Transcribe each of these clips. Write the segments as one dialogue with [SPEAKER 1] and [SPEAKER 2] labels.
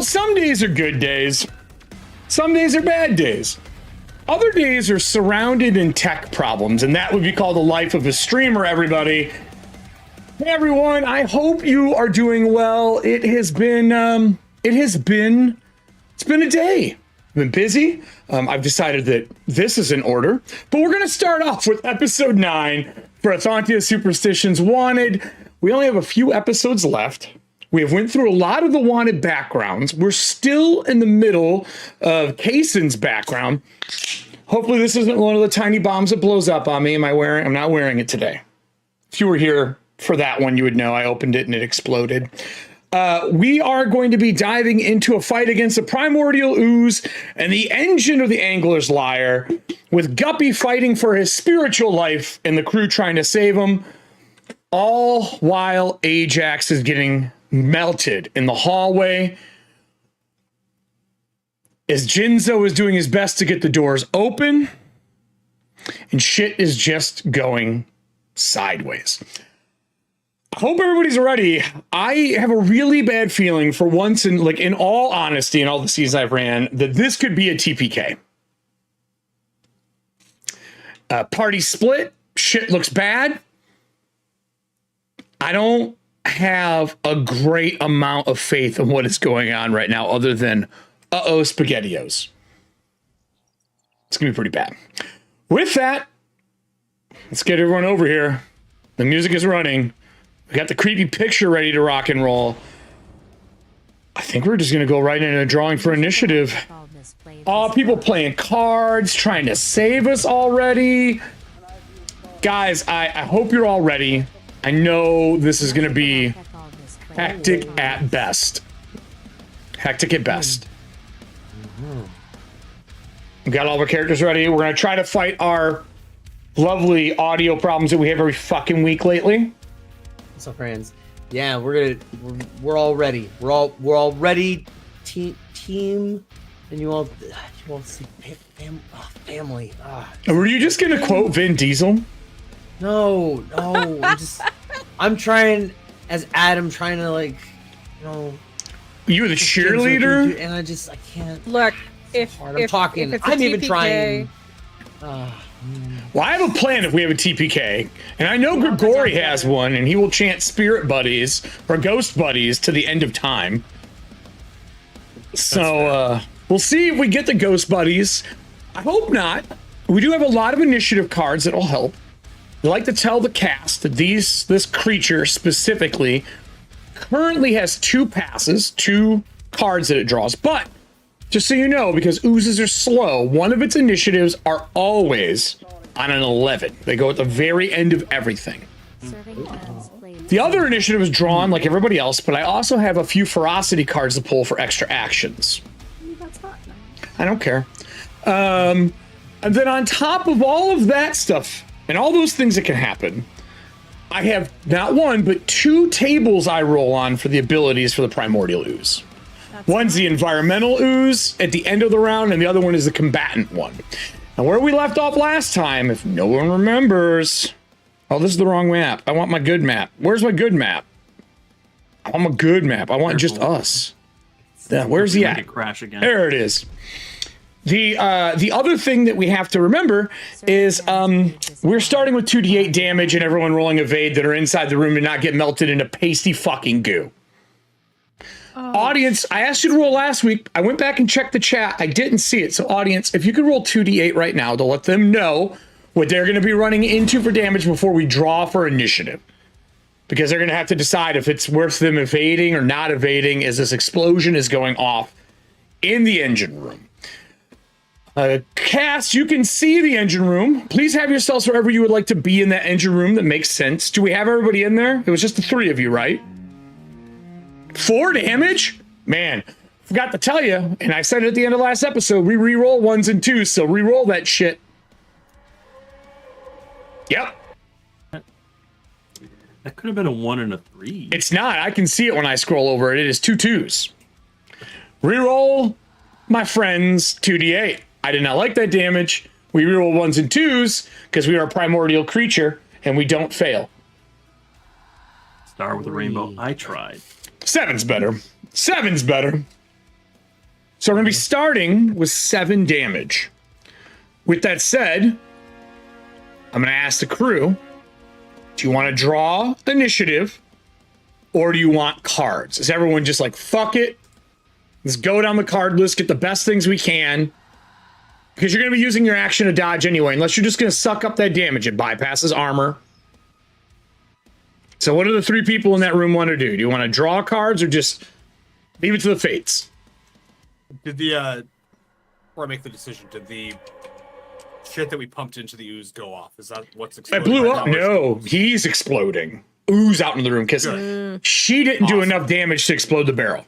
[SPEAKER 1] some days are good days. Some days are bad days. Other days are surrounded in tech problems, and that would be called the life of a streamer, everybody. Hey, everyone. I hope you are doing well. It's been a day. I've been busy. I've decided that this is in order, but we're going to start off with episode 9 for Ethauntia Superstitions Wanted. We only have a few episodes left. We have went through a lot of the wanted backgrounds. We're still in the middle of Kaysen's background. Hopefully this isn't one of the tiny bombs that blows up on me. I'm not wearing it today. If you were here for that one, you would know I opened it and it exploded. We are going to be diving into a fight against the primordial ooze and the engine of the angler's lyre, with Guppy fighting for his spiritual life and the crew trying to save him, all while Ajax is getting melted in the hallway as Jinzo is doing his best to get the doors open, and shit is just going sideways. I hope everybody's ready. I have a really bad feeling for once, in all honesty, in all the seasons I've ran, that this could be a TPK. Party split. Shit looks bad. I don't have a great amount of faith in what is going on right now, other than, SpaghettiOs. It's gonna be pretty bad. With that, let's get everyone over here. The music is running. We got the creepy picture ready to rock and roll. I think we're just gonna go right into a drawing for initiative. Oh, people playing cards, trying to save us already. Guys, I hope you're all ready. I know this is gonna be hectic at best. Hectic at best. We got all of our characters ready. We're gonna try to fight our lovely audio problems that we have every fucking week lately.
[SPEAKER 2] So friends, yeah, we're all ready. We're all ready. Team, and you all see family.
[SPEAKER 1] Were you just gonna quote Vin Diesel?
[SPEAKER 2] No. I'm trying as Adam, trying to
[SPEAKER 1] You were the cheerleader,
[SPEAKER 2] and I can't.
[SPEAKER 3] Look, if
[SPEAKER 2] I'm talking,
[SPEAKER 3] if
[SPEAKER 2] I'm even
[SPEAKER 3] TPK,
[SPEAKER 2] trying.
[SPEAKER 1] Well, I have a plan if we have a TPK, and I know Grigori has one, and he will chant spirit buddies or ghost buddies to the end of time. So we'll see if we get the ghost buddies. I hope not. We do have a lot of initiative cards that'll help. I like to tell the cast that this creature specifically currently has 2 passes, 2 cards that it draws, but just so you know, because oozes are slow, one of its initiatives are always on an 11. They go at the very end of everything. The other initiative is drawn like everybody else, but I also have a few ferocity cards to pull for extra actions.
[SPEAKER 3] That's not nice.
[SPEAKER 1] I don't care. And then on top of all of that stuff and all those things that can happen, I have not 1, but 2 tables I roll on for the abilities for the primordial ooze. One's the environmental ooze at the end of the round, and the other one is the combatant one. And where we left off last time, if no one remembers... Oh, this is the wrong map. I want my good map. Where's my good map? I want my good map. I want just us. Yeah, where's he at?
[SPEAKER 4] Crash again.
[SPEAKER 1] There it is. The other thing that we have to remember is we're starting with 2d8 damage and everyone rolling evade that are inside the room to not get melted into pasty fucking goo. Audience, I asked you to roll last week. I went back and checked the chat. I didn't see it. So audience, if you could roll 2d8 right now to let them know what they're going to be running into for damage before we draw for initiative. Because they're going to have to decide if it's worth them evading or not evading as this explosion is going off in the engine room. Cast, you can see the engine room. Please have yourselves wherever you would like to be in that engine room that makes sense. Do we have everybody in there? It was just the 3 of you, right? 4 damage? Man, forgot to tell you, and I said it at the end of last episode, we re-roll 1s and 2s, so re-roll that shit. Yep.
[SPEAKER 4] That could have been a 1 and a 3.
[SPEAKER 1] It's not. I can see it when I scroll over it. It is 2 2s. Reroll, my friends, 2d8. I did not like that damage. We reroll 1s and 2s because we are a primordial creature and we don't fail.
[SPEAKER 4] Star with a rainbow. I tried.
[SPEAKER 1] 7's better. 7's better. So we're going to be starting with 7 damage. With that said, I'm going to ask the crew, do you want to draw initiative or do you want cards? Is everyone just like, fuck it? Let's go down the card list, get the best things we can. Because you're going to be using your action to dodge anyway, unless you're just going to suck up that damage. It bypasses armor. So what do the 3 people in that room want to do? Do you want to draw cards or just leave it to the fates?
[SPEAKER 5] Did the, before I make the decision, did the shit that we pumped into the ooze go off? Is that what's
[SPEAKER 1] It
[SPEAKER 5] exploding?
[SPEAKER 1] blew
[SPEAKER 5] right
[SPEAKER 1] up.
[SPEAKER 5] now?
[SPEAKER 1] No, he's exploding. Ooze out in the room because she didn't do enough damage to explode the barrel.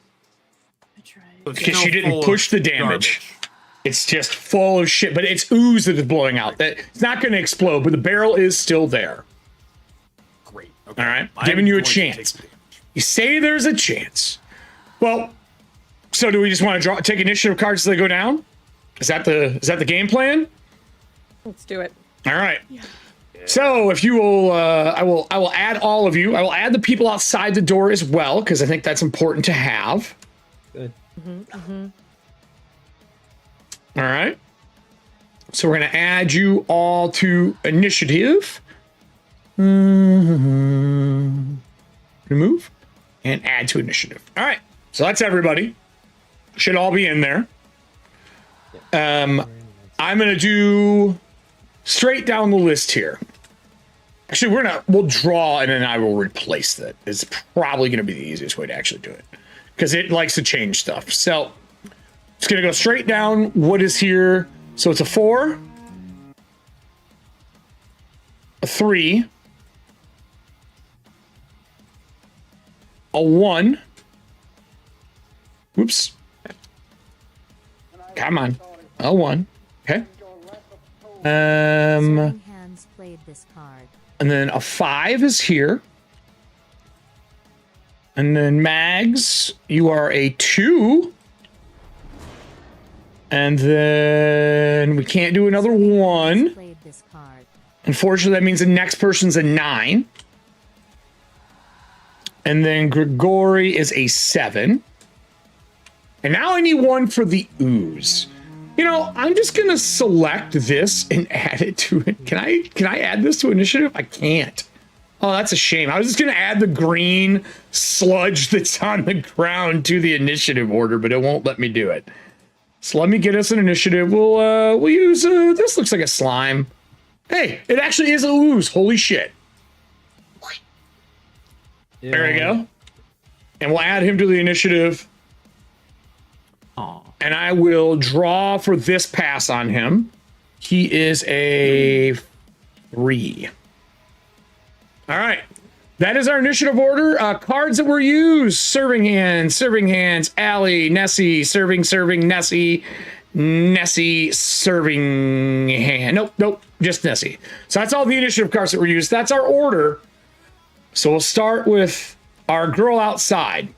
[SPEAKER 3] I tried.
[SPEAKER 5] So it's
[SPEAKER 1] Because
[SPEAKER 5] still
[SPEAKER 1] she didn't
[SPEAKER 5] full
[SPEAKER 1] push
[SPEAKER 5] of
[SPEAKER 1] the damage.
[SPEAKER 5] garbage.
[SPEAKER 1] It's just full of shit, but it's ooze that is blowing out. That it's not going to explode, but the barrel is still there.
[SPEAKER 5] Great. Okay.
[SPEAKER 1] All right,
[SPEAKER 5] I'm
[SPEAKER 1] giving you a
[SPEAKER 5] going to take
[SPEAKER 1] chance.
[SPEAKER 5] the damage.
[SPEAKER 1] You say there's a chance. Well, so do we just want to take initiative cards as they go down? Is that the game plan?
[SPEAKER 3] Let's do it.
[SPEAKER 1] All right. So if you will, I will add all of you. I will add the people outside the door as well because I think that's important to have.
[SPEAKER 2] Good.
[SPEAKER 1] All right. So we're going to add you all to initiative. Remove and add to initiative. All right. So that's everybody. Should all be in there. I'm going to do straight down the list here. Actually, we'll draw and then I will replace that. It's probably going to be the easiest way to actually do it because it likes to change stuff. So it's going to go straight down what is here. So it's a 4, a 3, a 1. Whoops. Come on. A 1. Okay.
[SPEAKER 6] Certain hands played this card.
[SPEAKER 1] And then a 5 is here. And then Mags, you are a 2. And then we can't do another 1.
[SPEAKER 6] Played this card.
[SPEAKER 1] Unfortunately, that means the next person's a 9. And then Grigori is a 7. And now I need 1 for the ooze. You know, I'm just gonna select this and add it to it. Can I add this to initiative? I can't. Oh, that's a shame. I was just gonna add the green sludge that's on the ground to the initiative order, but it won't let me do it. So let me get us an initiative. We'll use this looks like a slime. Hey, it actually is a ooze. Holy shit. There we go. And we'll add him to the initiative.
[SPEAKER 4] Aw.
[SPEAKER 1] And I will draw for this pass on him. He is a 3. All right. That is our initiative order. Cards that were used. Serving hands, Allie, Nessie, serving, Nessie, serving hand. Nope, just Nessie. So that's all the initiative cards that were used. That's our order. So we'll start with our girl outside.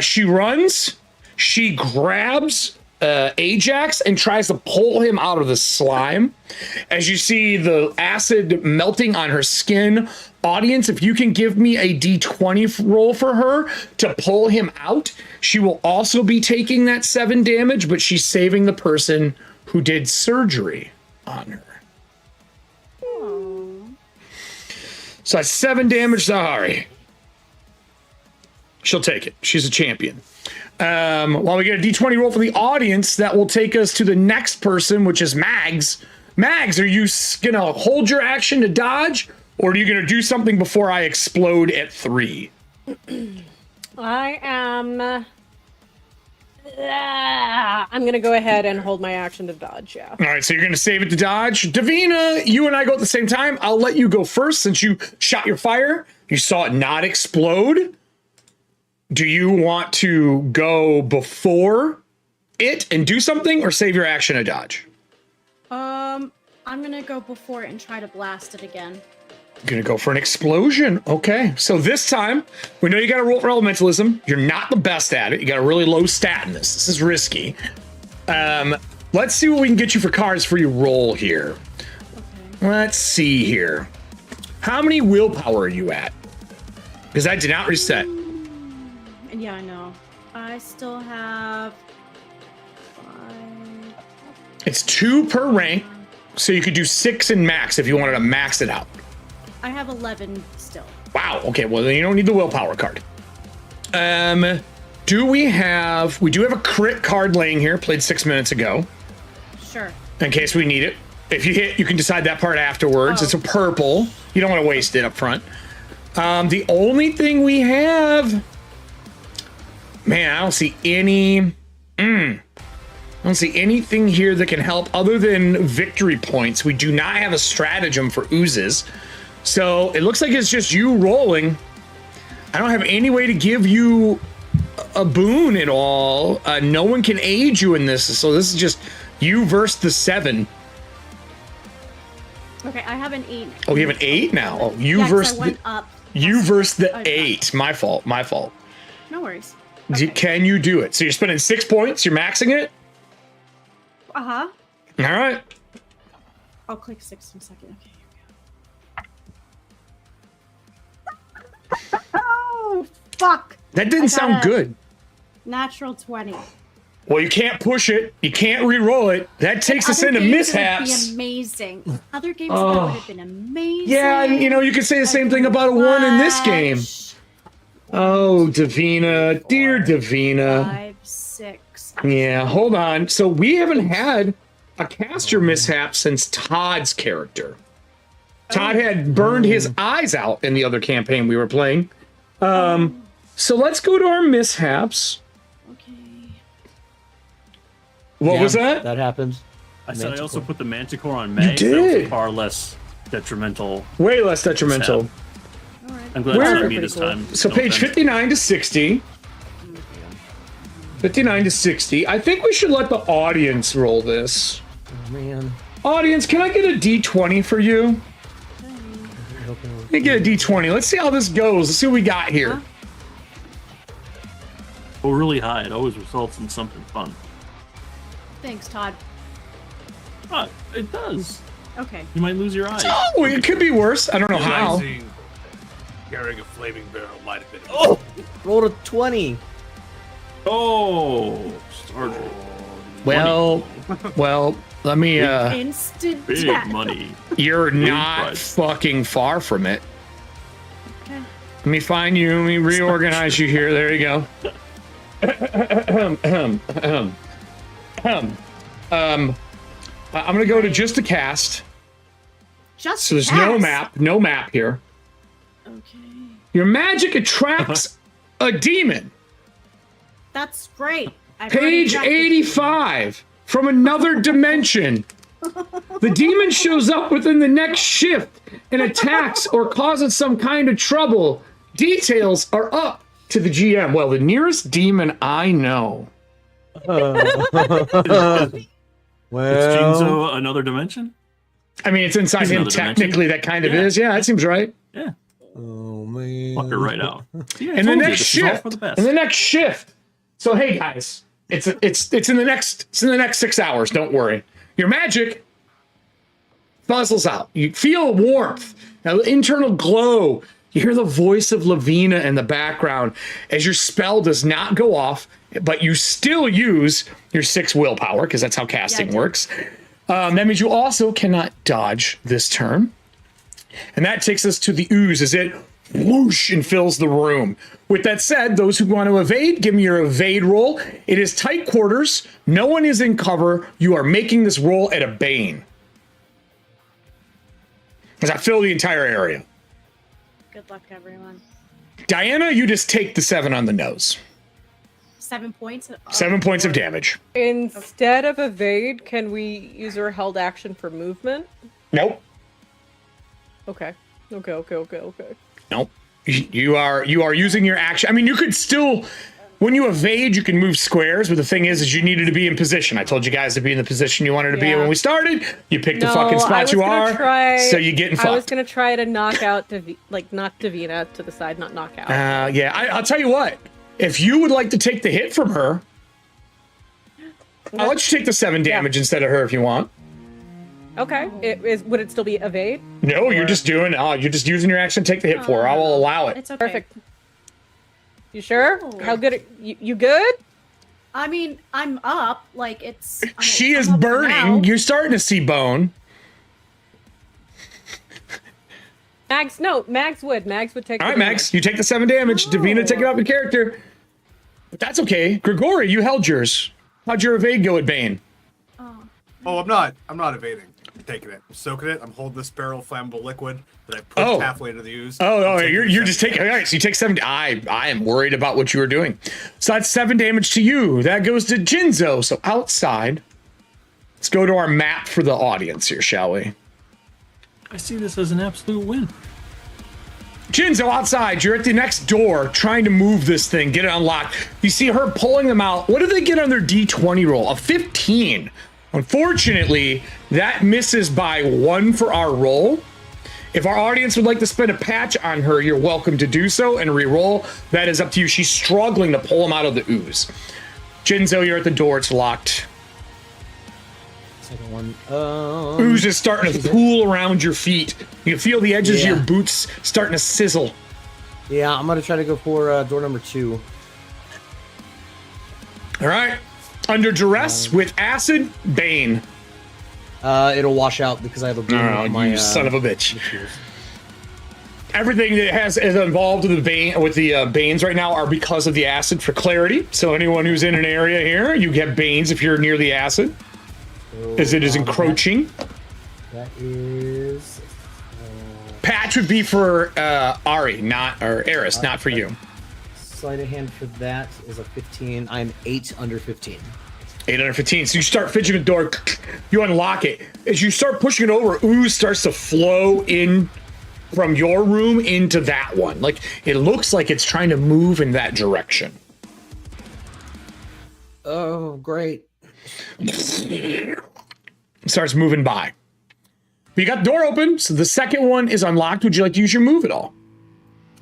[SPEAKER 1] She runs. She grabs Ajax and tries to pull him out of the slime. As you see the acid melting on her skin. Audience, if you can give me a D20 roll for her to pull him out, she will also be taking that 7 damage, but she's saving the person who did surgery on her. So that's 7 damage to Hari. She'll take it. She's a champion. While we get a D20 roll for the audience, that will take us to the next person, which is Mags. Mags, are you gonna hold your action to dodge, or are you gonna do something before I explode at 3?
[SPEAKER 3] I am. I'm gonna go ahead and hold my action to dodge. Yeah.
[SPEAKER 1] All right, so you're gonna save it to dodge. Davina, you and I go at the same time. I'll let you go first since you shot your fire. You saw it not explode. Do you want to go before it and do something, or save your action to dodge?
[SPEAKER 7] I'm gonna go before it and try to blast it again.
[SPEAKER 1] Gonna go for an explosion. Okay, so this time we know you got to roll for elementalism. You're not the best at it. You got a really low stat in this. This is risky. Let's see what we can get you for cards for your roll here.
[SPEAKER 7] Okay.
[SPEAKER 1] Let's see here. How many willpower are you at? Because I did not reset.
[SPEAKER 7] Yeah, I know. I still have
[SPEAKER 1] It's 2 per rank, so you could do 6 in max if you wanted to max it out.
[SPEAKER 7] I have 11 still.
[SPEAKER 1] Wow. Okay. Well, then you don't need the willpower card. We do have a crit card laying here. Played 6 minutes ago.
[SPEAKER 7] Sure.
[SPEAKER 1] In case we need it. If you hit, you can decide that part afterwards.
[SPEAKER 7] Oh.
[SPEAKER 1] It's a purple. You don't want to waste it up front. The only thing we have, man, I don't see any. I don't see anything here that can help other than victory points. We do not have a stratagem for oozes. So it looks like it's just you rolling. I don't have any way to give you a boon at all. No one can aid you in this. So this is just you versus the 7.
[SPEAKER 7] Okay, I have an 8.
[SPEAKER 1] Oh, you have an 8 now. Oh, you
[SPEAKER 7] Yeah, 'cause
[SPEAKER 1] versus
[SPEAKER 7] I went up.
[SPEAKER 1] you versus the
[SPEAKER 7] Oh,
[SPEAKER 1] 8. My fault. My fault.
[SPEAKER 7] No worries.
[SPEAKER 1] Can you do it? So you're spending 6 points. You're maxing it.
[SPEAKER 7] Uh-huh.
[SPEAKER 1] All right.
[SPEAKER 7] I'll click 6 in a second. Okay, here we go. Oh, fuck.
[SPEAKER 1] That didn't
[SPEAKER 7] I
[SPEAKER 1] sound
[SPEAKER 7] got a
[SPEAKER 1] good.
[SPEAKER 7] Natural 20.
[SPEAKER 1] Well, you can't push it. You can't re-roll it. That takes us
[SPEAKER 7] Other
[SPEAKER 1] into
[SPEAKER 7] games, it would
[SPEAKER 1] mishaps.
[SPEAKER 7] be amazing. Other games that would have been amazing.
[SPEAKER 1] Yeah, and you know, you could say the same thing about a 1 in this game. Oh, Davina. Dear Davina.
[SPEAKER 7] 5, 6.
[SPEAKER 1] Yeah, hold on. So we haven't had a caster mishap since Todd's character. Todd had burned his eyes out in the other campaign we were playing. So let's go to our mishaps.
[SPEAKER 7] Okay.
[SPEAKER 1] What was that?
[SPEAKER 2] That happens.
[SPEAKER 4] I said I also
[SPEAKER 2] Manticore.
[SPEAKER 4] put the Manticore on May.
[SPEAKER 1] You
[SPEAKER 4] So that was
[SPEAKER 1] did.
[SPEAKER 4] a far less detrimental.
[SPEAKER 1] Way less detrimental.
[SPEAKER 7] All right.
[SPEAKER 4] I'm glad
[SPEAKER 1] Where-
[SPEAKER 4] it's not me this time.
[SPEAKER 1] So
[SPEAKER 4] No
[SPEAKER 1] page
[SPEAKER 4] offense.
[SPEAKER 1] 59 to 60. 59 to 60. I think we should let the audience roll this.
[SPEAKER 2] Oh, man.
[SPEAKER 1] Audience, can I get a D20 for you? Let me get a D20. Let's see how this goes. Let's see what we got here.
[SPEAKER 4] Go really high. It always results in something fun.
[SPEAKER 7] Thanks, Todd.
[SPEAKER 4] But it does.
[SPEAKER 7] Okay.
[SPEAKER 4] You might lose your eyes.
[SPEAKER 1] Oh, it could be worse. I don't know how.
[SPEAKER 5] Realizing carrying a flaming barrel might have been.
[SPEAKER 2] Oh! Rolled a 20.
[SPEAKER 4] Oh, Sergeant.
[SPEAKER 1] Well, let me,
[SPEAKER 7] Instant
[SPEAKER 4] Big
[SPEAKER 7] death.
[SPEAKER 4] money.
[SPEAKER 1] you're not
[SPEAKER 4] price.
[SPEAKER 1] fucking far from it.
[SPEAKER 7] Okay.
[SPEAKER 1] Let me find you. Let me reorganize you here. There you go. I'm gonna go to just a cast.
[SPEAKER 7] Just
[SPEAKER 1] So there's no map here.
[SPEAKER 7] Okay.
[SPEAKER 1] Your magic attracts a demon.
[SPEAKER 7] That's great. I've already
[SPEAKER 1] Page
[SPEAKER 7] attracted-
[SPEAKER 1] 85 from another dimension. The demon shows up within the next shift and attacks or causes some kind of trouble. Details are up to the GM. Well, the nearest demon I know.
[SPEAKER 4] Is Jinzo another dimension?
[SPEAKER 1] I mean, it's inside
[SPEAKER 4] He's
[SPEAKER 1] him.
[SPEAKER 4] another dimension.
[SPEAKER 1] Technically, that kind of
[SPEAKER 4] Yeah.
[SPEAKER 1] is. Yeah, that seems right.
[SPEAKER 4] Yeah.
[SPEAKER 2] Oh, man.
[SPEAKER 4] Fuck her right out. See, I
[SPEAKER 1] And the
[SPEAKER 4] told you,
[SPEAKER 1] next
[SPEAKER 4] this is all
[SPEAKER 1] shift.
[SPEAKER 4] for the best.
[SPEAKER 1] And the next shift. So hey guys, it's in the next 6 hours. Don't worry. Your magic fuzzles out. You feel warmth, an internal glow. You hear the voice of Lavina in the background as your spell does not go off, but you still use your 6 willpower because that's how casting works. That means you also cannot dodge this turn. And that takes us to the ooze as it whoosh and fills the room. With that said, those who want to evade, give me your evade roll. It is tight quarters. No one is in cover. You are making this roll at a bane. As I fill the entire area.
[SPEAKER 7] Good luck, everyone.
[SPEAKER 1] Diana, you just take the 7 on the nose.
[SPEAKER 7] 7 points.
[SPEAKER 1] 7 points of damage.
[SPEAKER 3] Instead of evade, can we use our held action for movement?
[SPEAKER 1] Nope.
[SPEAKER 3] Okay. Okay.
[SPEAKER 1] Nope. You are using your action. I mean, you could still, when you evade, you can move squares, but the thing is you needed to be in position. I told you guys to be in the position you wanted to be in
[SPEAKER 3] Yeah.
[SPEAKER 1] when we started. You picked the
[SPEAKER 3] No,
[SPEAKER 1] fucking
[SPEAKER 3] I
[SPEAKER 1] spot
[SPEAKER 3] was
[SPEAKER 1] you
[SPEAKER 3] gonna
[SPEAKER 1] are,
[SPEAKER 3] try-
[SPEAKER 1] so you getting
[SPEAKER 3] I was
[SPEAKER 1] fucked.
[SPEAKER 3] gonna try to knock out knock Davina to the side, not knock out.
[SPEAKER 1] Yeah, I'll tell you what. If you would like to take the hit from her, I'll let you take the 7 damage instead of her if you want.
[SPEAKER 3] Okay. Would it still be evade?
[SPEAKER 1] No, you're just using your action to take the hit for her. I will allow it.
[SPEAKER 7] It's okay.
[SPEAKER 3] Perfect. You sure?
[SPEAKER 7] Oh.
[SPEAKER 3] How good? You good?
[SPEAKER 7] I mean, I'm up. Like it's.
[SPEAKER 1] She
[SPEAKER 7] I'm
[SPEAKER 1] is
[SPEAKER 7] up
[SPEAKER 1] burning.
[SPEAKER 7] now.
[SPEAKER 1] You're starting to see bone.
[SPEAKER 3] Mags would take.
[SPEAKER 1] All
[SPEAKER 3] the
[SPEAKER 1] right, Max,
[SPEAKER 3] damage.
[SPEAKER 1] you take the 7 damage.
[SPEAKER 7] Oh.
[SPEAKER 1] Davina, take it off your character. But that's okay. Grigori, you held yours. How'd your evade go at Bane?
[SPEAKER 5] Oh, I'm not evading. I'm taking it. I'm soaking it. I'm holding this barrel of flammable liquid that I pushed halfway into the ooze.
[SPEAKER 1] Oh,
[SPEAKER 5] I'm taking
[SPEAKER 1] you're
[SPEAKER 5] the
[SPEAKER 1] just
[SPEAKER 5] 7
[SPEAKER 1] taking. All right, so you take 7. I am worried about what you were doing. So that's 7 damage to you. That goes to Jinzo. So outside. Let's go to our map for the audience here, shall we?
[SPEAKER 4] I see this as an absolute win.
[SPEAKER 1] Jinzo, outside. You're at the next door trying to move this thing, get it unlocked. You see her pulling them out. What did they get on their D20 roll? A 15. Unfortunately, that misses by 1 for our roll. If our audience would like to spend a patch on her, you're welcome to do so and re-roll. That is up to you. She's struggling to pull them out of the ooze. Jinzo, you're at the door. It's locked.
[SPEAKER 2] Second one.
[SPEAKER 1] Ooze is starting to pool around your feet. You can feel the edges of
[SPEAKER 2] Yeah.
[SPEAKER 1] your boots starting to sizzle.
[SPEAKER 2] Yeah, I'm gonna try to go for door number 2.
[SPEAKER 1] All right. Under duress with acid, Bane.
[SPEAKER 2] It'll wash out because I have a boom
[SPEAKER 1] Oh,
[SPEAKER 2] with my
[SPEAKER 1] you son of a bitch.
[SPEAKER 2] materials.
[SPEAKER 1] Everything that is involved with the Banes right now are because of the acid for clarity. So anyone who's in an area here, you get Banes if you're near the acid, as it is encroaching.
[SPEAKER 2] That is.
[SPEAKER 1] Patch would be for Ari, or Eris, not for you.
[SPEAKER 2] Sleight of hand for that is a 15. I'm 8 under 15.
[SPEAKER 1] 8 under 15. So you start fidgeting the door, you unlock it. As you start pushing it over, ooze starts to flow in from your room into that one. Like, it looks like it's trying to move in that direction.
[SPEAKER 2] Oh, great.
[SPEAKER 1] Starts moving by. But you got the door open, so the second one is unlocked. Would you like to use your move at all?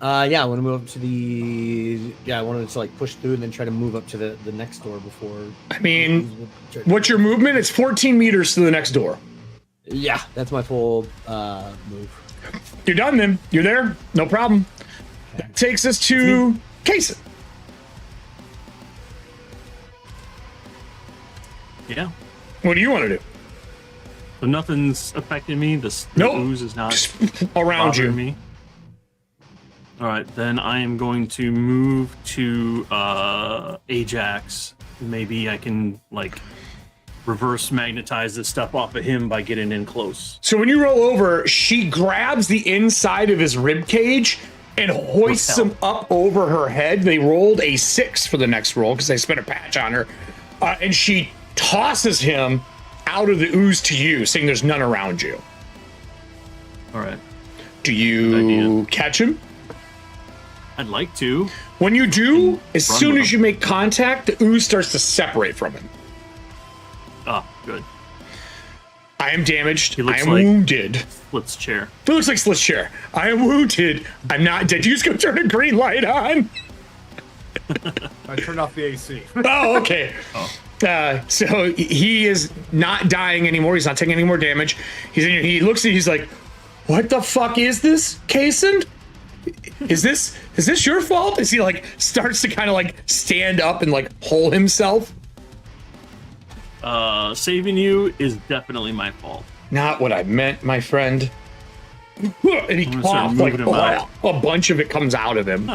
[SPEAKER 2] Yeah, I want to move up to the. Yeah, I wanted to like push through and then try to move up to the next door before.
[SPEAKER 1] I mean, what's your movement? It's 14 meters to the next door.
[SPEAKER 2] Yeah, that's my full move.
[SPEAKER 1] You're done then. You're there. No problem. That takes us to Kason.
[SPEAKER 4] Yeah.
[SPEAKER 1] What do you want to do?
[SPEAKER 4] So nothing's affecting me. The
[SPEAKER 1] Nope.
[SPEAKER 4] ooze is not
[SPEAKER 1] Just around you.
[SPEAKER 4] bothering me. All right, then I am going to move to Ajax. Maybe I can like reverse magnetize this stuff off of him by getting in close.
[SPEAKER 1] So when you roll over, she grabs the inside of his rib cage and hoists him up over her head. They rolled a 6 for the next roll because they spent a patch on her. And she tosses him out of the ooze to you, saying there's none around you.
[SPEAKER 4] All right.
[SPEAKER 1] Do
[SPEAKER 4] Good
[SPEAKER 1] you
[SPEAKER 4] idea.
[SPEAKER 1] catch him?
[SPEAKER 4] I'd like to.
[SPEAKER 1] When you do, as
[SPEAKER 4] Run
[SPEAKER 1] soon
[SPEAKER 4] with
[SPEAKER 1] as
[SPEAKER 4] him.
[SPEAKER 1] you make contact, the ooze starts to separate from him.
[SPEAKER 4] Ah, good.
[SPEAKER 1] I am damaged.
[SPEAKER 4] He
[SPEAKER 1] I
[SPEAKER 4] looks
[SPEAKER 1] am
[SPEAKER 4] like-
[SPEAKER 1] wounded.
[SPEAKER 4] Let's chair.
[SPEAKER 1] It looks like Slit's chair. I am wounded. I'm not dead. You just gonna turn a green light on?
[SPEAKER 5] I turned off the AC.
[SPEAKER 1] Oh, okay. So he is not dying anymore. He's not taking any more damage. He looks at you, he's like, what the fuck is this, Kason? Is this your fault? As he like starts to kind of like stand up and like pull himself?
[SPEAKER 4] Saving you is definitely my fault.
[SPEAKER 1] Not what I meant, my friend. And he
[SPEAKER 4] gonna start
[SPEAKER 1] coughs like
[SPEAKER 4] moving him out.
[SPEAKER 1] a bunch of it comes out of him.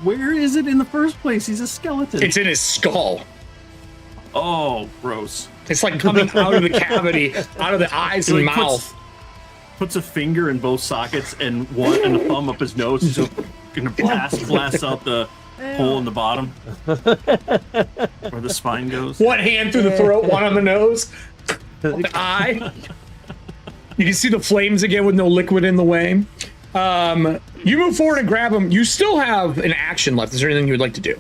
[SPEAKER 4] Where is it in the first place? He's a skeleton.
[SPEAKER 1] It's in his skull.
[SPEAKER 4] Oh, gross.
[SPEAKER 1] It's like coming out of the cavity, out of the eyes
[SPEAKER 4] He,
[SPEAKER 1] and
[SPEAKER 4] like,
[SPEAKER 1] mouth.
[SPEAKER 4] puts a finger in both sockets and one and a thumb up his nose. So gonna blast out the hole in the bottom where the spine goes.
[SPEAKER 1] One hand through the throat, one on the nose, the eye. You can see the flames again with no liquid in the way. You move forward and grab him. You still have an action left. Is there anything you would like to do?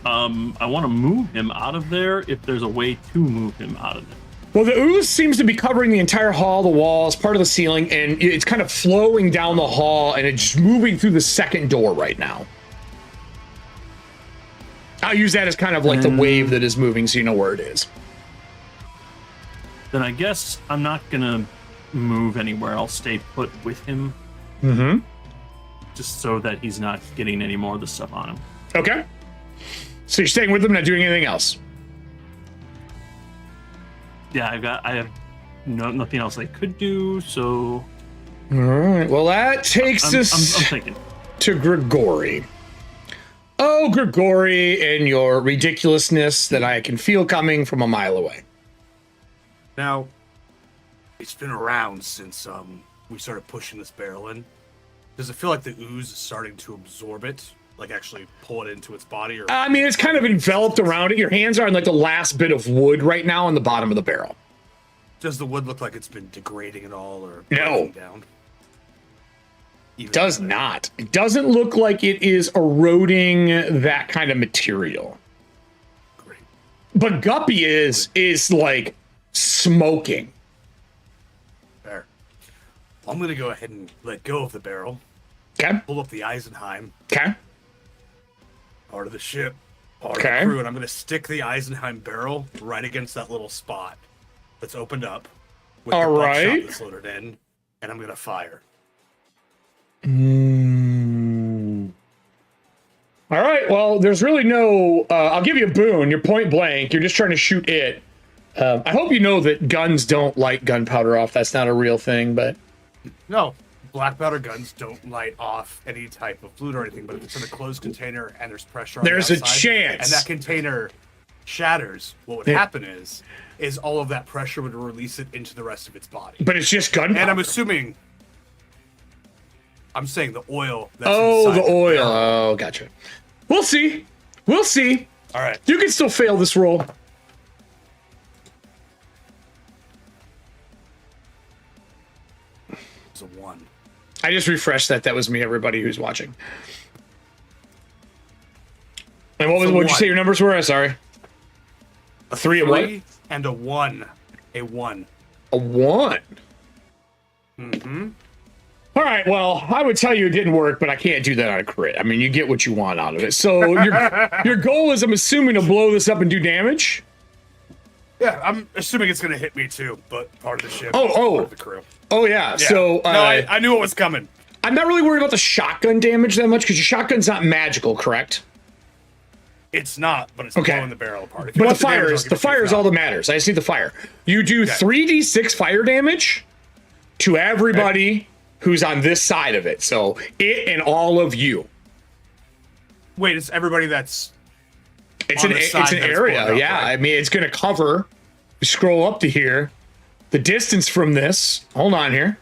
[SPEAKER 4] I want to move him out of there if there's a way to move him out of there.
[SPEAKER 1] Well, the ooze seems to be covering the entire hall, the walls, part of the ceiling, and it's kind of flowing down the hall, and it's moving through the second door right now. I'll use that as kind of like the wave that is moving so you know where it is.
[SPEAKER 4] Then I guess I'm not gonna move anywhere. I'll stay put with him.
[SPEAKER 1] Mm-hmm.
[SPEAKER 4] Just so that he's not getting any more of the stuff on him.
[SPEAKER 1] Okay. So you're staying with them, not doing anything else.
[SPEAKER 4] Yeah, I have nothing else I could do, so
[SPEAKER 1] All right. Well, that takes us
[SPEAKER 4] I'm thinking.
[SPEAKER 1] to Grigori. Oh, Grigori, and your ridiculousness that I can feel coming from a mile away.
[SPEAKER 5] Now, it's been around since we started pushing this barrel in. Does it feel like the ooze is starting to absorb it? Like actually pull it into its body? Or
[SPEAKER 1] I mean, it's kind of enveloped around it. Your hands are on like the last bit of wood right now on the bottom of the barrel.
[SPEAKER 5] does the wood look like it's been degrading at all or
[SPEAKER 1] No.
[SPEAKER 5] breaking down?
[SPEAKER 1] It does not. It doesn't look like it is eroding that kind of material.
[SPEAKER 5] Great.
[SPEAKER 1] But Guppy is like smoking.
[SPEAKER 5] Fair. I'm gonna go ahead and let go of the barrel.
[SPEAKER 1] Okay.
[SPEAKER 5] Pull up the Eisenheim,
[SPEAKER 1] Okay.
[SPEAKER 5] part of the ship, part
[SPEAKER 1] Okay.
[SPEAKER 5] of the crew, and I'm gonna stick the Eisenheim barrel right against that little spot that's opened up with
[SPEAKER 1] All
[SPEAKER 5] the buckshot
[SPEAKER 1] right.
[SPEAKER 5] that's loaded in, and I'm gonna fire.
[SPEAKER 1] All right. Well, there's really no. I'll give you a boon. You're point blank. You're just trying to shoot it. I hope you know that guns don't light gunpowder off. That's not a real thing, but
[SPEAKER 5] No, black powder guns don't light off any type of fluid or anything, but if it's in a closed container and there's pressure on
[SPEAKER 1] There's
[SPEAKER 5] the
[SPEAKER 1] a
[SPEAKER 5] outside,
[SPEAKER 1] chance.
[SPEAKER 5] and that container shatters, what would
[SPEAKER 1] Yeah.
[SPEAKER 5] happen is all of that pressure would release it into the rest of its body.
[SPEAKER 1] but it's just gunpowder.
[SPEAKER 5] And I'm saying the oil that's
[SPEAKER 1] Oh,
[SPEAKER 5] inside
[SPEAKER 1] the oil.
[SPEAKER 5] barrel.
[SPEAKER 1] Oh, gotcha. We'll see. We'll see.
[SPEAKER 5] All right.
[SPEAKER 1] You can still fail this roll.
[SPEAKER 5] It's a 1.
[SPEAKER 1] I just refreshed that. That was me, everybody who's watching. And what
[SPEAKER 5] So
[SPEAKER 1] would you
[SPEAKER 5] one.
[SPEAKER 1] say your numbers were? Sorry. A 3 and what?
[SPEAKER 5] 3 and a 1. A 1.
[SPEAKER 1] A 1.
[SPEAKER 5] Mm-hmm.
[SPEAKER 1] All right, well, I would tell you it didn't work, but I can't do that on a crit. I mean, you get what you want out of it. So your goal is, I'm assuming, to blow this up and do damage?
[SPEAKER 5] Yeah, I'm assuming it's gonna hit me too, but part of the ship.
[SPEAKER 1] Oh.
[SPEAKER 5] Part of the crew.
[SPEAKER 1] Oh, yeah.
[SPEAKER 5] Yeah.
[SPEAKER 1] So
[SPEAKER 5] no, I knew it was coming.
[SPEAKER 1] I'm not really worried about the shotgun damage that much, because your shotgun's not magical, correct?
[SPEAKER 5] It's not, but it's
[SPEAKER 1] Okay.
[SPEAKER 5] blowing the barrel apart. If you
[SPEAKER 1] But
[SPEAKER 5] want
[SPEAKER 1] the fire
[SPEAKER 5] damage, I'll
[SPEAKER 1] is
[SPEAKER 5] give
[SPEAKER 1] the
[SPEAKER 5] it to you.
[SPEAKER 1] fire
[SPEAKER 5] If
[SPEAKER 1] is all
[SPEAKER 5] not-
[SPEAKER 1] that matters. I just need the fire. You do 3d6 fire damage to everybody who's on this side of it. So it and all of you.
[SPEAKER 5] Wait, it's everybody that's.
[SPEAKER 1] It's
[SPEAKER 5] On
[SPEAKER 1] an
[SPEAKER 5] the side that it's
[SPEAKER 1] area.
[SPEAKER 5] blown up,
[SPEAKER 1] Yeah,
[SPEAKER 5] right?
[SPEAKER 1] I mean, it's going to cover. You scroll up to here. The distance from this. Hold on here.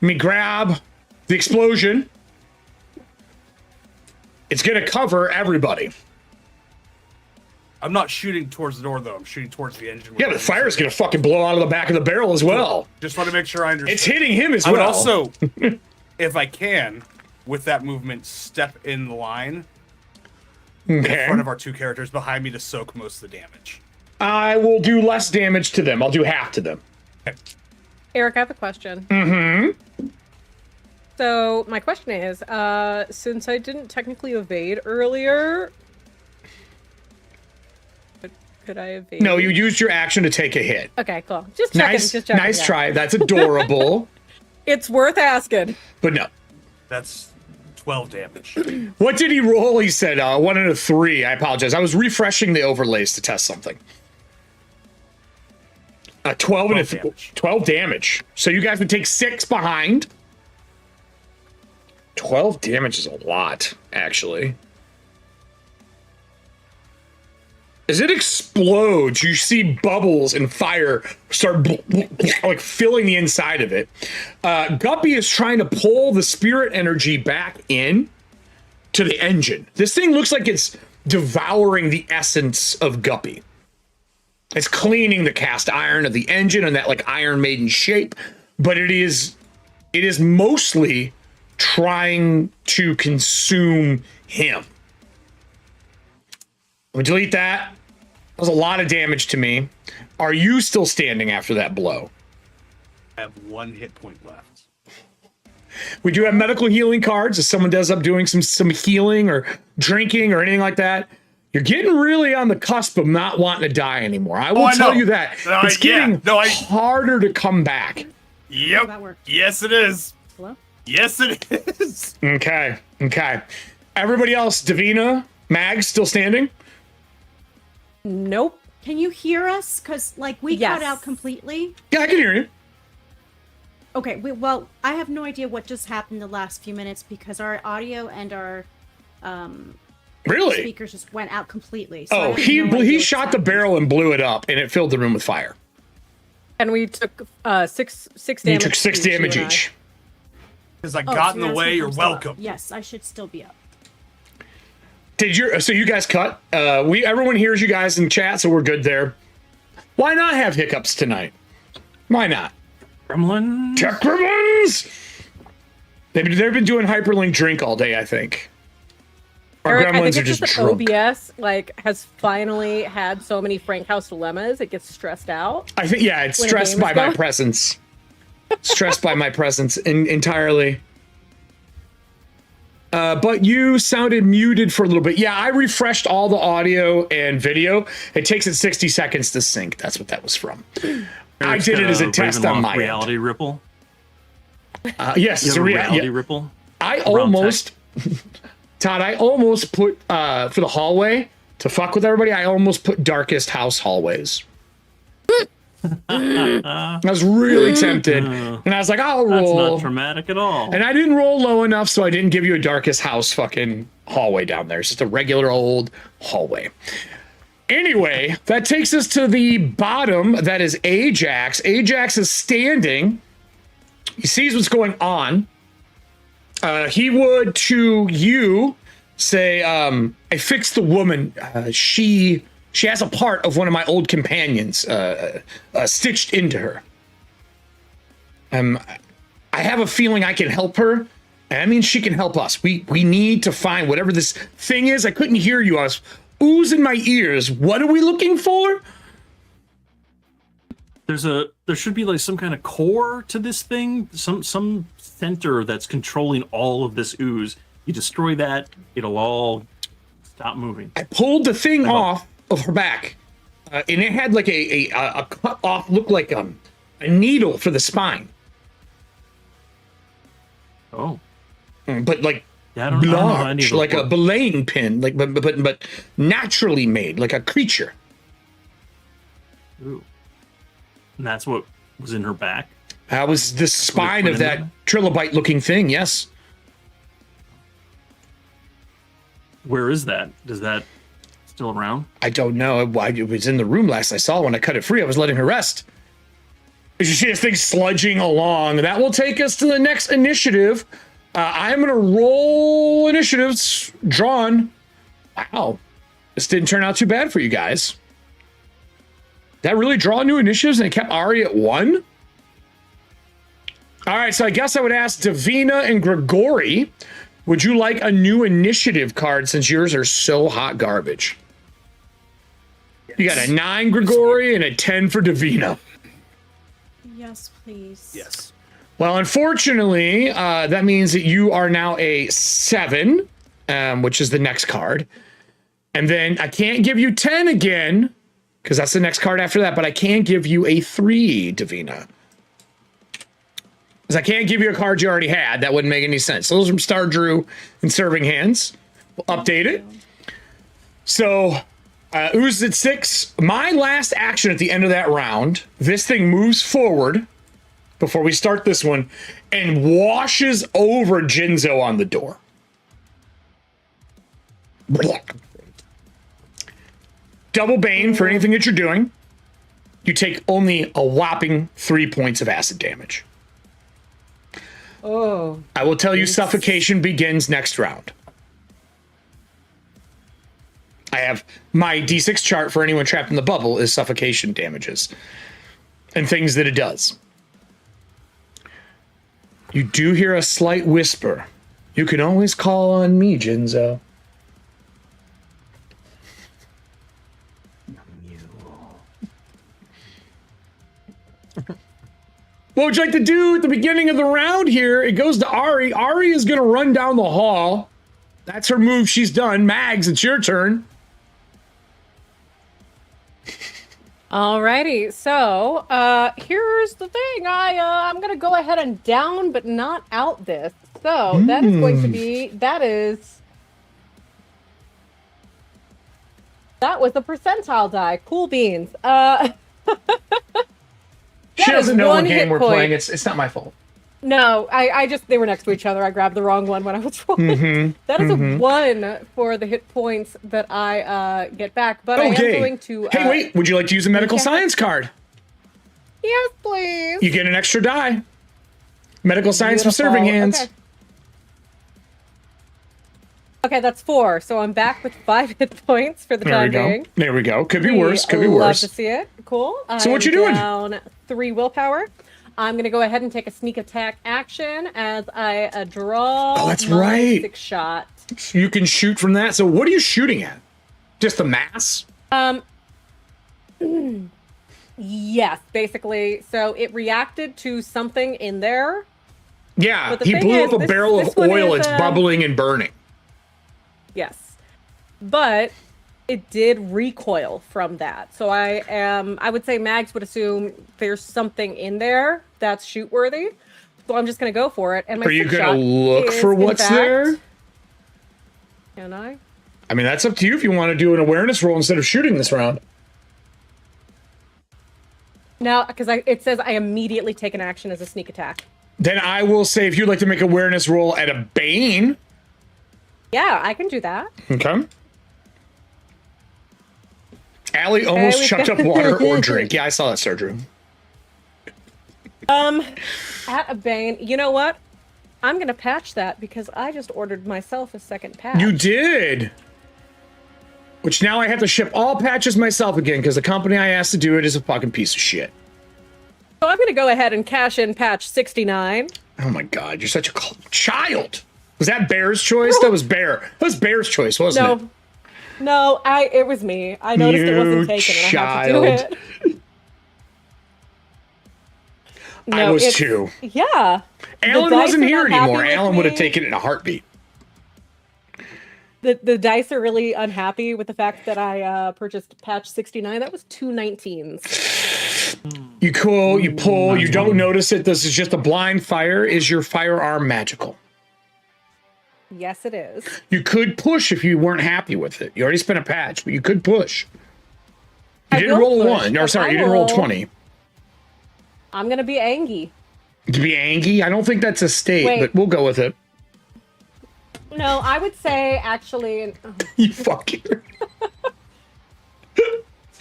[SPEAKER 1] Let me grab the explosion. It's going to cover everybody.
[SPEAKER 5] I'm not shooting towards the door though. I'm shooting towards the engine.
[SPEAKER 1] Yeah, but the fire is going to fucking blow out of the back of the barrel as well.
[SPEAKER 5] Just want to make sure I understand.
[SPEAKER 1] It's hitting him as
[SPEAKER 5] I would
[SPEAKER 1] well.
[SPEAKER 5] also, if I can, with that movement, step in the line in
[SPEAKER 1] Okay.
[SPEAKER 5] front of our 2 characters behind me to soak most of the damage.
[SPEAKER 1] I will do less damage to them. I'll do half to them.
[SPEAKER 3] Eric, I have a question. Mm-hmm. So my question is, since I didn't technically evade earlier, could I evade?
[SPEAKER 1] No, you used your action to take a hit.
[SPEAKER 3] Okay, cool. Just checking.
[SPEAKER 1] Nice,
[SPEAKER 3] just checking.
[SPEAKER 1] nice
[SPEAKER 3] yeah.
[SPEAKER 1] try. That's adorable.
[SPEAKER 3] It's worth asking.
[SPEAKER 1] But no.
[SPEAKER 5] That's 12 damage.
[SPEAKER 1] What did he roll? He said 1 and a 3. I apologize. I was refreshing the overlays to test something. 12 and a
[SPEAKER 5] 12 damage.
[SPEAKER 1] 12 damage. So you guys would take 6 behind. 12 damage is a lot, actually. As it explodes, you see bubbles and fire start like filling the inside of it. Guppy is trying to pull the spirit energy back in to the engine. This thing looks like it's devouring the essence of Guppy. It's cleaning the cast iron of the engine and that like Iron Maiden shape, but it is mostly trying to consume him. We delete that. That was a lot of damage to me. Are you still standing after that blow?
[SPEAKER 5] I have 1 hit point left.
[SPEAKER 1] We do have medical healing cards. If someone does up doing some healing or drinking or anything like that, you're getting really on the cusp of not wanting to die anymore. I will
[SPEAKER 5] I
[SPEAKER 1] tell
[SPEAKER 5] know.
[SPEAKER 1] you that.
[SPEAKER 5] No,
[SPEAKER 1] It's getting harder to come back.
[SPEAKER 5] Yep.
[SPEAKER 7] That worked.
[SPEAKER 5] Yes, it is.
[SPEAKER 7] Hello?
[SPEAKER 5] Yes, it is.
[SPEAKER 1] Okay. Everybody else, Davina, Mag still standing?
[SPEAKER 3] Nope.
[SPEAKER 7] Can you hear us? Because, like, we
[SPEAKER 3] Yes.
[SPEAKER 7] cut out completely.
[SPEAKER 1] Yeah, I can hear you.
[SPEAKER 7] Okay, well, I have no idea what just happened the last few minutes because our audio and our
[SPEAKER 1] Really?
[SPEAKER 7] speakers just went out completely. So I
[SPEAKER 1] Oh,
[SPEAKER 7] have
[SPEAKER 1] he
[SPEAKER 7] no idea
[SPEAKER 1] he
[SPEAKER 7] what's
[SPEAKER 1] shot the
[SPEAKER 7] happening.
[SPEAKER 1] barrel and blew it up, and it filled the room with fire.
[SPEAKER 3] And we took six damage.
[SPEAKER 1] You took 6
[SPEAKER 3] you
[SPEAKER 1] damage
[SPEAKER 3] and I.
[SPEAKER 1] each.
[SPEAKER 5] Because I
[SPEAKER 7] Oh,
[SPEAKER 5] got
[SPEAKER 7] so
[SPEAKER 5] in the
[SPEAKER 7] that's
[SPEAKER 5] way,
[SPEAKER 7] what
[SPEAKER 5] you're
[SPEAKER 7] I'm still up.
[SPEAKER 5] welcome.
[SPEAKER 7] Yes, I should still be up.
[SPEAKER 1] So you guys cut? Everyone hears you guys in chat, so we're good there. Why not have hiccups tonight? Why not?
[SPEAKER 4] Gremlin.
[SPEAKER 1] Tech gremlins! They've been doing hyperlink drink all day, I think. Our
[SPEAKER 3] Eric, I
[SPEAKER 1] gremlins
[SPEAKER 3] think
[SPEAKER 1] are
[SPEAKER 3] it's
[SPEAKER 1] just
[SPEAKER 3] that
[SPEAKER 1] drunk.
[SPEAKER 3] OBS has finally had so many Frank House dilemmas. It gets stressed out.
[SPEAKER 1] I think, yeah, it's
[SPEAKER 3] when a
[SPEAKER 1] stressed
[SPEAKER 3] game
[SPEAKER 1] by
[SPEAKER 3] is
[SPEAKER 1] my
[SPEAKER 3] going.
[SPEAKER 1] presence. Stressed by my presence entirely. But you sounded muted for a little bit. Yeah, I refreshed all the audio and video. It takes it 60 seconds to sync. That's what that was from. I
[SPEAKER 4] Eric's
[SPEAKER 1] did it
[SPEAKER 4] got
[SPEAKER 1] as a test on
[SPEAKER 4] Ravenloft
[SPEAKER 1] my
[SPEAKER 4] reality ripple.
[SPEAKER 1] Yes,
[SPEAKER 4] You
[SPEAKER 1] it's
[SPEAKER 4] have
[SPEAKER 1] a
[SPEAKER 4] a
[SPEAKER 1] reality.
[SPEAKER 4] reality ripple.
[SPEAKER 1] I
[SPEAKER 4] Around
[SPEAKER 1] almost, Todd, I almost put, for the hallway, to fuck with everybody, I almost put darkest house hallways. I was really tempted. And I was like, I'll
[SPEAKER 4] That's
[SPEAKER 1] roll.
[SPEAKER 4] not traumatic at all.
[SPEAKER 1] And I didn't roll low enough, so I didn't give you a darkest house fucking hallway down there. It's just a regular old hallway. Anyway, that takes us to the bottom. That is Ajax. Ajax is standing. He sees what's going on. He would to you say, I fixed the woman. She has a part of one of my old companions stitched into her. I have a feeling I can help her. And that means she can help us. We need to find whatever this thing is. I couldn't hear you. I was oozing my ears. What are we looking for?
[SPEAKER 4] There should be like some kind of core to this thing, some center that's controlling all of this ooze. You destroy that, it'll all stop moving.
[SPEAKER 1] I pulled the thing off of her back, and it had like a cut off, looked like a needle for the spine,
[SPEAKER 4] Oh,
[SPEAKER 1] but like
[SPEAKER 4] yeah, I don't know how any
[SPEAKER 1] large,
[SPEAKER 4] of those
[SPEAKER 1] like a
[SPEAKER 4] work.
[SPEAKER 1] belaying pin, like but naturally made, like a creature.
[SPEAKER 4] Ooh. And that's what was in her back.
[SPEAKER 1] That was the spine
[SPEAKER 4] put
[SPEAKER 1] of
[SPEAKER 4] in
[SPEAKER 1] that
[SPEAKER 4] there?
[SPEAKER 1] trilobite-looking thing. Yes.
[SPEAKER 4] Where is that? Is that still around?
[SPEAKER 1] I don't know. It was in the room last I saw when I cut it free. I was letting her rest. As you see this thing sludging along, that will take us to the next initiative. I'm going to roll initiatives drawn. Wow. This didn't turn out too bad for you guys. Did that really draw new initiatives and it kept Ari at 1? All right, so I guess I would ask Davina and Grigori, would you like a new initiative card since yours are so hot garbage? You got a 9, Grigori, and a 10 for Davina.
[SPEAKER 7] Yes, please.
[SPEAKER 5] Yes.
[SPEAKER 1] Well, unfortunately, that means that you are now a 7, which is the next card. And then I can't give you 10 again, because that's the next card after that, but I can give you a 3, Davina. Because I can't give you a card you already had. That wouldn't make any sense. So those from Star Drew and Serving Hands. We'll update it. So, Ooze at 6. My last action at the end of that round, this thing moves forward before we start this one and washes over Jinzo on the door. Double Bane for anything that you're doing. You take only a whopping 3 points of acid damage.
[SPEAKER 3] Oh.
[SPEAKER 1] I will tell you suffocation begins next round. I have my D6 chart for anyone trapped in the bubble is suffocation damages and things that it does. You do hear a slight whisper. You can always call on me, Jinzo. What would you like to do at the beginning of the round here? It goes to Ari. Ari is going to run down the hall. That's her move. She's done. Mags, it's your turn.
[SPEAKER 3] Alrighty, so here's the thing. I'm gonna go ahead and down, but not out this. So that is going to be That was the percentile die. Cool beans.
[SPEAKER 1] She
[SPEAKER 3] That is
[SPEAKER 1] doesn't know what
[SPEAKER 3] one
[SPEAKER 1] game
[SPEAKER 3] hit
[SPEAKER 1] we're
[SPEAKER 3] point.
[SPEAKER 1] playing. It's not my fault.
[SPEAKER 3] No, I just, they were next to each other. I grabbed the wrong one when I was rolling. That is a 1 for the hit points that I get back, but I am going to...
[SPEAKER 1] hey, wait. Would you like to use a medical
[SPEAKER 3] yeah.
[SPEAKER 1] science card?
[SPEAKER 3] Yes, please.
[SPEAKER 1] You get an extra die. Medical science for serving hands.
[SPEAKER 3] Okay. Okay, that's 4. So I'm back with 5 hit points for the
[SPEAKER 1] There we
[SPEAKER 3] time
[SPEAKER 1] go.
[SPEAKER 3] being.
[SPEAKER 1] There we go. Could be worse. Could be
[SPEAKER 3] Love
[SPEAKER 1] worse.
[SPEAKER 3] to see it. Cool.
[SPEAKER 1] So what you doing?
[SPEAKER 3] Down 3 willpower. I'm going to go ahead and take a sneak attack action as I draw
[SPEAKER 1] Oh, that's
[SPEAKER 3] my
[SPEAKER 1] right.
[SPEAKER 3] 6 shot.
[SPEAKER 1] You can shoot from that. So what are you shooting at? Just the mass?
[SPEAKER 3] Yes, basically. So it reacted to something in there.
[SPEAKER 1] Yeah,
[SPEAKER 3] But the
[SPEAKER 1] he
[SPEAKER 3] thing
[SPEAKER 1] blew
[SPEAKER 3] is,
[SPEAKER 1] up a barrel
[SPEAKER 3] this
[SPEAKER 1] of
[SPEAKER 3] one
[SPEAKER 1] oil.
[SPEAKER 3] is,
[SPEAKER 1] It's bubbling and burning.
[SPEAKER 3] Yes. But it did recoil from that. So I would say Mags would assume there's something in there that's shoot worthy. So I'm just going to go for it. And my
[SPEAKER 1] Are you
[SPEAKER 3] six
[SPEAKER 1] going to
[SPEAKER 3] shot
[SPEAKER 1] look
[SPEAKER 3] is,
[SPEAKER 1] for
[SPEAKER 3] in
[SPEAKER 1] what's
[SPEAKER 3] fact-
[SPEAKER 1] there?
[SPEAKER 3] Can I?
[SPEAKER 1] I mean, that's up to you if you want to do an awareness roll instead of shooting this round.
[SPEAKER 3] No, because it says I immediately take an action as a sneak attack.
[SPEAKER 1] Then I will say if you'd like to make awareness roll at a Bane.
[SPEAKER 3] Yeah, I can do that.
[SPEAKER 1] Okay. Allie almost
[SPEAKER 3] we've
[SPEAKER 1] chucked
[SPEAKER 3] got-
[SPEAKER 1] up water or drink. Yeah, I saw that, Sardrew.
[SPEAKER 3] At a Bane, you know what? I'm going to patch that because I just ordered myself a second patch.
[SPEAKER 1] You did. Which now I have to ship all patches myself again because the company I asked to do it is a fucking piece of shit.
[SPEAKER 3] So I'm going to go ahead and cash in patch 69.
[SPEAKER 1] Oh my god, you're such a child. Was that Bear's choice? That was Bear. That was Bear's choice, wasn't it?
[SPEAKER 3] No, it was me. I noticed it wasn't taken and I had to do it.
[SPEAKER 1] I was
[SPEAKER 3] it's-
[SPEAKER 1] too.
[SPEAKER 3] Yeah.
[SPEAKER 1] Alan
[SPEAKER 3] dice
[SPEAKER 1] wasn't
[SPEAKER 3] are
[SPEAKER 1] here
[SPEAKER 3] not happy
[SPEAKER 1] anymore.
[SPEAKER 3] with
[SPEAKER 1] Alan would have
[SPEAKER 3] me.
[SPEAKER 1] taken it in a heartbeat.
[SPEAKER 3] The dice are really unhappy with the fact that I purchased patch 69. That was 2 19s.
[SPEAKER 1] You pull, you don't notice it. This is just a blind fire. Is your firearm magical?
[SPEAKER 3] Yes, it is.
[SPEAKER 1] You could push if you weren't happy with it. You already spent a patch, but you could push. You
[SPEAKER 3] I
[SPEAKER 1] didn't
[SPEAKER 3] will
[SPEAKER 1] roll a
[SPEAKER 3] push,
[SPEAKER 1] 1. Or
[SPEAKER 3] but
[SPEAKER 1] sorry,
[SPEAKER 3] I
[SPEAKER 1] you didn't roll
[SPEAKER 3] will-
[SPEAKER 1] 20.
[SPEAKER 3] I'm going to be angry.
[SPEAKER 1] To be angry? I don't think that's a state,
[SPEAKER 3] Wait.
[SPEAKER 1] but we'll go with it.
[SPEAKER 3] No, I would say actually...
[SPEAKER 1] You fucker.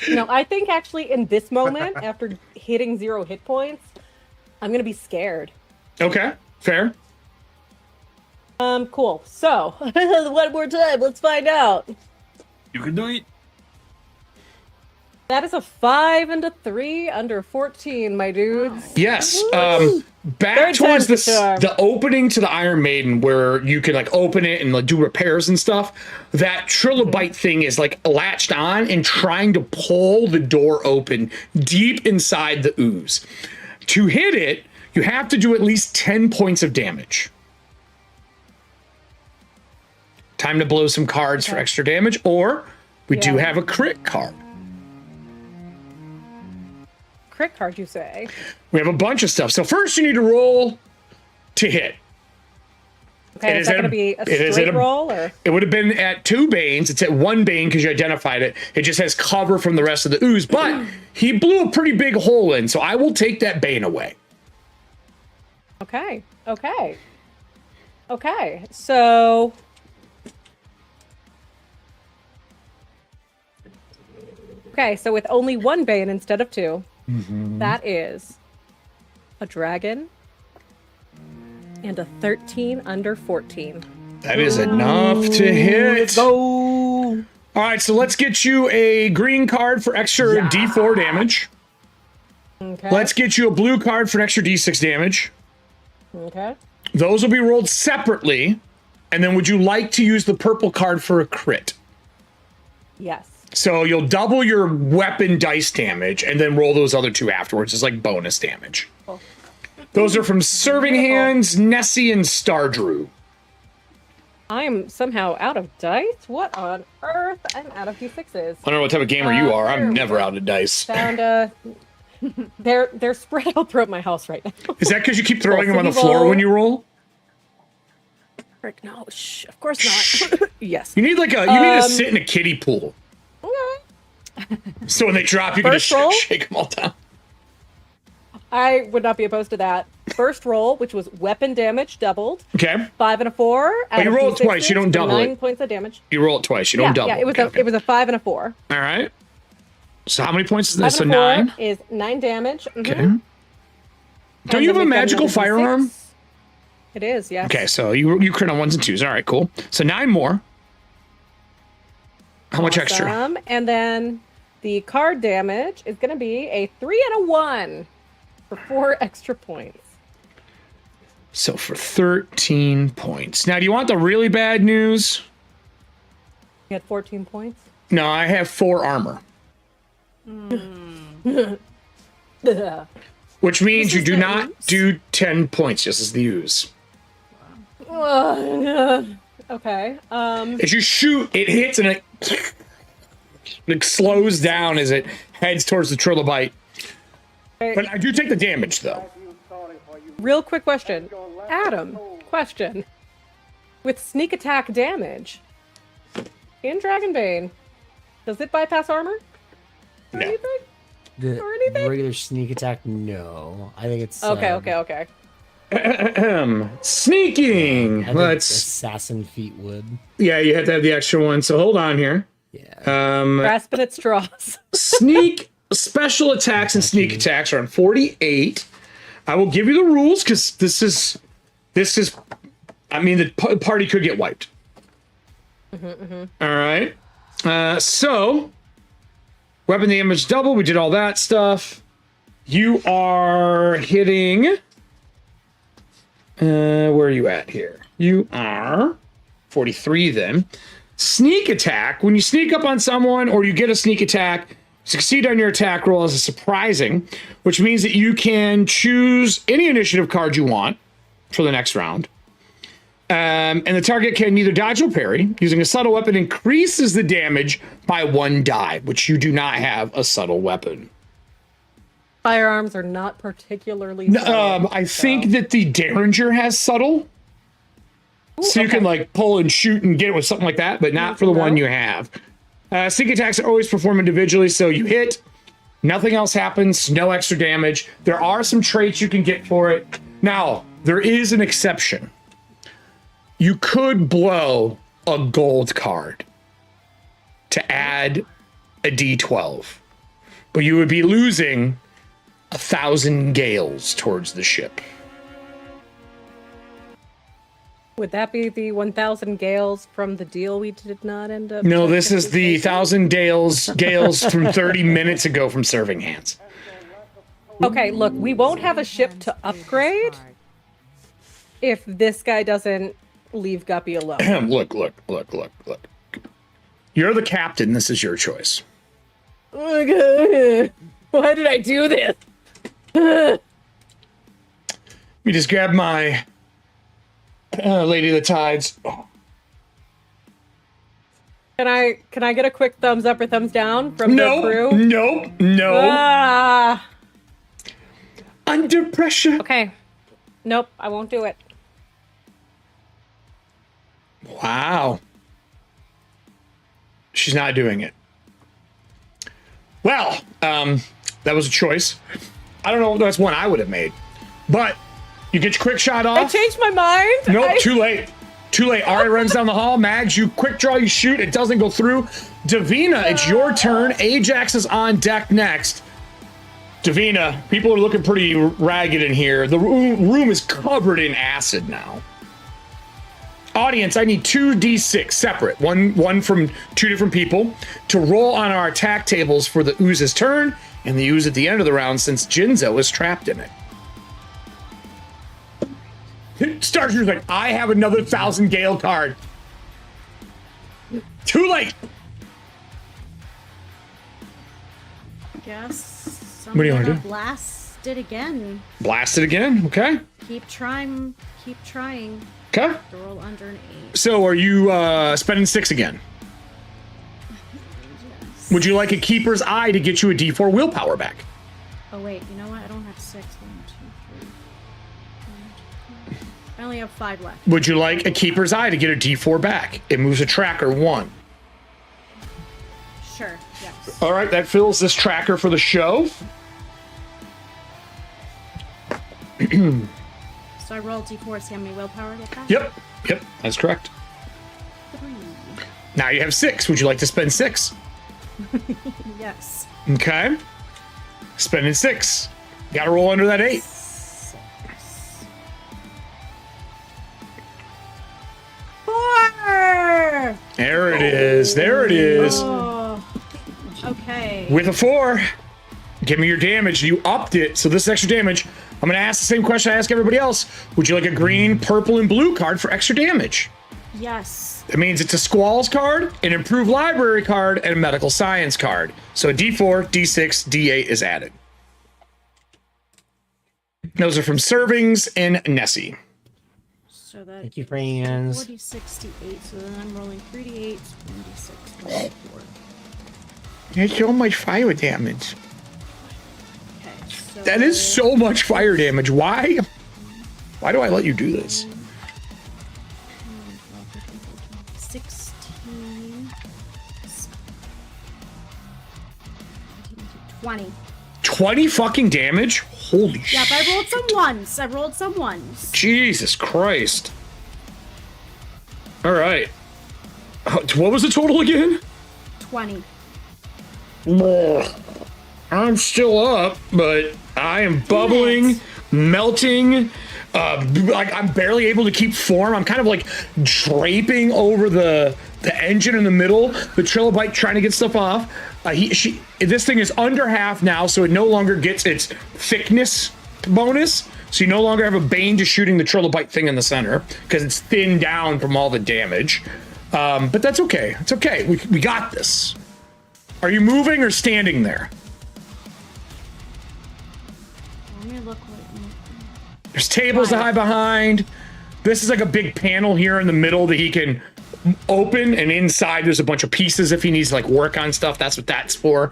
[SPEAKER 3] No, I think actually in this moment, after hitting 0 hit points, I'm going to be scared.
[SPEAKER 1] Okay, fair.
[SPEAKER 3] Cool. So, one more time, let's find out.
[SPEAKER 4] You can do it.
[SPEAKER 3] That is a 5 and a 3 under 14, my dudes.
[SPEAKER 1] Yes. Back
[SPEAKER 3] Third
[SPEAKER 1] towards
[SPEAKER 3] time's the charm.
[SPEAKER 1] the opening to the Iron Maiden where you can like open it and like do repairs and stuff. That trilobite thing is like latched on and trying to pull the door open deep inside the ooze. To hit it, you have to do at least 10 points of damage. Time to blow some cards for extra damage, or we do
[SPEAKER 3] Yeah.
[SPEAKER 1] have a crit card.
[SPEAKER 3] Crit card, you say?
[SPEAKER 1] We have a bunch of stuff. So first you need to roll to hit.
[SPEAKER 3] Okay,
[SPEAKER 1] It
[SPEAKER 3] is
[SPEAKER 1] is
[SPEAKER 3] that
[SPEAKER 1] at
[SPEAKER 3] going to
[SPEAKER 1] a-
[SPEAKER 3] be a
[SPEAKER 1] it is
[SPEAKER 3] straight
[SPEAKER 1] at a-
[SPEAKER 3] roll, or?
[SPEAKER 1] It would have been at 2 Banes. It's at 1 Bane because you identified it. It just has cover from the rest of the ooze, but he blew a pretty big hole in, so I will take that Bane away.
[SPEAKER 3] Okay, okay. Okay, so... Okay, so with only 1 Bane instead of 2, that is a dragon and a 13 under 14.
[SPEAKER 1] That is enough to hit. All right, so let's get you a green card for extra D4 damage.
[SPEAKER 3] Okay.
[SPEAKER 1] Let's get you a blue card for an extra D6 damage.
[SPEAKER 3] Okay.
[SPEAKER 1] Those will be rolled separately. And then would you like to use the purple card for a crit?
[SPEAKER 3] Yes.
[SPEAKER 1] So you'll double your weapon dice damage and then roll those other 2 afterwards. It's like bonus damage.
[SPEAKER 3] Cool.
[SPEAKER 1] Those are from Serving Hands, Nessie, and Stardrew.
[SPEAKER 3] I'm somehow out of dice? What on earth? I'm out of D6s.
[SPEAKER 1] I don't know what type of gamer you are. I'm never out of dice.
[SPEAKER 3] Found they're spread out throughout my house right now.
[SPEAKER 1] Is that because you keep throwing them on the
[SPEAKER 3] Evil.
[SPEAKER 1] floor when you roll?
[SPEAKER 3] Frick, no, shh, of course not. Yes.
[SPEAKER 1] You need like you need to sit in a kiddie pool.
[SPEAKER 3] Okay.
[SPEAKER 1] So when they drop, you can
[SPEAKER 3] First
[SPEAKER 1] just
[SPEAKER 3] roll?
[SPEAKER 1] shake them all down.
[SPEAKER 3] I would not be opposed to that. First roll, which was weapon damage doubled.
[SPEAKER 1] Okay.
[SPEAKER 3] 5 and a 4.
[SPEAKER 1] Oh, you roll it twice. You don't double it.
[SPEAKER 3] 9 points of damage.
[SPEAKER 1] You roll it twice. You don't double.
[SPEAKER 3] Yeah, it was
[SPEAKER 1] Okay,
[SPEAKER 3] it was a 5 and a 4.
[SPEAKER 1] All right. So how many points is
[SPEAKER 3] 5
[SPEAKER 1] this? So
[SPEAKER 3] and a 4
[SPEAKER 1] 9.
[SPEAKER 3] is 9 damage. Mhm.
[SPEAKER 1] Okay.
[SPEAKER 3] And
[SPEAKER 1] Don't you have
[SPEAKER 3] then
[SPEAKER 1] a
[SPEAKER 3] we've got
[SPEAKER 1] magical
[SPEAKER 3] another
[SPEAKER 1] firearm?
[SPEAKER 3] D6. It is, yes.
[SPEAKER 1] Okay, so you crit on 1s and 2s. All right, cool. So 9 more. How much extra?
[SPEAKER 3] Awesome. And then the card damage is going to be a 3 and a 1 for 4 extra points.
[SPEAKER 1] So for 13 points. Now, do you want the really bad news?
[SPEAKER 3] You had 14 points.
[SPEAKER 1] No, I have 4 armor, which means you do not do 10 points, just as the ooze.
[SPEAKER 3] Okay.
[SPEAKER 1] As you shoot, it hits and it slows down as it heads towards the trilobite. But I do take the damage, though.
[SPEAKER 3] Real quick question. Adam, question. With sneak attack damage in Dragonbane, does it bypass armor? Or
[SPEAKER 1] No.
[SPEAKER 3] anything?
[SPEAKER 2] The
[SPEAKER 3] Or anything?
[SPEAKER 2] regular sneak attack, no. I think it's
[SPEAKER 3] Okay.
[SPEAKER 1] Sneaking.
[SPEAKER 2] I think
[SPEAKER 1] Let's.
[SPEAKER 2] assassin feet would.
[SPEAKER 1] Yeah, you have to have the extra one. So hold on here.
[SPEAKER 2] Yeah.
[SPEAKER 3] Grasping at straws.
[SPEAKER 1] Sneak special attacks and sneak attacks are on 48. I will give you the rules because this is. I mean, the party could get wiped. All right. So, weapon damage double. We did all that stuff. You are hitting. Where are you at here? You are 43 then. Sneak attack. When you sneak up on someone or you get a sneak attack, succeed on your attack roll as a surprising, which means that you can choose any initiative card you want for the next round. And the target can either dodge or parry. Using a subtle weapon increases the damage by 1 die, which you do not have a subtle weapon.
[SPEAKER 3] Firearms are not particularly subtle,
[SPEAKER 1] I think that the Derringer has subtle. So you can like pull and shoot and get it with something like that, but not for the one you have. Sneak attacks are always performed individually, so you hit, nothing else happens, no extra damage. There are some traits you can get for it. Now, there is an exception. You could blow a gold card to add a D12, but you would be losing 1,000 gales towards the ship.
[SPEAKER 3] Would that be the 1,000 gales from the deal we did not end up?
[SPEAKER 1] No, this is the 1,000 gales from 30 minutes ago from Serving Hands.
[SPEAKER 3] Okay, look, we won't have a ship to upgrade if this guy doesn't leave Guppy alone.
[SPEAKER 1] Look. You're the captain. This is your choice.
[SPEAKER 3] Why did I do this?
[SPEAKER 1] Let me just grab my Lady of the Tides. Oh.
[SPEAKER 3] Can I get a quick thumbs up or thumbs down from the crew?
[SPEAKER 1] Nope.
[SPEAKER 3] Ah.
[SPEAKER 1] Under pressure.
[SPEAKER 3] Okay. Nope, I won't do it.
[SPEAKER 1] Wow. She's not doing it. Well, that was a choice. I don't know if that's one I would have made. But you get your quick shot off.
[SPEAKER 3] I changed my mind.
[SPEAKER 1] Nope, too late. Too late. Ari runs down the hall. Mags, you quick draw, you shoot. It doesn't go through. Davina, it's your turn. Ajax is on deck next. Davina, people are looking pretty ragged in here. The room is covered in acid now. Audience, I need 2d6 separate. One from 2 different people to roll on our attack tables for the ooze's turn and the ooze at the end of the round since Jinzo is trapped in it. Starshire's like, I have another 1,000 Gale card. Too late.
[SPEAKER 7] Guess.
[SPEAKER 1] What do you wanna do?
[SPEAKER 7] Blast it again.
[SPEAKER 1] Blast it again. Okay.
[SPEAKER 7] Keep trying.
[SPEAKER 1] Okay.
[SPEAKER 7] To roll under an 8.
[SPEAKER 1] So are you spending 6 again?
[SPEAKER 7] Yes.
[SPEAKER 1] Would you like a Keeper's Eye to get you a D4 willpower back?
[SPEAKER 7] Oh wait, you know what? I don't have 6. 1, 2, 3. I only have 5 left.
[SPEAKER 1] Would you like a Keeper's Eye to get a D4 back? It moves a tracker 1.
[SPEAKER 7] Sure. Yes.
[SPEAKER 1] All right, that fills this tracker for the show.
[SPEAKER 7] So I roll d4, see how many willpower I get back?
[SPEAKER 1] Yep, that's correct.
[SPEAKER 7] 3.
[SPEAKER 1] Now you have 6. Would you like to spend 6?
[SPEAKER 7] Yes.
[SPEAKER 1] Okay. Spending 6. Gotta roll under that 8.
[SPEAKER 7] 6. 4!
[SPEAKER 1] There it is. There it is.
[SPEAKER 7] Oh. Okay.
[SPEAKER 1] With a 4, give me your damage. You upped it, so this is extra damage. I'm gonna ask the same question I ask everybody else. Would you like a green, purple, and blue card for extra damage?
[SPEAKER 7] Yes.
[SPEAKER 1] That means it's a Squalls card, an Improved Library card, and a Medical Science card. So a D4, D6, D8 is added. Those are from Servings and Nessie.
[SPEAKER 7] So that
[SPEAKER 2] Thank you, friends.
[SPEAKER 7] 40, 68. So then I'm rolling 3d8, 1d6, 24.
[SPEAKER 1] That's so much fire damage.
[SPEAKER 7] Okay. So
[SPEAKER 1] That is so much fire damage. Why? Why do I let you do this?
[SPEAKER 7] 16. 20.
[SPEAKER 1] 20 fucking damage? Holy shit.
[SPEAKER 7] Yep, I rolled some ones.
[SPEAKER 1] Jesus Christ. All right. What was the total again?
[SPEAKER 7] 20.
[SPEAKER 1] I'm still up, but I am bubbling, melting. Like I'm barely able to keep form. I'm kind of like draping over the engine in the middle. The trilobite trying to get stuff off. This thing is under half now, so it no longer gets its thickness bonus. So you no longer have a bane to shooting the trilobite thing in the center because it's thinned down from all the damage. But that's okay. It's okay. We got this. Are you moving or standing there?
[SPEAKER 7] Let me look.
[SPEAKER 1] There's tables to hide behind. This is like a big panel here in the middle that he can open, and inside there's a bunch of pieces if he needs to like work on stuff. That's what that's for.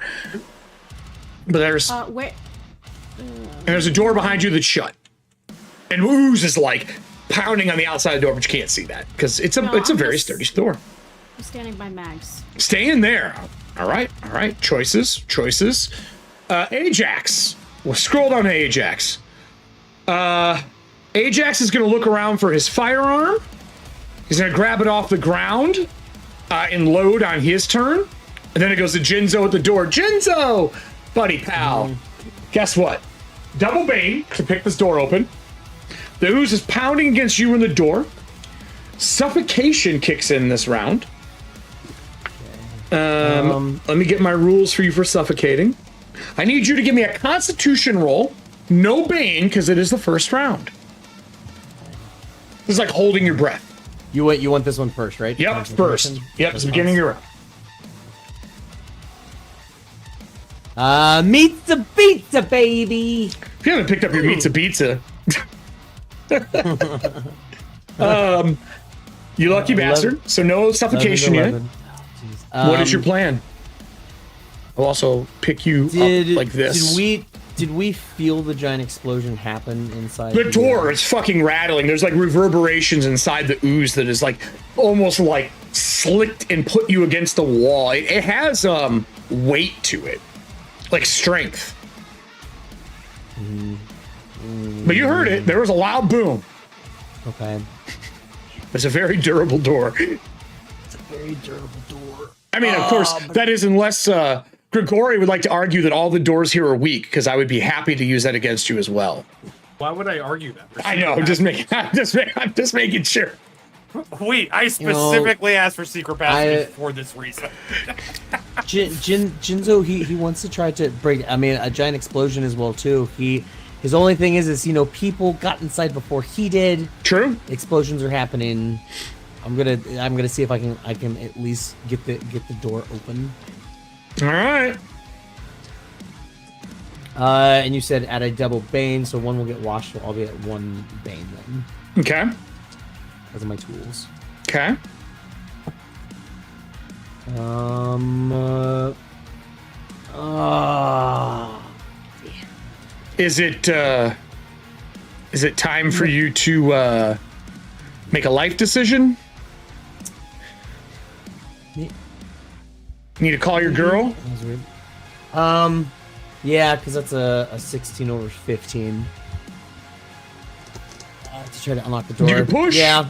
[SPEAKER 1] But there's
[SPEAKER 7] Where?
[SPEAKER 1] and there's a door behind you that's shut. And Ooze is like pounding on the outside of the door, but you can't see that because it's a very sturdy door.
[SPEAKER 7] I'm standing by Mags.
[SPEAKER 1] Stay in there. All right. Choices. Ajax. We'll scroll down to Ajax. Ajax is going to look around for his firearm. He's going to grab it off the ground and load on his turn. And then it goes to Jinzo at the door. Jinzo, buddy pal. Guess what? Double Bane to pick this door open. The Ooze is pounding against you in the door. Suffocation kicks in this round. Let me get my rules for you for suffocating. I need you to give me a Constitution roll. No Bane, because it is the first round. It's like holding your breath.
[SPEAKER 2] You want this one first, right?
[SPEAKER 1] Yep, first. Yep, it's the beginning of your round.
[SPEAKER 2] Meet the pizza, baby.
[SPEAKER 1] If you haven't picked up your pizza. You lucky bastard. So no suffocation yet. What is your plan? I'll also pick you up like this.
[SPEAKER 2] Did we feel the giant explosion happen inside?
[SPEAKER 1] The door is fucking rattling. There's like reverberations inside the Ooze that is like almost like slicked and put you against the wall. It has weight to it, like strength. But you heard it. There was a loud boom.
[SPEAKER 2] Okay.
[SPEAKER 1] It's a very durable door.
[SPEAKER 2] It's a very durable door.
[SPEAKER 1] I mean, of course, that is unless Grigori would like to argue that all the doors here are weak, because I would be happy to use that against you as well.
[SPEAKER 5] Why would I argue that?
[SPEAKER 1] I know. I'm just making sure.
[SPEAKER 5] Wait, I specifically asked for secret passage for this reason.
[SPEAKER 2] Jinzo, he wants to try to break. I mean, a giant explosion as well too. His only thing is people got inside before he did.
[SPEAKER 1] True.
[SPEAKER 2] Explosions are happening. I'm gonna see if I can at least get the door open.
[SPEAKER 1] All right.
[SPEAKER 2] And you said add a double bane, so one will get washed. So I'll be at one bane then.
[SPEAKER 1] Okay.
[SPEAKER 2] Those are my tools.
[SPEAKER 1] Okay. Is it time for you to make a life decision? Need to call your girl?
[SPEAKER 2] That was weird. Yeah, because that's a 16 over 15. To try to unlock the door.
[SPEAKER 1] You can push?
[SPEAKER 2] Yeah.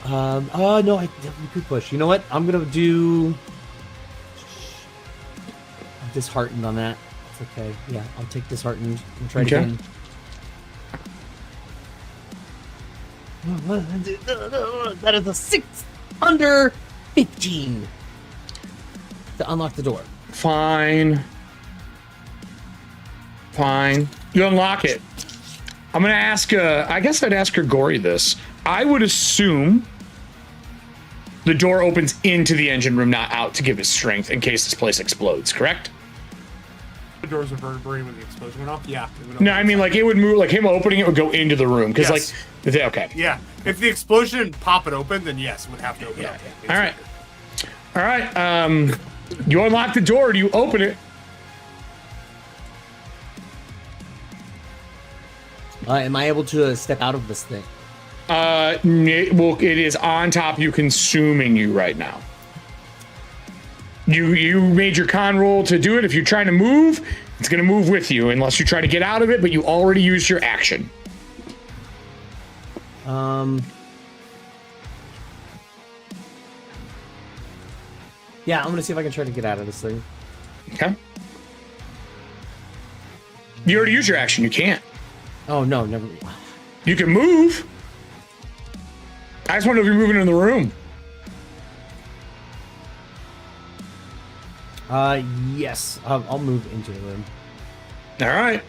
[SPEAKER 2] Oh, no, I definitely could push. You know what? I'm going to do... I'm disheartened on that. It's okay. Yeah, I'll take disheartened and try it again. That is a 6 under 15 to unlock the door.
[SPEAKER 1] Fine. You unlock it. I'm gonna ask, I guess I'd ask Grigori this. I would assume the door opens into the engine room, not out to give it strength in case this place explodes, correct?
[SPEAKER 5] The doors are reverberating when the explosion went off? Yeah.
[SPEAKER 1] No, I mean, like, it would move, like, him opening it would go into the room, because,
[SPEAKER 5] Yes.
[SPEAKER 1] okay.
[SPEAKER 5] Yeah. If the explosion didn't pop it open, then yes, it would have to open up.
[SPEAKER 1] All right, you unlock the door, or do you open it?
[SPEAKER 2] Am I able to step out of this thing?
[SPEAKER 1] Well, it is on top of you, consuming you right now. You made your con roll to do it. If you're trying to move, it's going to move with you, unless you try to get out of it, but you already used your action.
[SPEAKER 2] Yeah, I'm gonna see if I can try to get out of this thing.
[SPEAKER 1] Okay. You already used your action. You can't.
[SPEAKER 2] Oh no, never.
[SPEAKER 1] You can move. I just want to know if you're moving in the room.
[SPEAKER 2] Yes, I'll move into the room.
[SPEAKER 1] All right.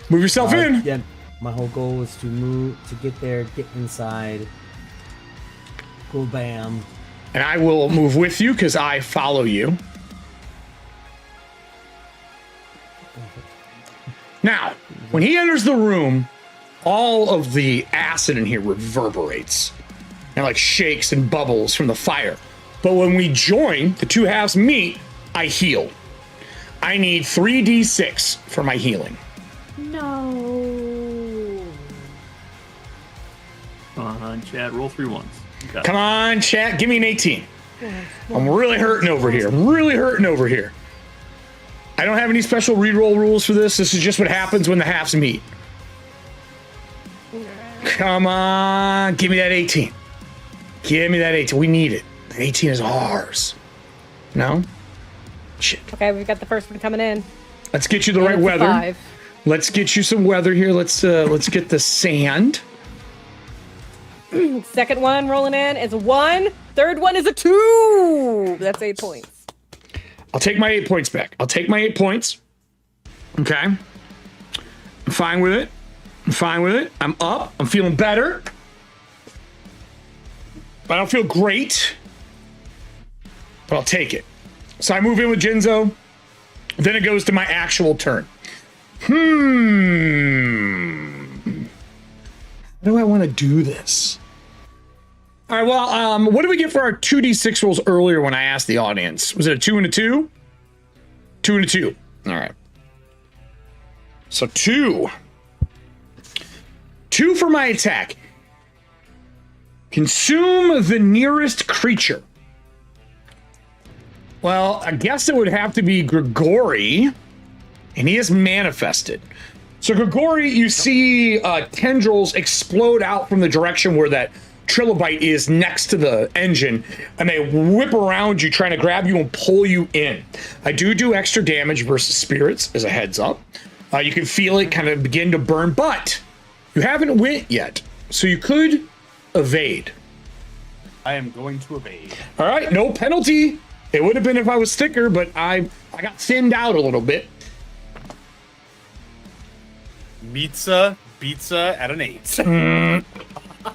[SPEAKER 1] Move yourself in.
[SPEAKER 2] Yeah, my whole goal is to move, to get there, get inside. Go bam.
[SPEAKER 1] And I will move with you because I follow you. Now, when he enters the room, all of the acid in here reverberates and like shakes and bubbles from the fire. But when we join, the two halves meet, I heal. I need 3d6 for my healing.
[SPEAKER 7] No.
[SPEAKER 4] Come on, Chad, roll 3 ones.
[SPEAKER 1] Come on, chat, give me an 18. I'm really hurting over here. I don't have any special reroll rules for this. This is just what happens when the halves meet. Come on, give me that 18. Give me that 18. We need it. The 18 is ours. No? Shit.
[SPEAKER 3] Okay, we've got the first one coming in.
[SPEAKER 1] Let's get you the right
[SPEAKER 3] It's a
[SPEAKER 1] weather.
[SPEAKER 3] 5.
[SPEAKER 1] Let's get you some weather here. Let's get the sand.
[SPEAKER 3] Second one rolling in is a 1. Third one is a 2. That's 8 points.
[SPEAKER 1] I'll take my 8 points back. I'll take my 8 points. Okay. I'm fine with it. I'm up. I'm feeling better. I don't feel great. But I'll take it. So I move in with Jinzo. Then it goes to my actual turn. How do I want to do this? All right, well, what did we get for our 2d6 rolls earlier when I asked the audience? Was it a 2 and a 2? 2 and a 2. All right. So 2. 2 for my attack. Consume the nearest creature. Well, I guess it would have to be Grigori, and he is manifested. So Grigori, you see tendrils explode out from the direction where that trilobite is next to the engine, and they whip around you trying to grab you and pull you in. I do extra damage versus spirits as a heads up. You can feel it kind of begin to burn, but you haven't went yet, so you could evade.
[SPEAKER 5] I am going to evade.
[SPEAKER 1] All right, no penalty. It would have been if I was thicker, but I got thinned out a little bit.
[SPEAKER 5] Pizza at an 8.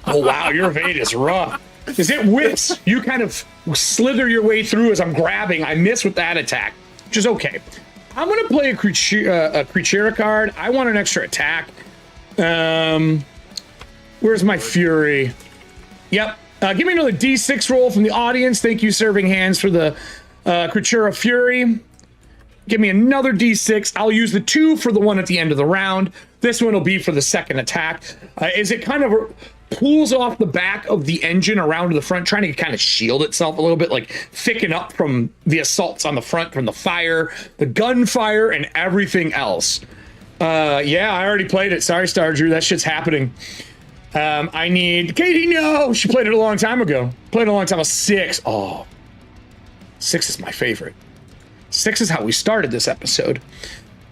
[SPEAKER 1] Oh, wow, your evade is rough. As it whips, you kind of slither your way through as I'm grabbing. I miss with that attack, which is okay. I'm going to play a creature card. I want an extra attack. Where's my fury? Yep. Give me another D6 roll from the audience. Thank you, Serving Hands, for the Creatura Fury. Give me another D6. I'll use the 2 for the one at the end of the round. This one will be for the second attack. As it kind of pulls off the back of the engine around to the front, trying to kind of shield itself a little bit, like thicken up from the assaults on the front, from the fire, the gunfire, and everything else. Yeah, I already played it. Sorry, Star Drew. That shit's happening. I need... Katie, no! She played it a long time ago. Played it a long time ago. 6. Oh. 6 is my favorite. 6 is how we started this episode.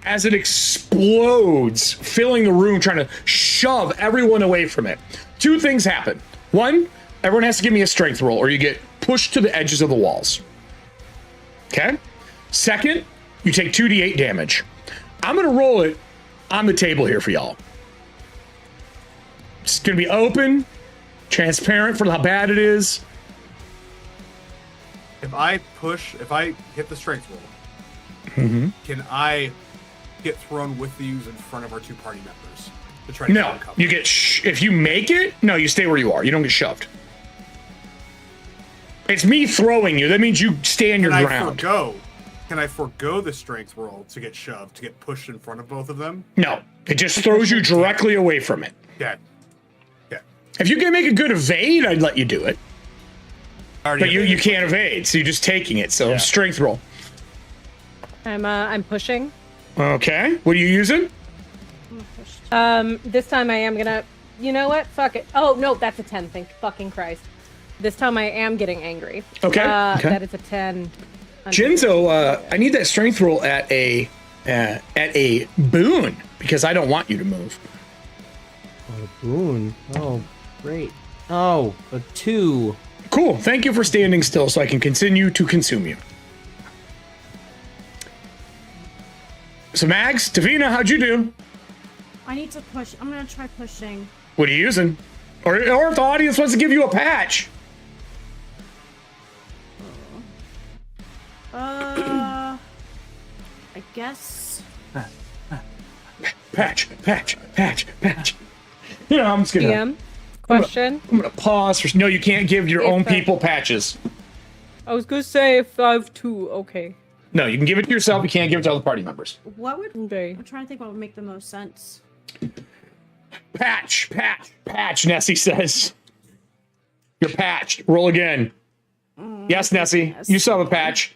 [SPEAKER 1] As it explodes, filling the room, trying to shove everyone away from it. 2 things happen. 1, everyone has to give me a strength roll, or you get pushed to the edges of the walls. Okay? 2nd, you take 2d8 damage. I'm going to roll it on the table here for y'all. It's going to be open, transparent for how bad it is.
[SPEAKER 5] If I hit the strength roll, can I get thrown with these in front of our 2 party members to try to
[SPEAKER 1] No,
[SPEAKER 5] get cover?
[SPEAKER 1] you get if you make it, no, you stay where you are. You don't get shoved. It's me throwing you. That means you stand your ground.
[SPEAKER 5] Can I forego the strength roll to get shoved, to get pushed in front of both of them?
[SPEAKER 1] No, it just throws you directly away from it.
[SPEAKER 5] Yeah.
[SPEAKER 1] If you can make a good evade, I'd let you do it. But you can't evade, so you're just taking it. So strength roll.
[SPEAKER 3] I'm pushing.
[SPEAKER 1] Okay, what are you using?
[SPEAKER 3] This time I am gonna. You know what? Fuck it. Oh no, that's a 10. Thank fucking Christ. This time I am getting angry.
[SPEAKER 1] Okay.
[SPEAKER 3] That is a 10.
[SPEAKER 1] Jinzo, I need that strength roll at a boon because I don't want you to move.
[SPEAKER 2] Oh, a boon. Oh, great. Oh, a 2.
[SPEAKER 1] Cool. Thank you for standing still so I can continue to consume you. So Mags, Davina, how'd you do?
[SPEAKER 7] I need to push. I'm gonna try pushing.
[SPEAKER 1] What are you using? Or if the audience wants to give you a patch.
[SPEAKER 7] I guess.
[SPEAKER 1] Patch. You know, I'm just gonna...
[SPEAKER 3] PM, question.
[SPEAKER 1] I'm gonna pause for... No, you can't give your own people patches.
[SPEAKER 3] I was gonna say if I have 2, okay.
[SPEAKER 1] No, you can give it to yourself. You can't give it to other party members.
[SPEAKER 7] What would?
[SPEAKER 3] Okay.
[SPEAKER 7] I'm trying to think what would make the most sense.
[SPEAKER 1] Patch, Nessie says. You're patched. Roll again. Yes, Nessie.
[SPEAKER 7] Yes.
[SPEAKER 1] You still have a patch.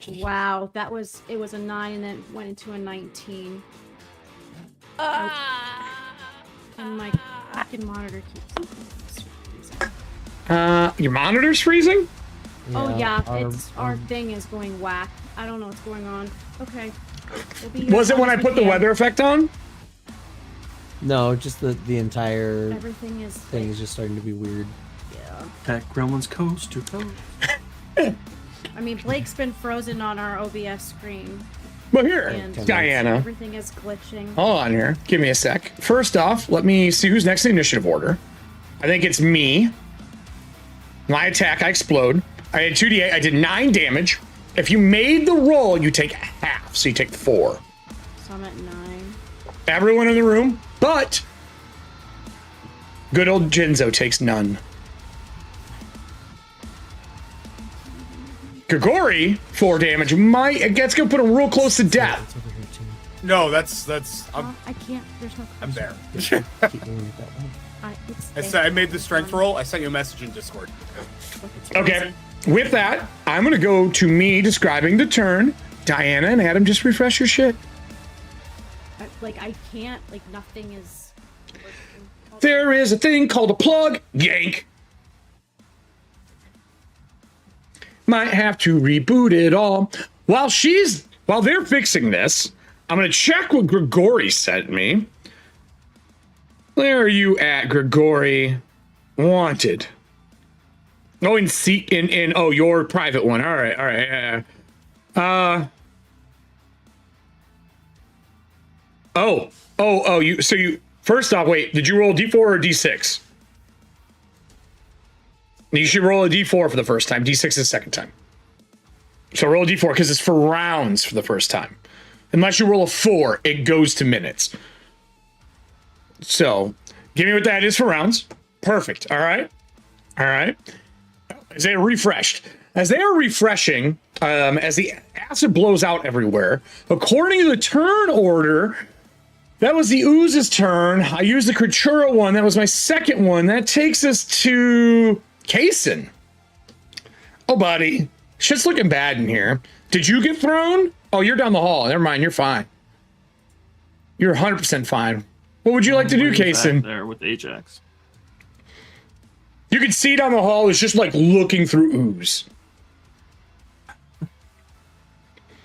[SPEAKER 7] Wow, it was a 9 and then went into a 19. And my fucking monitor keeps freezing.
[SPEAKER 1] Your monitor's freezing?
[SPEAKER 7] Oh yeah, our thing is going whack. I don't know what's going on. Okay. We'll be here
[SPEAKER 1] Was
[SPEAKER 7] as
[SPEAKER 1] it when
[SPEAKER 7] long
[SPEAKER 1] I
[SPEAKER 7] as
[SPEAKER 1] put
[SPEAKER 7] we
[SPEAKER 1] the
[SPEAKER 7] can.
[SPEAKER 1] weather effect on?
[SPEAKER 2] No, just the entire
[SPEAKER 7] Everything is
[SPEAKER 2] thing is just starting to be weird.
[SPEAKER 7] yeah.
[SPEAKER 4] Attack Gremlins coast to coast.
[SPEAKER 7] I mean, Blake's been frozen on our OBS screen.
[SPEAKER 1] Well, here,
[SPEAKER 7] And
[SPEAKER 1] Diana.
[SPEAKER 7] Everything is glitching.
[SPEAKER 1] Hold on here. Give me a sec. First off, let me see who's next in initiative order. I think it's me. My attack, I explode. I had 2d8. I did 9 damage. If you made the roll, you take half. So you take 4.
[SPEAKER 7] So I'm at 9.
[SPEAKER 1] Everyone in the room, but good old Jinzo takes none. Grigori, 4 damage. That's gonna put him real close to death.
[SPEAKER 2] It's over here too.
[SPEAKER 5] No, that's
[SPEAKER 7] I can't. There's no.
[SPEAKER 5] I'm there.
[SPEAKER 2] Keep going with that one.
[SPEAKER 5] I made the strength roll. I sent you a message in Discord.
[SPEAKER 1] Okay. With that, I'm gonna go to me describing the turn. Diana and Adam, just refresh your shit.
[SPEAKER 7] I can't. Nothing is.
[SPEAKER 1] There is a thing called a plug. Yank. Might have to reboot it all. While they're fixing this, I'm gonna check what Grigori sent me. Where are you at, Grigori? Wanted. Oh, in your private one. All right. You first off, wait, did you roll a D4 or a D6? You should roll a D4 for the first time. D6 is the second time. So roll a D4 because it's for rounds for the first time. Unless you roll a 4, it goes to minutes. So give me what that is for rounds. Perfect. All right. Is it refreshed? As they are refreshing, as the acid blows out everywhere, according to the turn order, that was the ooze's turn. I used the Creatura one. That was my second one. That takes us to Kaysen. Oh, buddy. Shit's looking bad in here. Did you get thrown? Oh, you're down the hall. Never mind. You're fine. You're 100% fine. What would you like to do, Kaysen?
[SPEAKER 4] There with Ajax.
[SPEAKER 1] You can see down the hall. It's just like looking through ooze.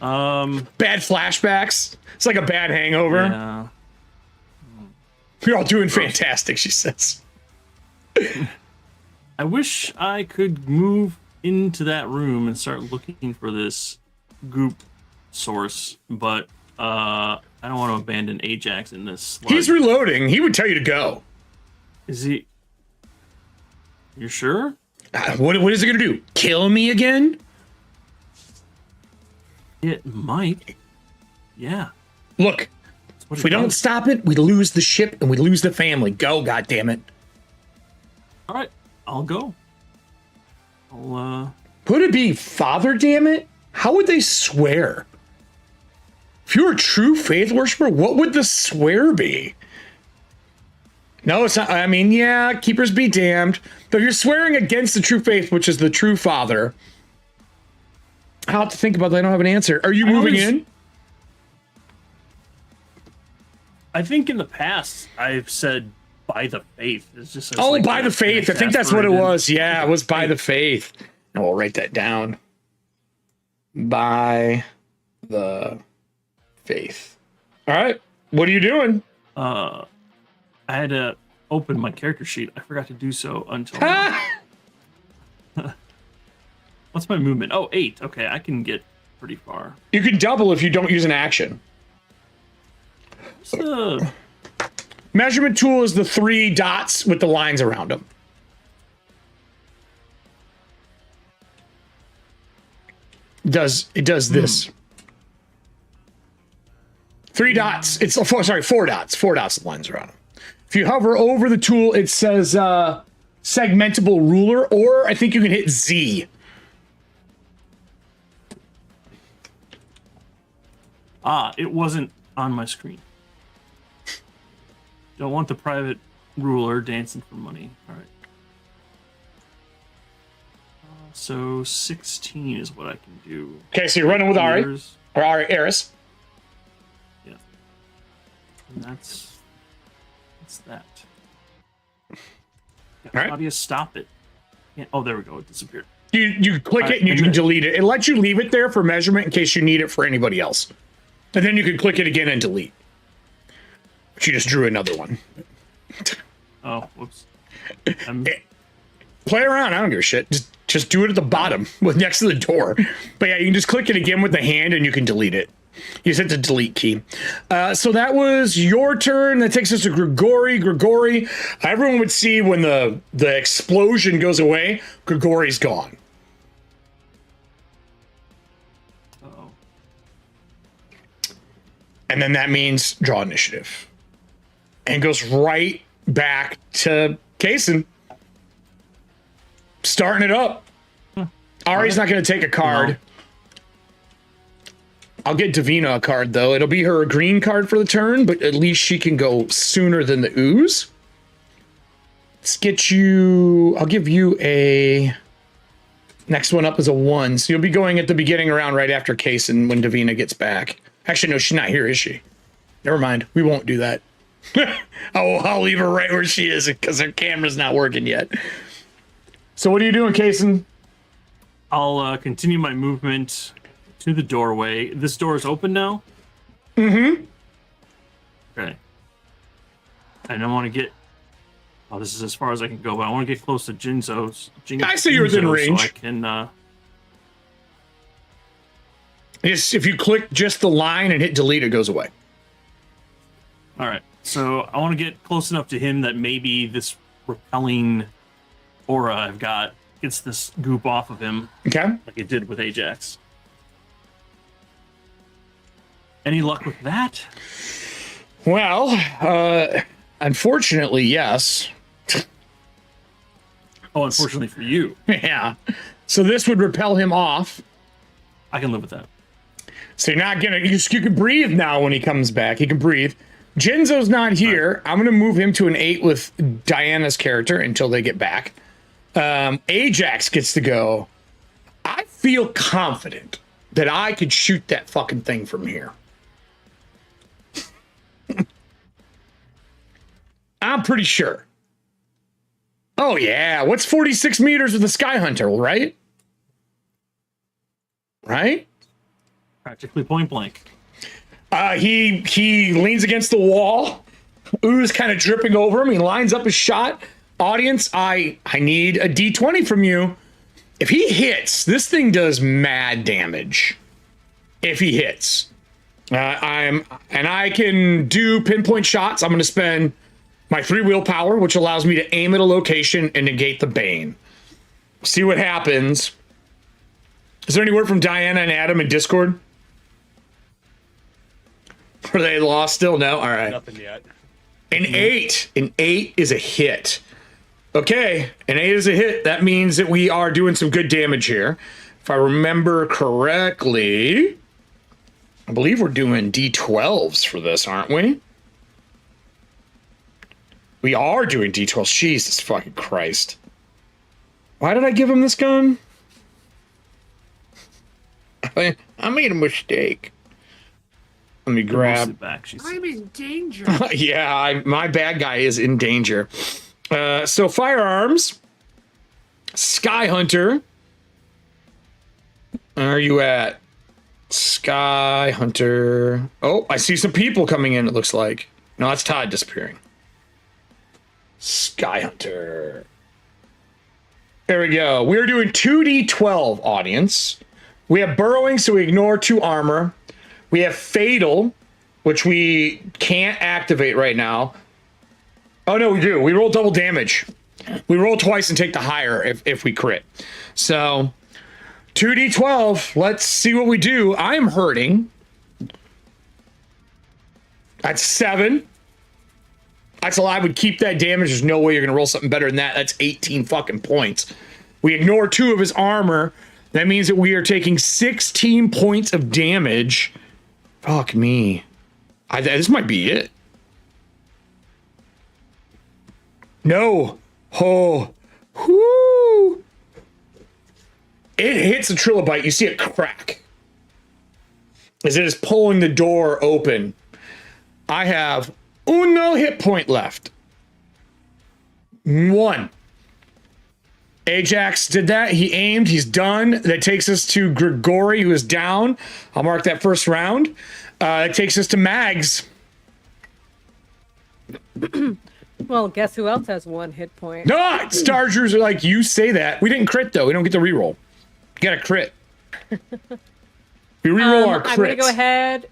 [SPEAKER 1] Bad flashbacks. It's like a bad hangover.
[SPEAKER 4] Yeah.
[SPEAKER 1] You're all doing fantastic, she says.
[SPEAKER 4] I wish I could move into that room and start looking for this goop source, but I don't want to abandon Ajax in this sludge.
[SPEAKER 1] He's reloading. He would tell you to go.
[SPEAKER 4] Is he? You sure?
[SPEAKER 1] What is it going to do? Kill me again?
[SPEAKER 4] It might. Yeah.
[SPEAKER 1] Look, if we don't stop it, we lose the ship and we lose the family. Go, goddammit.
[SPEAKER 4] All right, I'll go. I'll
[SPEAKER 1] Would it be father, damn it? How would they swear? If you were a true faith worshiper, what would the swear be? No, it's not. I mean, yeah, keepers be damned. But if you're swearing against the true faith, which is the true father, I'll have to think about that. I don't have an answer. Are you moving in?
[SPEAKER 4] I think in the past I've said by the faith. It's just
[SPEAKER 1] Oh, by the faith. I think that's what it was. Yeah, it was by the faith. And we'll write that down. By the faith. All right. What are you doing?
[SPEAKER 4] I had to open my character sheet. I forgot to do so until now. What's my movement? Oh, 8. Okay, I can get pretty far.
[SPEAKER 1] You can double if you don't use an action. Measurement tool is the 3 dots with the lines around them. It does this. 3 dots. It's 4 dots. 4 dots with lines around them. If you hover over the tool, it says segmentable ruler, or I think you can hit Z.
[SPEAKER 4] It wasn't on my screen. Don't want the private ruler dancing for money. All right. So 16 is what I can do.
[SPEAKER 1] Okay, so you're running with Ari. Or Ari Eris.
[SPEAKER 4] Yeah. And that's that.
[SPEAKER 1] All right.
[SPEAKER 4] How do you stop it? Oh, there we go. It disappeared.
[SPEAKER 1] You click it and you can delete it. It lets you leave it there for measurement in case you need it for anybody else. And then you can click it again and delete. She just drew another one.
[SPEAKER 4] Oh, whoops.
[SPEAKER 1] Play around. I don't give a shit. Just do it at the bottom with next to the door. But yeah, you can just click it again with the hand and you can delete it. You just hit the delete key. So that was your turn. That takes us to Grigori. Grigori, everyone would see when the explosion goes away, Grigori's gone.
[SPEAKER 4] Uh-oh.
[SPEAKER 1] And then that means draw initiative. And goes right back to Kaysen. Starting it up. Ari's not going to take a card.
[SPEAKER 4] No.
[SPEAKER 1] I'll get Davina a card, though. It'll be her green card for the turn, but at least she can go sooner than the ooze. Let's get you... I'll give you a... Next one up is a 1. So you'll be going at the beginning round right after Kaysen when Davina gets back. Actually, no, she's not here, is she? Never mind. We won't do that. I'll leave her right where she is because her camera's not working yet. So what are you doing, Kaysen?
[SPEAKER 4] I'll continue my movement to the doorway. This door is open now?
[SPEAKER 1] Mm-hmm.
[SPEAKER 4] Okay. I don't want to get... Oh, this is as far as I can go, but I want to get close to Jinzo's.
[SPEAKER 1] I see you're within range.
[SPEAKER 4] So I can...
[SPEAKER 1] Yes, if you click just the line and hit delete, it goes away.
[SPEAKER 4] All right. So I want to get close enough to him that maybe this repelling aura I've got gets this goop off of him.
[SPEAKER 1] Okay.
[SPEAKER 4] Like it did with Ajax. Any luck with that?
[SPEAKER 1] Well, unfortunately, yes.
[SPEAKER 4] Oh, unfortunately for you.
[SPEAKER 1] Yeah. So this would repel him off.
[SPEAKER 4] I can live with that.
[SPEAKER 1] So you're not gonna, you can breathe now when he comes back. He can breathe. Jinzo's not here. I'm gonna move him to an 8 with Diana's character until they get back. Ajax gets to go. I feel confident that I could shoot that fucking thing from here. I'm pretty sure. Oh yeah, what's 46 meters with the Sky Hunter, right? Right?
[SPEAKER 4] Practically point blank.
[SPEAKER 1] He leans against the wall. Ooze kind of dripping over him. He lines up his shot. Audience, I need a D20 from you. If he hits, this thing does mad damage. If he hits, I can do pinpoint shots. I'm going to spend my 3 willpower, which allows me to aim at a location and negate the bane. See what happens. Is there any word from Diana and Adam in Discord? Are they lost still? No? All right.
[SPEAKER 5] Nothing yet.
[SPEAKER 1] An 8. An 8 is a hit. Okay, an 8 is a hit. That means that we are doing some good damage here. If I remember correctly, I believe we're doing D12s for this, aren't we? We are doing D12s. Jesus fucking Christ. Why did I give him this gun? I made a mistake. Let me grab.
[SPEAKER 4] Sit back.
[SPEAKER 5] I'm in danger.
[SPEAKER 1] Yeah, my bad guy is in danger. So firearms. Sky Hunter. Where are you at? Sky Hunter. Oh, I see some people coming in, it looks like. No, that's Todd disappearing. Sky Hunter. There we go. We're doing 2d12, audience. We have burrowing, so we ignore 2 armor. We have fatal, which we can't activate right now. Oh, no, we do. We roll double damage. We roll twice and take the higher if we crit. So 2d12. Let's see what we do. I am hurting. That's 7. That's a lot. I would keep that damage. There's no way you're going to roll something better than that. That's 18 fucking points. We ignore 2 of his armor. That means that we are taking 16 points of damage. Fuck me. This might be it. No. Oh. Whoo. It hits a trilobite. You see it crack as it is pulling the door open. I have uno hit point left. 1. Ajax did that. He aimed. He's done. That takes us to Grigori, who is down. I'll mark that first round. It takes us to Mags.
[SPEAKER 3] Well, guess who else has 1 hit point?
[SPEAKER 1] No, Stargers are like, you say that. We didn't crit, though. We don't get the reroll. You got to crit. We reroll our crits.
[SPEAKER 3] I'm going to go ahead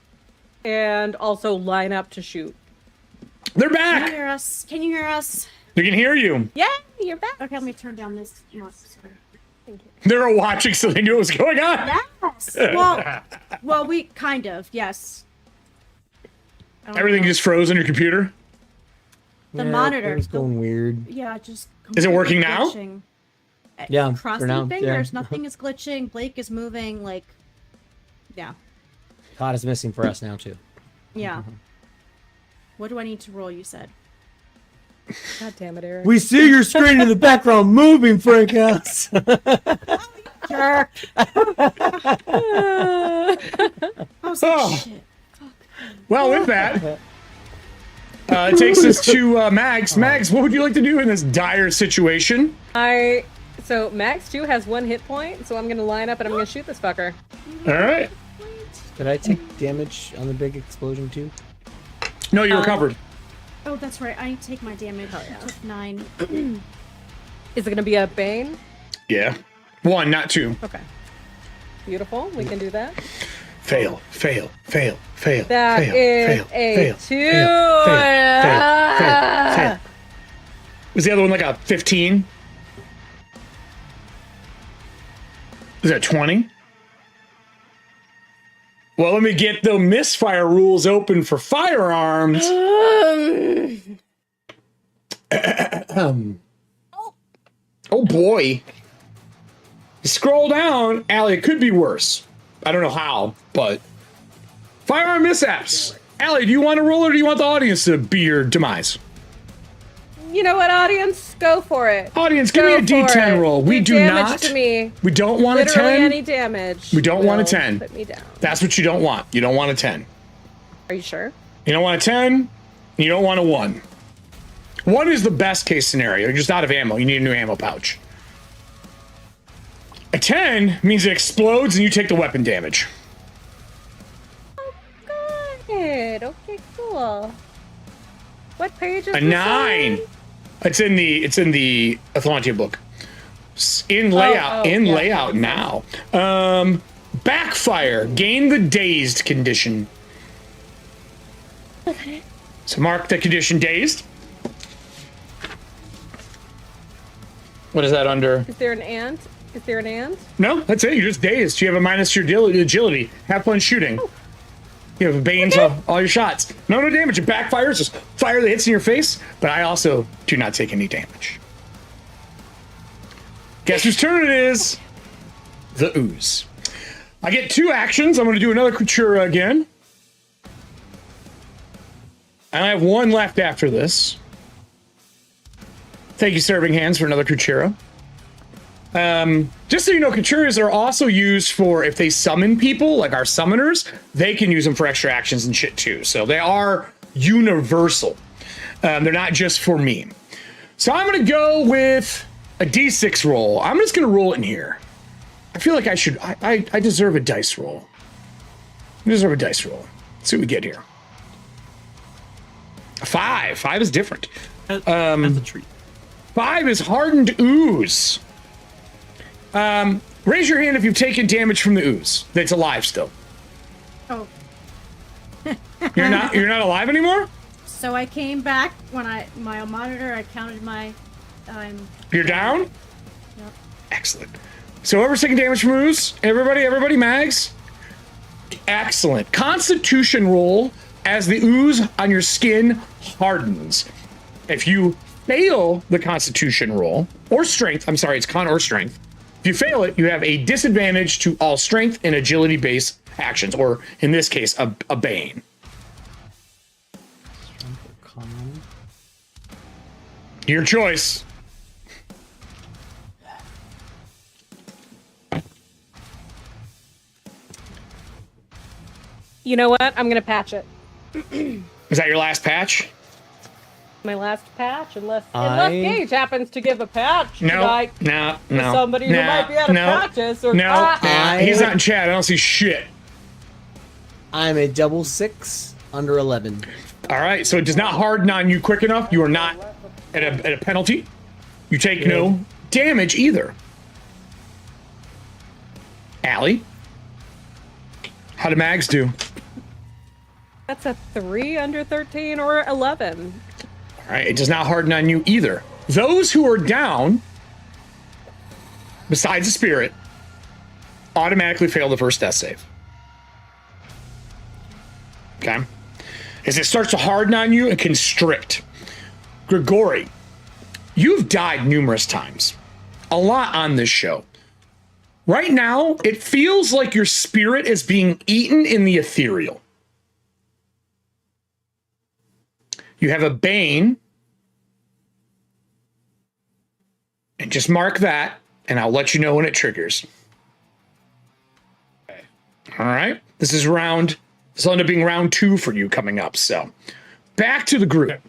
[SPEAKER 3] and also line up to shoot.
[SPEAKER 1] They're
[SPEAKER 7] Can you
[SPEAKER 1] back.
[SPEAKER 7] hear us? Can you hear us?
[SPEAKER 1] They can hear you.
[SPEAKER 3] Yeah, you're back.
[SPEAKER 7] Okay, let me turn down this. Sorry.
[SPEAKER 1] They were watching, so they knew what was going on.
[SPEAKER 7] Yes. Well, we kind of, yes.
[SPEAKER 1] Everything just froze on your computer.
[SPEAKER 7] The monitor.
[SPEAKER 2] It's going weird.
[SPEAKER 7] Yeah, just.
[SPEAKER 1] Is it working now?
[SPEAKER 7] glitching.
[SPEAKER 2] Yeah,
[SPEAKER 7] Cross
[SPEAKER 2] for now,
[SPEAKER 7] my fingers.
[SPEAKER 2] yeah.
[SPEAKER 7] Nothing is glitching. Blake is moving. Like, yeah,
[SPEAKER 2] Todd is missing for us now too.
[SPEAKER 7] yeah. What do I need to roll? You said.
[SPEAKER 3] God damn it, Eric.
[SPEAKER 2] We see your screen in the background moving, Frank House.
[SPEAKER 7] Sure. I was like,
[SPEAKER 1] Oh.
[SPEAKER 7] shit.
[SPEAKER 1] Well, with that, it takes us to Mags. Mags, what would you like to do in this dire situation?
[SPEAKER 3] So Max 2 has 1 hit point, so I'm gonna line up and I'm gonna shoot this fucker.
[SPEAKER 1] All right.
[SPEAKER 2] Did I take damage on the big explosion too?
[SPEAKER 1] No, you recovered.
[SPEAKER 7] Oh, that's right. I need to take my damage. I took 9.
[SPEAKER 3] Is it gonna be a bane?
[SPEAKER 1] Yeah. 1, not 2.
[SPEAKER 3] Okay. Beautiful. We can do that.
[SPEAKER 1] Fail, fail, fail, fail.
[SPEAKER 3] That
[SPEAKER 1] fail,
[SPEAKER 3] is
[SPEAKER 1] fail,
[SPEAKER 3] a
[SPEAKER 1] fail,
[SPEAKER 3] 2.
[SPEAKER 1] fail, fail, fail, fail. Was the other one like a 15? Is that 20? Well, let me get the misfire rules open for firearms. Oh boy. Scroll down, Allie, it could be worse. I don't know how, but firearm mishaps. Allie, do you want to roll or do you want the audience to be your demise?
[SPEAKER 3] You know what, audience? Go for it.
[SPEAKER 1] Audience, give me a
[SPEAKER 3] Go for
[SPEAKER 1] D10
[SPEAKER 3] it.
[SPEAKER 1] roll. We do
[SPEAKER 3] damage
[SPEAKER 1] not.
[SPEAKER 3] To me.
[SPEAKER 1] We don't want a
[SPEAKER 3] Literally
[SPEAKER 1] 10.
[SPEAKER 3] any damage.
[SPEAKER 1] We don't want a
[SPEAKER 3] will
[SPEAKER 1] 10.
[SPEAKER 3] Put me down.
[SPEAKER 1] That's what you don't want. You don't want a 10.
[SPEAKER 3] Are you sure?
[SPEAKER 1] You don't want a 10. You don't want a 1. 1 is the best case scenario. You're just out of ammo. You need a new ammo pouch. A 10 means it explodes and you take the weapon damage.
[SPEAKER 3] Oh, good. Okay, cool. What page is
[SPEAKER 1] A
[SPEAKER 3] this
[SPEAKER 1] 9.
[SPEAKER 3] on?
[SPEAKER 1] It's in the Ethauntia book. In layout.
[SPEAKER 3] yeah.
[SPEAKER 1] Layout now. Backfire. Gain the dazed condition.
[SPEAKER 3] Okay.
[SPEAKER 1] So mark the condition dazed. What is that under?
[SPEAKER 3] Is there an and? Is there an and?
[SPEAKER 1] No, that's it. You're just dazed. You have a minus your agility. Have fun shooting. You have a bane to all your shots. No damage. It backfires. Just fire that hits in your face. But I also do not take any damage. Guess whose turn it is? The ooze. I get 2 actions. I'm going to do another Creatura again. And I have 1 left after this. Thank you, Serving Hands, for another Creatura. Just so you know, Creaturas are also used for if they summon people, like our summoners, they can use them for extra actions and shit too. So they are universal. They're not just for me. So I'm going to go with a D6 roll. I'm just going to roll it in here. I feel like I should, I deserve a dice roll. I deserve a dice roll. Let's see what we get here. A 5. 5 is different.
[SPEAKER 4] That's a treat.
[SPEAKER 1] 5 is hardened ooze. Raise your hand if you've taken damage from the ooze that's alive still.
[SPEAKER 7] Oh.
[SPEAKER 1] You're not alive anymore?
[SPEAKER 7] So I came back when my monitor, I counted my
[SPEAKER 1] You're down?
[SPEAKER 7] Yep.
[SPEAKER 1] Excellent. So whoever's taking damage from ooze, everybody, mags. Excellent. Constitution roll as the ooze on your skin hardens. If you fail the constitution roll, or strength, I'm sorry, it's con or strength. If you fail it, you have a disadvantage to all strength and agility based actions, or in this case, a bane. Your choice.
[SPEAKER 3] You know what? I'm gonna patch it.
[SPEAKER 1] Is that your last patch?
[SPEAKER 3] My last patch, unless
[SPEAKER 2] I-
[SPEAKER 3] Gage happens to give a patch
[SPEAKER 1] No,
[SPEAKER 3] tonight
[SPEAKER 1] no.
[SPEAKER 3] to somebody who might be out of practice or
[SPEAKER 1] He's not in chat. I don't see shit.
[SPEAKER 2] I'm a double 6 under 11.
[SPEAKER 1] All right, so it does not harden on you quick enough. You are not at a penalty. You take no damage either. Allie, how do mags do?
[SPEAKER 3] That's a 3 under 13 or 11.
[SPEAKER 1] All right, it does not harden on you either. Those who are down, besides the spirit, automatically fail the first death save. Okay? As it starts to harden on you and constrict. Grigori, you've died numerous times. A lot on this show. Right now, it feels like your spirit is being eaten in the ethereal. You have a bane. And just mark that, and I'll let you know when it triggers. Okay. All right. This will end up being round 2 for you coming up. So back to the group.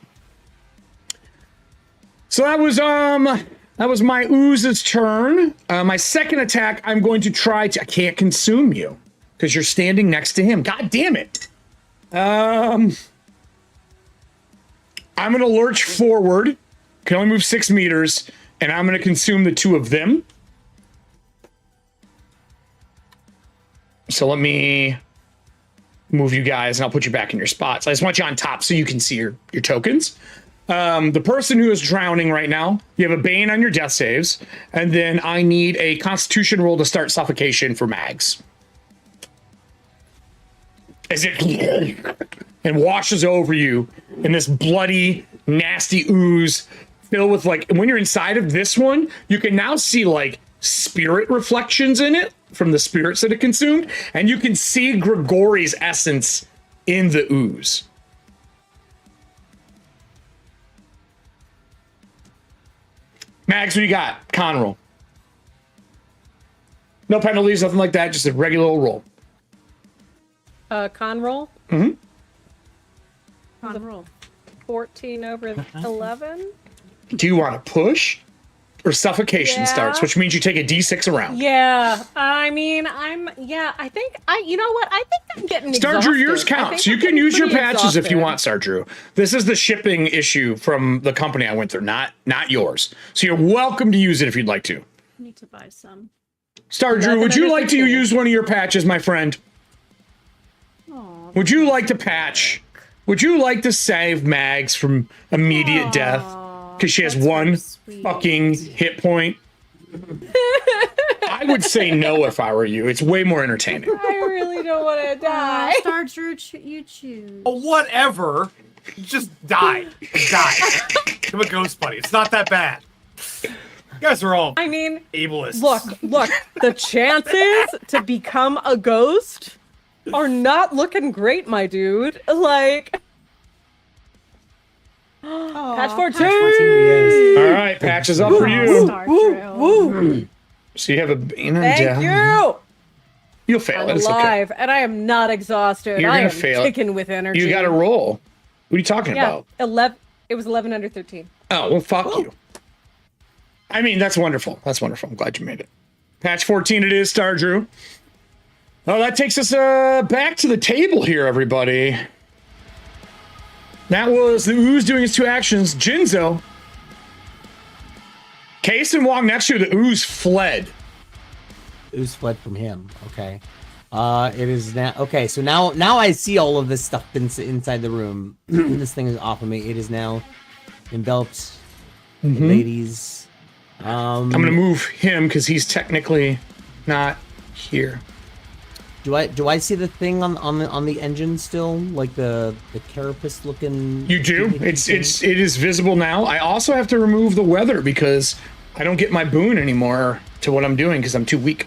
[SPEAKER 1] So that was my ooze's turn. My second attack, I'm going to try to. I can't consume you because you're standing next to him. God damn it. I'm going to lurch forward. Can only move 6 meters, and I'm going to consume the 2 of them. So let me move you guys, and I'll put you back in your spots. I just want you on top so you can see your tokens. The person who is drowning right now, you have a bane on your death saves, and then I need a constitution roll to start suffocation for mags. As it and washes over you in this bloody, nasty ooze filled with, like, when you're inside of this one, you can now see like spirit reflections in it from the spirits that it consumed, and you can see Grigori's essence in the ooze. Max, what you got? Con roll. No penalties, nothing like that, just a regular old roll.
[SPEAKER 3] Con roll.
[SPEAKER 1] Mm-hmm.
[SPEAKER 7] Con roll.
[SPEAKER 3] 14 over 11.
[SPEAKER 1] Do you want to push? Or suffocation
[SPEAKER 3] Yeah.
[SPEAKER 1] starts, which means you take a d6 around.
[SPEAKER 3] Yeah, I mean, I think you know what? I think I'm getting
[SPEAKER 1] Star
[SPEAKER 3] exhausted.
[SPEAKER 1] Drew, yours
[SPEAKER 3] I
[SPEAKER 1] counts.
[SPEAKER 3] think
[SPEAKER 1] You
[SPEAKER 3] I'm
[SPEAKER 1] can
[SPEAKER 3] getting
[SPEAKER 1] use your
[SPEAKER 3] pretty
[SPEAKER 1] patches if you
[SPEAKER 3] exhausted.
[SPEAKER 1] want, Star Drew. This is the shipping issue from the company I went through, not yours. So you're welcome to use it if you'd like to.
[SPEAKER 7] I need to buy some.
[SPEAKER 1] Star Drew, would you like to use one of your patches, my friend?
[SPEAKER 7] Aw,
[SPEAKER 1] Would you like to patch? Would you like to save Mags from immediate death? Because she has
[SPEAKER 7] that's
[SPEAKER 1] one
[SPEAKER 7] very sweet.
[SPEAKER 1] fucking hit point. I would say no if I were you. It's way more entertaining.
[SPEAKER 3] I really don't want to die.
[SPEAKER 7] Star Drew, you choose.
[SPEAKER 5] Oh, whatever. Just die. Die. I'm a ghost buddy. It's not that bad. You guys are all
[SPEAKER 3] I mean,
[SPEAKER 5] ableists.
[SPEAKER 3] look, the chances to become a ghost are not looking great, my dude. Like, patch 14.
[SPEAKER 2] Yes.
[SPEAKER 1] All right, patches up for you.
[SPEAKER 7] Star Drew.
[SPEAKER 1] So you have a Bane and
[SPEAKER 3] Thank
[SPEAKER 1] Death.
[SPEAKER 3] you.
[SPEAKER 1] You'll fail
[SPEAKER 3] I'm
[SPEAKER 1] it. It's okay.
[SPEAKER 3] alive, and I am not exhausted.
[SPEAKER 1] You're
[SPEAKER 3] I
[SPEAKER 1] gonna
[SPEAKER 3] am
[SPEAKER 1] fail it.
[SPEAKER 3] kicking with energy.
[SPEAKER 1] You got to roll. What are you talking
[SPEAKER 3] Yeah,
[SPEAKER 1] about?
[SPEAKER 3] 11. It was 11 under 13.
[SPEAKER 1] Oh, well, fuck you. I mean, that's wonderful. That's wonderful. I'm glad you made it. Patch 14 it is, Star Drew. Oh, that takes us back to the table here, everybody. That was the ooze doing his two actions. Jinzo. Kason walked next to you. The ooze fled.
[SPEAKER 2] Ooze fled from him. Okay. It is now. Okay, so now I see all of this stuff inside the room. This thing is off of me. It is now enveloped. The ladies.
[SPEAKER 1] I'm going to move him because he's technically not here.
[SPEAKER 2] Do I see the thing on the engine still, like the carapace looking?
[SPEAKER 1] You do. It is visible now. I also have to remove the weather because I don't get my boon anymore to what I'm doing because I'm too weak.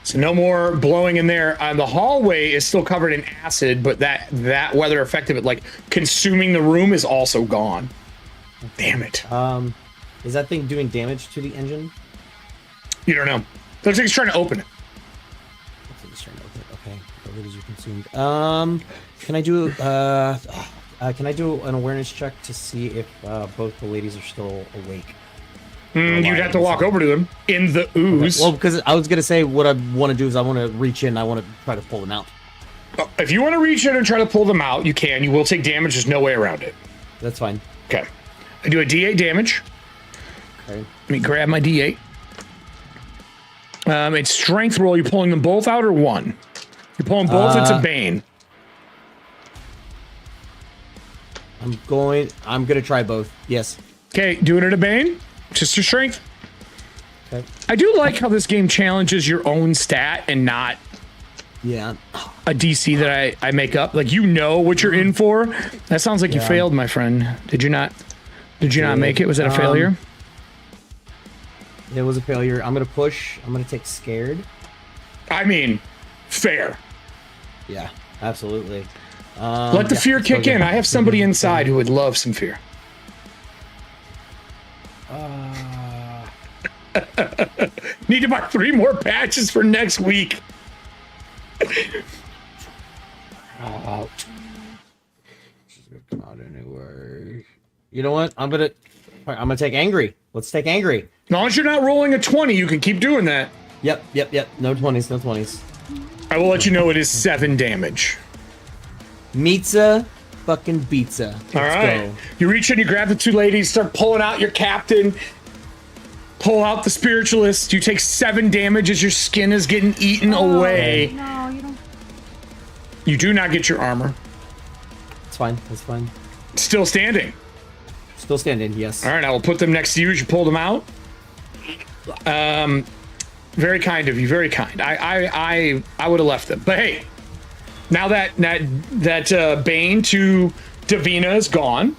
[SPEAKER 1] So no more blowing in there. The hallway is still covered in acid, but that weather effect of it, like consuming the room, is also gone. Damn it.
[SPEAKER 2] Is that thing doing damage to the engine?
[SPEAKER 1] You don't know. Looks like he's trying to open it.
[SPEAKER 2] Looks like he's trying to open it. Okay, the ladies are consumed. Can I do an awareness check to see if both the ladies are still awake?
[SPEAKER 1] You'd have to walk over to them in the ooze.
[SPEAKER 2] Well, because I was gonna say what I want to do is I want to reach in. I want to try to pull them out.
[SPEAKER 1] If you want to reach in and try to pull them out, you can. You will take damage. There's no way around it.
[SPEAKER 2] That's fine.
[SPEAKER 1] Okay. I do a D8 damage.
[SPEAKER 2] Okay.
[SPEAKER 1] Let me grab my D8. It's strength roll. You're pulling them both out or one? You're pulling both. It's a Bane.
[SPEAKER 2] I'm gonna try both. Yes.
[SPEAKER 1] Okay, doing it a Bane. Just your strength.
[SPEAKER 2] Okay.
[SPEAKER 1] I do like how this game challenges your own stat and not
[SPEAKER 2] Yeah.
[SPEAKER 1] a DC that I make up. Like, you know what you're in for. That sounds like you failed, my friend. Did you not make it? Was that a failure?
[SPEAKER 2] It was a failure. I'm gonna push. I'm gonna take scared.
[SPEAKER 1] I mean, fair.
[SPEAKER 2] Yeah, absolutely.
[SPEAKER 1] Let the fear kick
[SPEAKER 2] okay.
[SPEAKER 1] in. I have somebody inside who would love some fear. Need to buy 3 more patches for next week.
[SPEAKER 2] Not anywhere. You know what? I'm gonna take angry. Let's take angry.
[SPEAKER 1] As long as you're not rolling a 20, you can keep doing that.
[SPEAKER 2] Yep. No 20s. No 20s.
[SPEAKER 1] I will let you know it is 7 damage.
[SPEAKER 2] Pizza, fucking pizza. Let's
[SPEAKER 1] All right.
[SPEAKER 2] go.
[SPEAKER 1] You reach in, you grab the 2 ladies, start pulling out your captain, pull out the spiritualist. You take 7 damage as your skin is getting eaten away.
[SPEAKER 7] No, you don't.
[SPEAKER 1] You do not get your armor.
[SPEAKER 2] It's fine. That's fine.
[SPEAKER 1] Still standing.
[SPEAKER 2] Still standing. Yes.
[SPEAKER 1] All right, I will put them next to you as you pull them out. Very kind of you. Very kind. I would have left them, but hey, now that Bane to Davina is gone,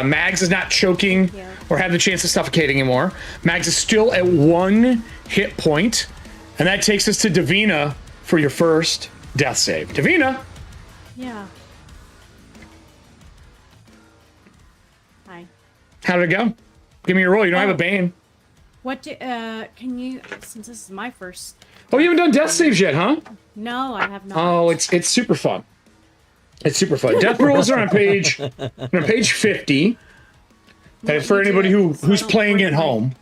[SPEAKER 1] Mags is not choking or have the chance of suffocating anymore. Mags is still at 1 hit point, and that takes us to Davina for your first death save. Davina.
[SPEAKER 7] Yeah. Hi.
[SPEAKER 1] How did it go? Give me your roll. You don't have a Bane.
[SPEAKER 7] What do, can you, since this is my first.
[SPEAKER 1] Oh, you haven't done death saves yet, huh?
[SPEAKER 7] No, I have not.
[SPEAKER 1] Oh, it's super fun. It's super fun. Death rolls are on page 50. And for anybody who's playing at home,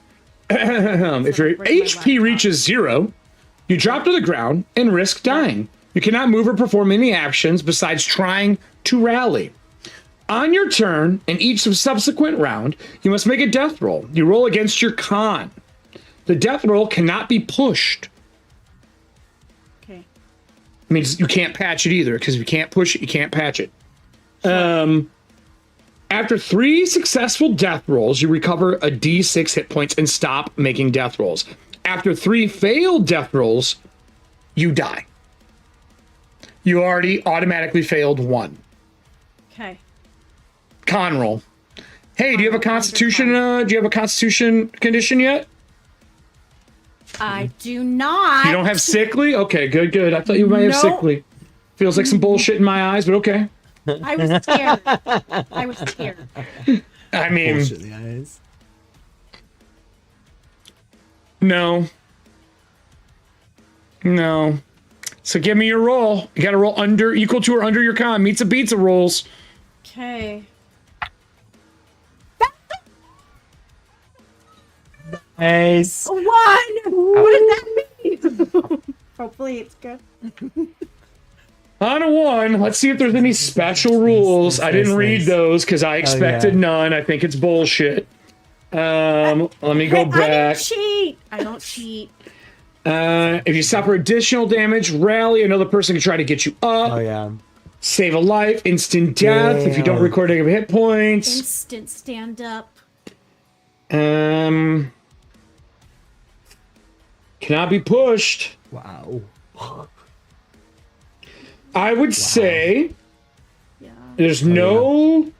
[SPEAKER 1] if your HP reaches 0, you drop to the ground and risk dying. You cannot move or perform any actions besides trying to rally. On your turn, in each subsequent round, you must make a death roll. You roll against your con. The death roll cannot be pushed.
[SPEAKER 7] Okay.
[SPEAKER 1] Means you can't patch it either, because if you can't push it, you can't patch it. After 3 successful death rolls, you recover a D6 hit points and stop making death rolls. After 3 failed death rolls, you die. You already automatically failed 1.
[SPEAKER 7] Okay.
[SPEAKER 1] Con roll. Hey, do you have a constitution? Do you have a constitution condition yet?
[SPEAKER 7] I do not.
[SPEAKER 1] You don't have sickly? Okay, good. I thought you might have
[SPEAKER 7] Nope.
[SPEAKER 1] sickly. Feels like some bullshit in my eyes, but okay.
[SPEAKER 7] I was scared. I was scared.
[SPEAKER 1] I mean,
[SPEAKER 2] Bullshit in the eyes.
[SPEAKER 1] no. So give me your roll. You got to roll equal to or under your con. Meets a beats a rolls.
[SPEAKER 7] Okay.
[SPEAKER 2] Nice.
[SPEAKER 7] 1! What does that mean? Hopefully it's good.
[SPEAKER 1] On a 1, let's see if there's any special rules. I didn't read those because I expected none. I think it's bullshit. Let me go back.
[SPEAKER 7] I don't cheat.
[SPEAKER 1] If you suffer additional damage, rally. Another person can try to get you up.
[SPEAKER 2] Oh yeah.
[SPEAKER 1] Save a life. Instant death. If you don't record any hit points.
[SPEAKER 7] Instant stand up.
[SPEAKER 1] Cannot be pushed.
[SPEAKER 2] Wow.
[SPEAKER 1] I would say
[SPEAKER 7] Yeah.
[SPEAKER 1] there is no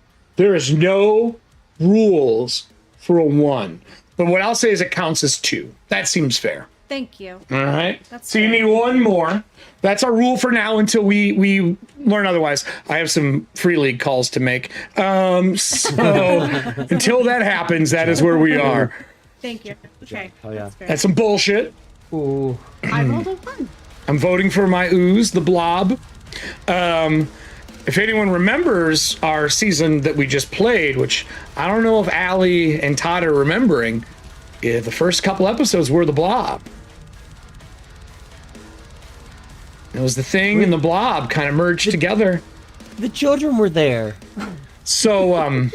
[SPEAKER 1] rules for a 1. But what I'll say is it counts as 2. That seems fair.
[SPEAKER 7] Thank you.
[SPEAKER 1] All right.
[SPEAKER 7] That's
[SPEAKER 1] so you
[SPEAKER 7] fair.
[SPEAKER 1] need 1 more. That's our rule for now until we learn otherwise. I have some free league calls to make. So until that happens, that is where we are.
[SPEAKER 7] Thank you. Okay.
[SPEAKER 2] Oh yeah.
[SPEAKER 7] That's fair.
[SPEAKER 1] That's some bullshit.
[SPEAKER 2] Ooh.
[SPEAKER 7] I rolled a 1.
[SPEAKER 1] I'm voting for my ooze, the blob. If anyone remembers our season that we just played, which I don't know if Allie and Todd are remembering, the first couple episodes were the blob. It was the thing and the blob kind of merged together.
[SPEAKER 2] The children were there.
[SPEAKER 1] So,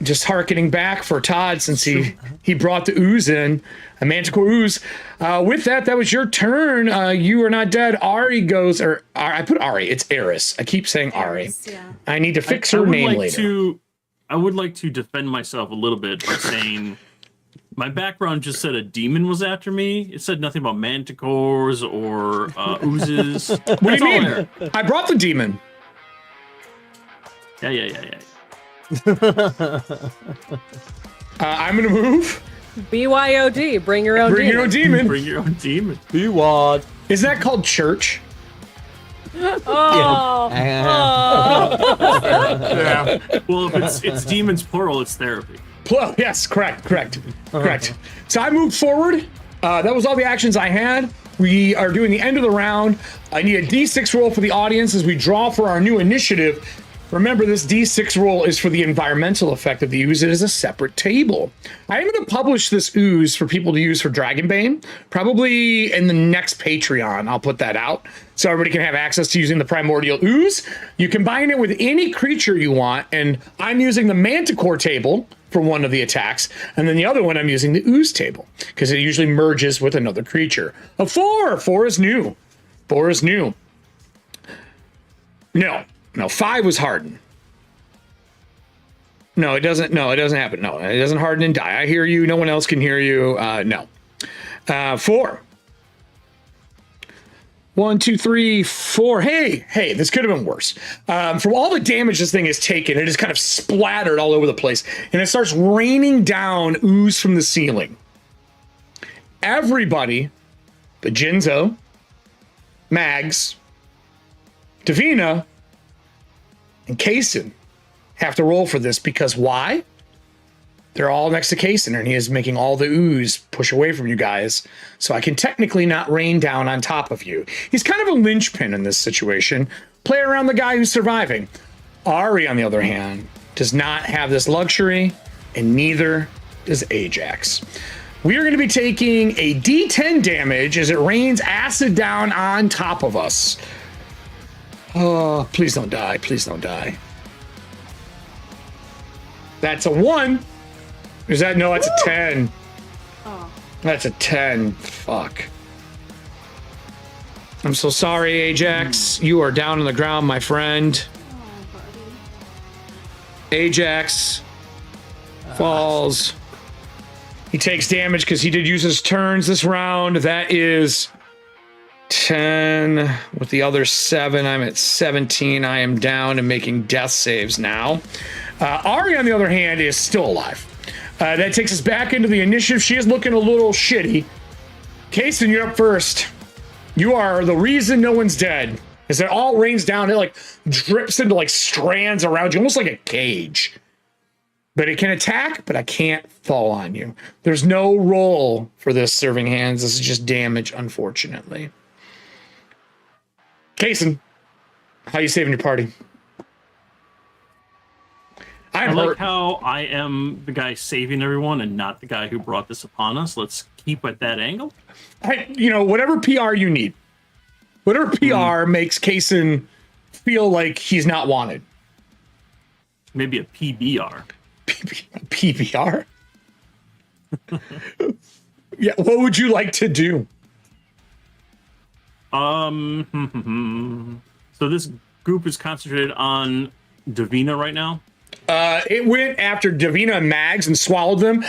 [SPEAKER 1] just hearkening back for Todd since he brought the ooze in, a manticore ooze. With that was your turn. You are not dead. Ari goes, or I put Ari. It's Eris. I keep saying Ari.
[SPEAKER 7] Eris, yeah.
[SPEAKER 1] I need to fix her name later.
[SPEAKER 4] I would like to defend myself a little bit by saying my background just said a demon was after me. It said nothing about manticores or oozes.
[SPEAKER 1] What do you mean? I brought the demon.
[SPEAKER 4] Yeah.
[SPEAKER 1] I'm gonna move.
[SPEAKER 3] BYOD, bring your own
[SPEAKER 1] Bring your own demon.
[SPEAKER 4] Bring your own demon.
[SPEAKER 2] Be what?
[SPEAKER 1] Isn't that called church?
[SPEAKER 3] Oh,
[SPEAKER 1] Yeah.
[SPEAKER 4] Well, if it's demons plural, it's therapy.
[SPEAKER 1] Well, yes, correct. So I moved forward. That was all the actions I had. We are doing the end of the round. I need a D6 roll for the audience as we draw for our new initiative. Remember, this D6 roll is for the environmental effect of the ooze. It is a separate table. I am going to publish this ooze for people to use for Dragonbane, probably in the next Patreon. I'll put that out so everybody can have access to using the primordial ooze. You combine it with any creature you want, and I'm using the manticore table for one of the attacks, and then the other one I'm using the ooze table because it usually merges with another creature. A 4. 4 is new. 4 is new. No, 5 was harden. No, it doesn't happen. No, it doesn't harden and die. I hear you. No one else can hear you. No. 4. 1, 2, 3, 4. Hey, this could have been worse. From all the damage this thing has taken, it is kind of splattered all over the place, and it starts raining down ooze from the ceiling. Everybody but Jinzo, Mags, Davina, and Kaysen have to roll for this because why? They're all next to Kaysen, and he is making all the ooze push away from you guys, so I can technically not rain down on top of you. He's kind of a linchpin in this situation. Play around the guy who's surviving. Ari, on the other hand, does not have this luxury, and neither does Ajax. We are going to be taking a D10 damage as it rains acid down on top of us. Oh, please don't die. Please don't die. That's a 1. Is that? No, that's a 10.
[SPEAKER 7] Oh.
[SPEAKER 1] That's a 10. Fuck. I'm so sorry, Ajax. You are down on the ground, my friend.
[SPEAKER 7] Oh, buddy.
[SPEAKER 1] Ajax falls. He takes damage because he did use his turns this round. That is 10. With the other 7, I'm at 17. I am down and making death saves now. Ari, on the other hand, is still alive. That takes us back into the initiative. She is looking a little shitty. Kaysen, you're up first. You are the reason no one's dead. As it all rains down, it like drips into like strands around you, almost like a cage. But it can attack, but I can't fall on you. There's no roll for this serving hands. This is just damage, unfortunately. Kaysen, how you saving your party?
[SPEAKER 4] I like how I am the guy saving everyone and not the guy who brought this upon us. Let's keep at that angle.
[SPEAKER 1] Whatever PR you need. Whatever PR makes Kaysen feel like he's not wanted.
[SPEAKER 4] Maybe a PBR.
[SPEAKER 1] PBR? Yeah, what would you like to do?
[SPEAKER 4] So this group is concentrated on Davina right now.
[SPEAKER 1] It went after Davina and Mags and swallowed them.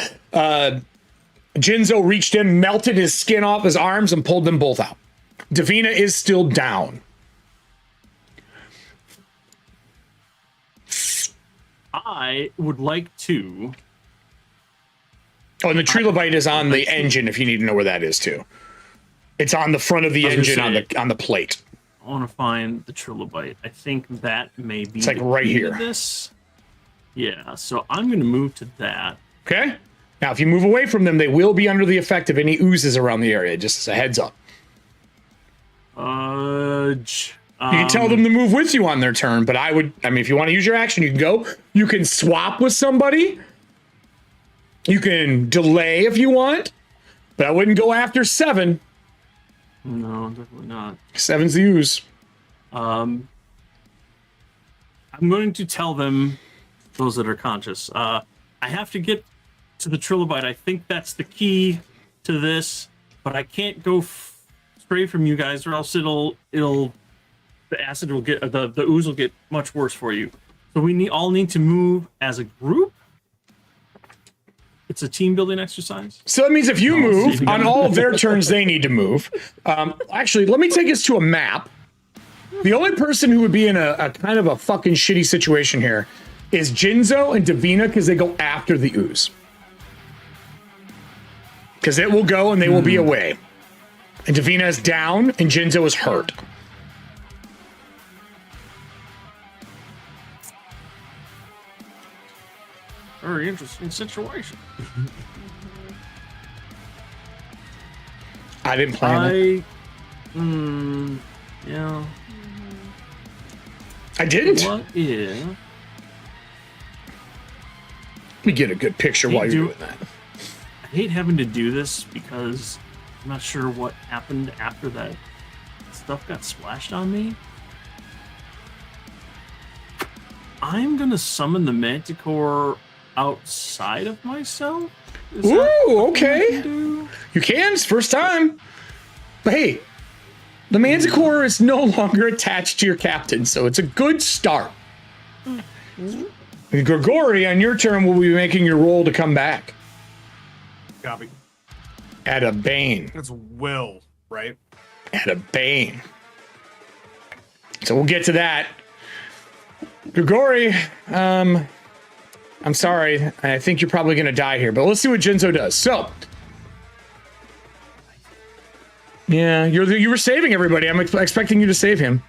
[SPEAKER 1] Jinzo reached in, melted his skin off his arms, and pulled them both out. Davina is still down.
[SPEAKER 4] I would like to...
[SPEAKER 1] Oh, and the trilobite is on the engine, if you need to know where that is, too. It's on the front of the engine on the plate.
[SPEAKER 4] I want to find the trilobite. I think that may be...
[SPEAKER 1] It's like right here.
[SPEAKER 4] This. Yeah, so I'm going to move to that.
[SPEAKER 1] Okay? Now, if you move away from them, they will be under the effect of any oozes around the area, just as a heads up. You can tell them to move with you on their turn, but if you want to use your action, you can go. You can swap with somebody. You can delay if you want, but I wouldn't go after 7.
[SPEAKER 4] No, definitely not.
[SPEAKER 1] 7's the ooze.
[SPEAKER 4] I'm going to tell them, those that are conscious, I have to get to the trilobite. I think that's the key to this, but I can't go stray from you guys, or else the acid will get, the ooze will get much worse for you. So we all need to move as a group. It's a team building exercise.
[SPEAKER 1] So that means if you move on all of their turns, they need to move. Actually, let me take us to a map. The only person who would be in a kind of a fucking shitty situation here is Jinzo and Davina, because they go after the ooze. Because it will go and they will be away. And Davina is down and Jinzo is hurt.
[SPEAKER 4] Very interesting situation.
[SPEAKER 1] I didn't plan it.
[SPEAKER 4] Yeah.
[SPEAKER 1] I didn't.
[SPEAKER 4] What is...
[SPEAKER 1] Let me get a good picture while you're doing that.
[SPEAKER 4] I hate having to do this because I'm not sure what happened after that stuff got splashed on me. I'm gonna summon the Manticore outside of myself.
[SPEAKER 1] Ooh, okay. You can. It's first time. But hey, the Manticore is no longer attached to your captain, so it's a good start. Grigori, on your turn, will be making your roll to come back.
[SPEAKER 5] Copy.
[SPEAKER 1] At a bane.
[SPEAKER 5] That's will, right?
[SPEAKER 1] At a bane. So we'll get to that. Grigori, I'm sorry. I think you're probably going to die here, but let's see what Jinzo does. So, yeah, you were saving everybody. I'm expecting you to save him.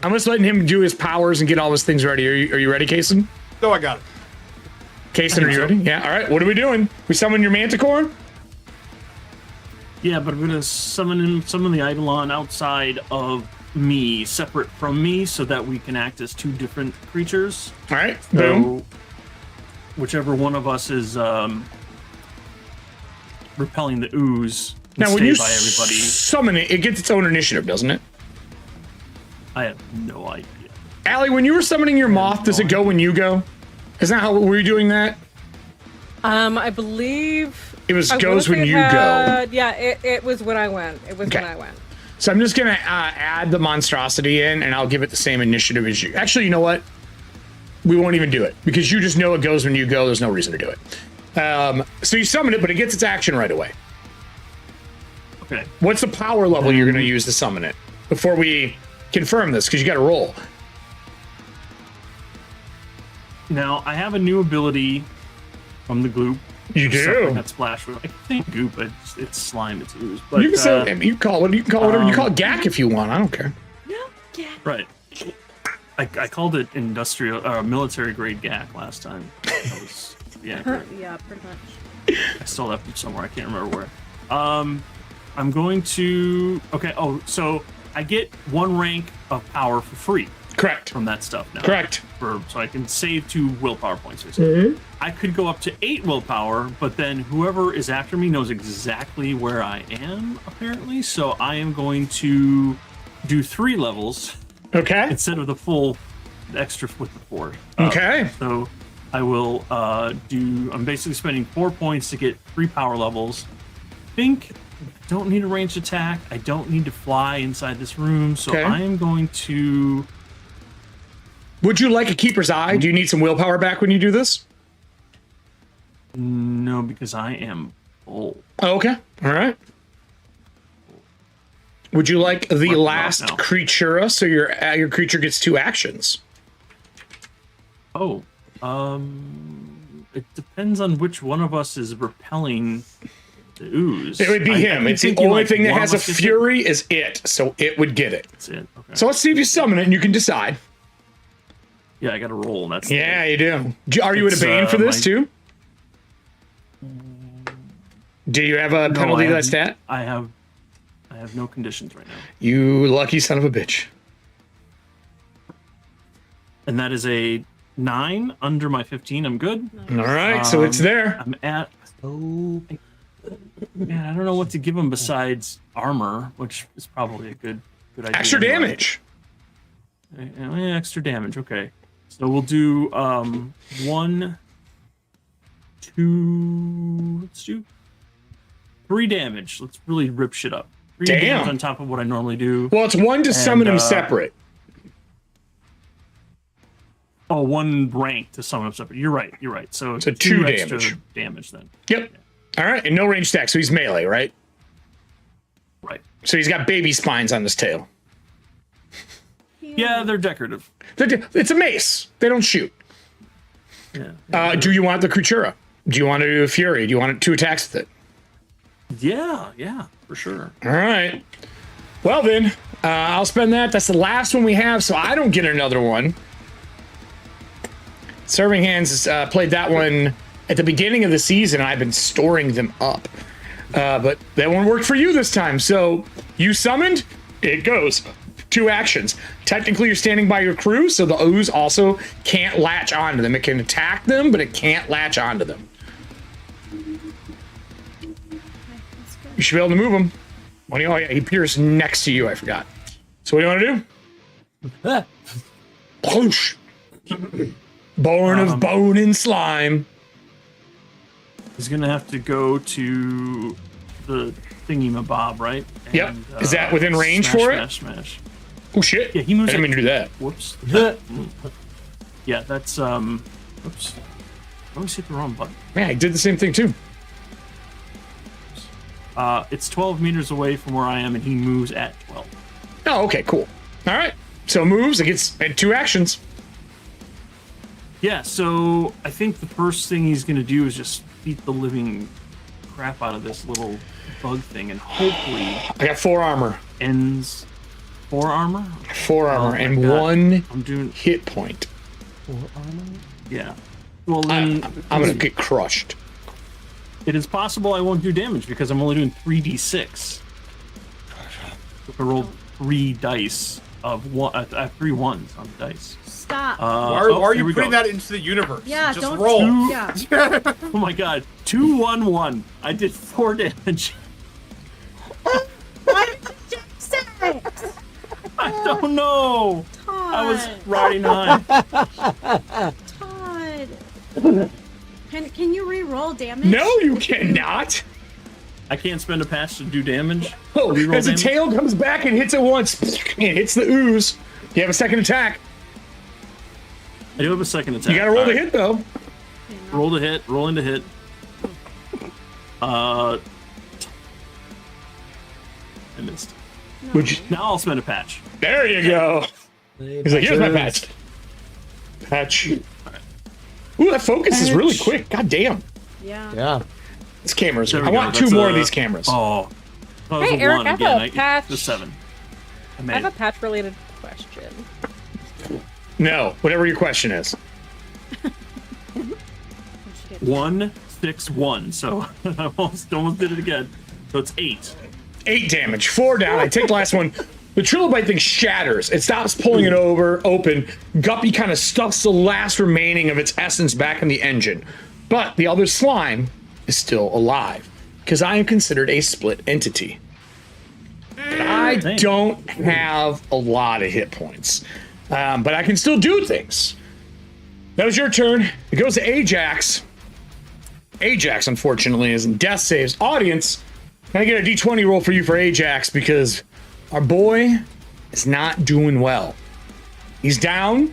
[SPEAKER 1] I'm just letting him do his powers and get all his things ready. Are you ready, Kason?
[SPEAKER 5] No, I got it.
[SPEAKER 1] Kason, are you ready? Yeah, all right. What are we doing? We summon your Manticore?
[SPEAKER 4] Yeah, but I'm gonna summon the Eidolon outside of me, separate from me, so that we can act as two different creatures.
[SPEAKER 1] All right,
[SPEAKER 4] So,
[SPEAKER 1] boom.
[SPEAKER 4] whichever one of us is repelling the ooze, can
[SPEAKER 1] Now, when
[SPEAKER 4] stay
[SPEAKER 1] you
[SPEAKER 4] by everybody.
[SPEAKER 1] summon it, it gets its own initiative, doesn't it?
[SPEAKER 4] I have no idea.
[SPEAKER 1] Allie, when you were summoning your moth, does it go when you go? Isn't that how were you doing that?
[SPEAKER 3] I believe
[SPEAKER 1] It was
[SPEAKER 3] I
[SPEAKER 1] goes
[SPEAKER 3] wanna
[SPEAKER 1] when
[SPEAKER 3] say
[SPEAKER 1] you
[SPEAKER 3] it
[SPEAKER 1] go.
[SPEAKER 3] had- Yeah, it was when I went. It was
[SPEAKER 1] Okay.
[SPEAKER 3] when I went.
[SPEAKER 1] So I'm just gonna add the monstrosity in, and I'll give it the same initiative as you. Actually, you know what? We won't even do it because you just know it goes when you go. There's no reason to do it. So you summon it, but it gets its action right away.
[SPEAKER 4] Okay.
[SPEAKER 1] What's the power level you're gonna use to summon it before we confirm this? Because you got to roll.
[SPEAKER 4] Now I have a new ability from the gloop.
[SPEAKER 1] You
[SPEAKER 4] Something
[SPEAKER 1] do.
[SPEAKER 4] that splash with. I think goop, but it's slime. It's ooze. But
[SPEAKER 1] You can say you can call it. You can call it whatever you call it. GAC if you want. I don't care.
[SPEAKER 4] right. I called it industrial, military grade GAC last time. That was
[SPEAKER 7] Yeah, pretty much.
[SPEAKER 4] I stole that from somewhere. I can't remember where. I'm going to. Okay. Oh, so I get 1 rank of power for free
[SPEAKER 1] Correct.
[SPEAKER 4] from that stuff now.
[SPEAKER 1] Correct.
[SPEAKER 4] So I can save 2 willpower points. Basically. I could go up to 8 willpower, but then whoever is after me knows exactly where I am, apparently. So I am going to do 3 levels
[SPEAKER 1] Okay.
[SPEAKER 4] instead of the full extra with the 4.
[SPEAKER 1] Okay.
[SPEAKER 4] So I will I'm basically spending 4 points to get 3 power levels. I don't need a ranged attack. I don't need to fly inside this room. So
[SPEAKER 1] Okay.
[SPEAKER 4] I am going to.
[SPEAKER 1] Would you like a keeper's eye? Do you need some willpower back when you do this?
[SPEAKER 4] No, because I am full.
[SPEAKER 1] Oh, okay. All right. Would you like the
[SPEAKER 4] Working
[SPEAKER 1] last
[SPEAKER 4] off now.
[SPEAKER 1] creatura so your creature gets 2 actions?
[SPEAKER 4] Oh, it depends on which one of us is repelling the ooze.
[SPEAKER 1] It would be him.
[SPEAKER 4] I'm
[SPEAKER 1] It's the
[SPEAKER 4] thinking,
[SPEAKER 1] only
[SPEAKER 4] like,
[SPEAKER 1] thing that
[SPEAKER 4] one
[SPEAKER 1] has
[SPEAKER 4] of
[SPEAKER 1] a
[SPEAKER 4] us gets
[SPEAKER 1] fury is it, so it would get it.
[SPEAKER 4] That's it. Okay.
[SPEAKER 1] So let's see if you summon it and you can decide.
[SPEAKER 4] Yeah, I got to roll. That's
[SPEAKER 1] Yeah, you do. Are you at a
[SPEAKER 4] It's,
[SPEAKER 1] bane for this
[SPEAKER 4] my-
[SPEAKER 1] too? Do you have a penalty to that stat?
[SPEAKER 4] I have no conditions right now,
[SPEAKER 1] You lucky son of a bitch.
[SPEAKER 4] and that is a 9 under my 15. I'm good.
[SPEAKER 1] All right, so it's there.
[SPEAKER 4] I'm at.
[SPEAKER 2] Oh,
[SPEAKER 4] Man, I don't know what to give him besides armor, which is probably a good idea.
[SPEAKER 1] Extra
[SPEAKER 4] anyway.
[SPEAKER 1] damage.
[SPEAKER 4] Extra damage. Okay, so we'll do 1, 2. Let's do 3 damage. Let's really rip shit up. 3
[SPEAKER 1] Damn.
[SPEAKER 4] damage on top of what I normally do.
[SPEAKER 1] Well, it's 1 to summon him separate.
[SPEAKER 4] Oh, 1 rank to summon him separate. You're right. So
[SPEAKER 1] 2
[SPEAKER 4] extra
[SPEAKER 1] damage.
[SPEAKER 4] damage then.
[SPEAKER 1] Yep. All right, and no range attack, so he's melee, right?
[SPEAKER 4] Right.
[SPEAKER 1] So he's got baby spines on his tail.
[SPEAKER 4] Yeah, they're decorative.
[SPEAKER 1] It's a mace. They don't shoot.
[SPEAKER 4] Yeah.
[SPEAKER 1] Do you want the creatura? Do you want to do a fury? Do you want 2 attacks with it?
[SPEAKER 4] Yeah, for sure.
[SPEAKER 1] All right. Well then, I'll spend that. That's the last one we have, so I don't get another one. Serving Hands has played that one at the beginning of the season, and I've been storing them up. But that one worked for you this time. So you summoned, it goes. 2 actions. Technically, you're standing by your crew, so the ooze also can't latch onto them. It can attack them, but it can't latch onto them. You should be able to move him. Oh yeah, he appears next to you. I forgot. So what do you want to do? Whoosh. Born of bone and slime.
[SPEAKER 4] He's gonna have to go to the thingy-mabob, right?
[SPEAKER 1] Yep. Is that within range
[SPEAKER 4] smash,
[SPEAKER 1] for it?
[SPEAKER 4] Smash.
[SPEAKER 1] Oh shit.
[SPEAKER 4] Yeah, he moves
[SPEAKER 1] I didn't
[SPEAKER 4] at-
[SPEAKER 1] mean to do that.
[SPEAKER 4] Whoops. Yeah, that's Oops. I always hit the wrong button.
[SPEAKER 1] Man, I did the same thing too.
[SPEAKER 4] It's 12 meters away from where I am, and he moves at 12.
[SPEAKER 1] Oh, okay, cool. All right. So it moves, it gets 2 actions.
[SPEAKER 4] Yeah, so I think the first thing he's going to do is just beat the living crap out of this little bug thing, and hopefully
[SPEAKER 1] I got 4 armor.
[SPEAKER 4] ends 4 armor.
[SPEAKER 1] 4 armor
[SPEAKER 4] my
[SPEAKER 1] and
[SPEAKER 4] God.
[SPEAKER 1] 1
[SPEAKER 4] I'm doing
[SPEAKER 1] hit point.
[SPEAKER 4] yeah. Well, then
[SPEAKER 1] I'm gonna get crushed.
[SPEAKER 4] it is possible I won't do damage because I'm only doing 3d6. If I rolled 3 dice of one, I have 3 ones on the dice.
[SPEAKER 7] Stop.
[SPEAKER 5] Why are
[SPEAKER 4] here
[SPEAKER 5] you
[SPEAKER 4] we
[SPEAKER 5] putting
[SPEAKER 4] go.
[SPEAKER 5] that into the universe?
[SPEAKER 7] yeah,
[SPEAKER 5] Just
[SPEAKER 7] don't
[SPEAKER 5] roll.
[SPEAKER 7] Yeah.
[SPEAKER 4] Oh my God, 2-1-1. I did 4 damage.
[SPEAKER 7] Why did you say it?
[SPEAKER 4] I don't know.
[SPEAKER 7] Todd.
[SPEAKER 4] I was riding high.
[SPEAKER 7] Todd. Can you re-roll damage?
[SPEAKER 1] No, you cannot.
[SPEAKER 4] I can't spend a patch to do damage.
[SPEAKER 1] Oh,
[SPEAKER 4] Reroll
[SPEAKER 1] as the
[SPEAKER 4] damage?
[SPEAKER 1] tail comes back and hits it once, and hits the ooze. You have a second attack.
[SPEAKER 4] I do have a second attack.
[SPEAKER 1] You gotta roll
[SPEAKER 4] All
[SPEAKER 1] the
[SPEAKER 4] right.
[SPEAKER 1] hit though.
[SPEAKER 4] Roll to hit. Roll into hit. I missed.
[SPEAKER 1] Would you,
[SPEAKER 4] Now I'll spend a patch.
[SPEAKER 1] there you go. He's like, here's my patch. Patch. Ooh, that focus is really quick. God damn.
[SPEAKER 7] Yeah.
[SPEAKER 2] Yeah.
[SPEAKER 1] This camera's.
[SPEAKER 4] There we
[SPEAKER 1] I
[SPEAKER 4] go.
[SPEAKER 1] want
[SPEAKER 4] That's
[SPEAKER 1] 2 more of
[SPEAKER 4] a-
[SPEAKER 1] these cameras.
[SPEAKER 4] Oh. That was
[SPEAKER 3] Hey,
[SPEAKER 4] a
[SPEAKER 3] Eric,
[SPEAKER 4] 1
[SPEAKER 3] I have
[SPEAKER 4] again.
[SPEAKER 3] a patch.
[SPEAKER 4] The 7. I
[SPEAKER 3] I
[SPEAKER 4] made
[SPEAKER 3] have a
[SPEAKER 4] it.
[SPEAKER 3] patch-related question.
[SPEAKER 1] No, whatever your question is.
[SPEAKER 4] 1-6-1. So I almost did it again. So it's 8.
[SPEAKER 1] 8 damage. 4 down. I take the last one. The trilobite thing shatters. It stops pulling it open. Guppy kind of stuffs the last remaining of its essence back in the engine. But the other slime is still alive, because I am considered a split entity. But I
[SPEAKER 4] Dang.
[SPEAKER 1] don't have a lot of hit points. But I can still do things. That was your turn. It goes to Ajax. Ajax, unfortunately, is in death saves. Audience, can I get a d20 roll for you for Ajax, because our boy is not doing well. He's down.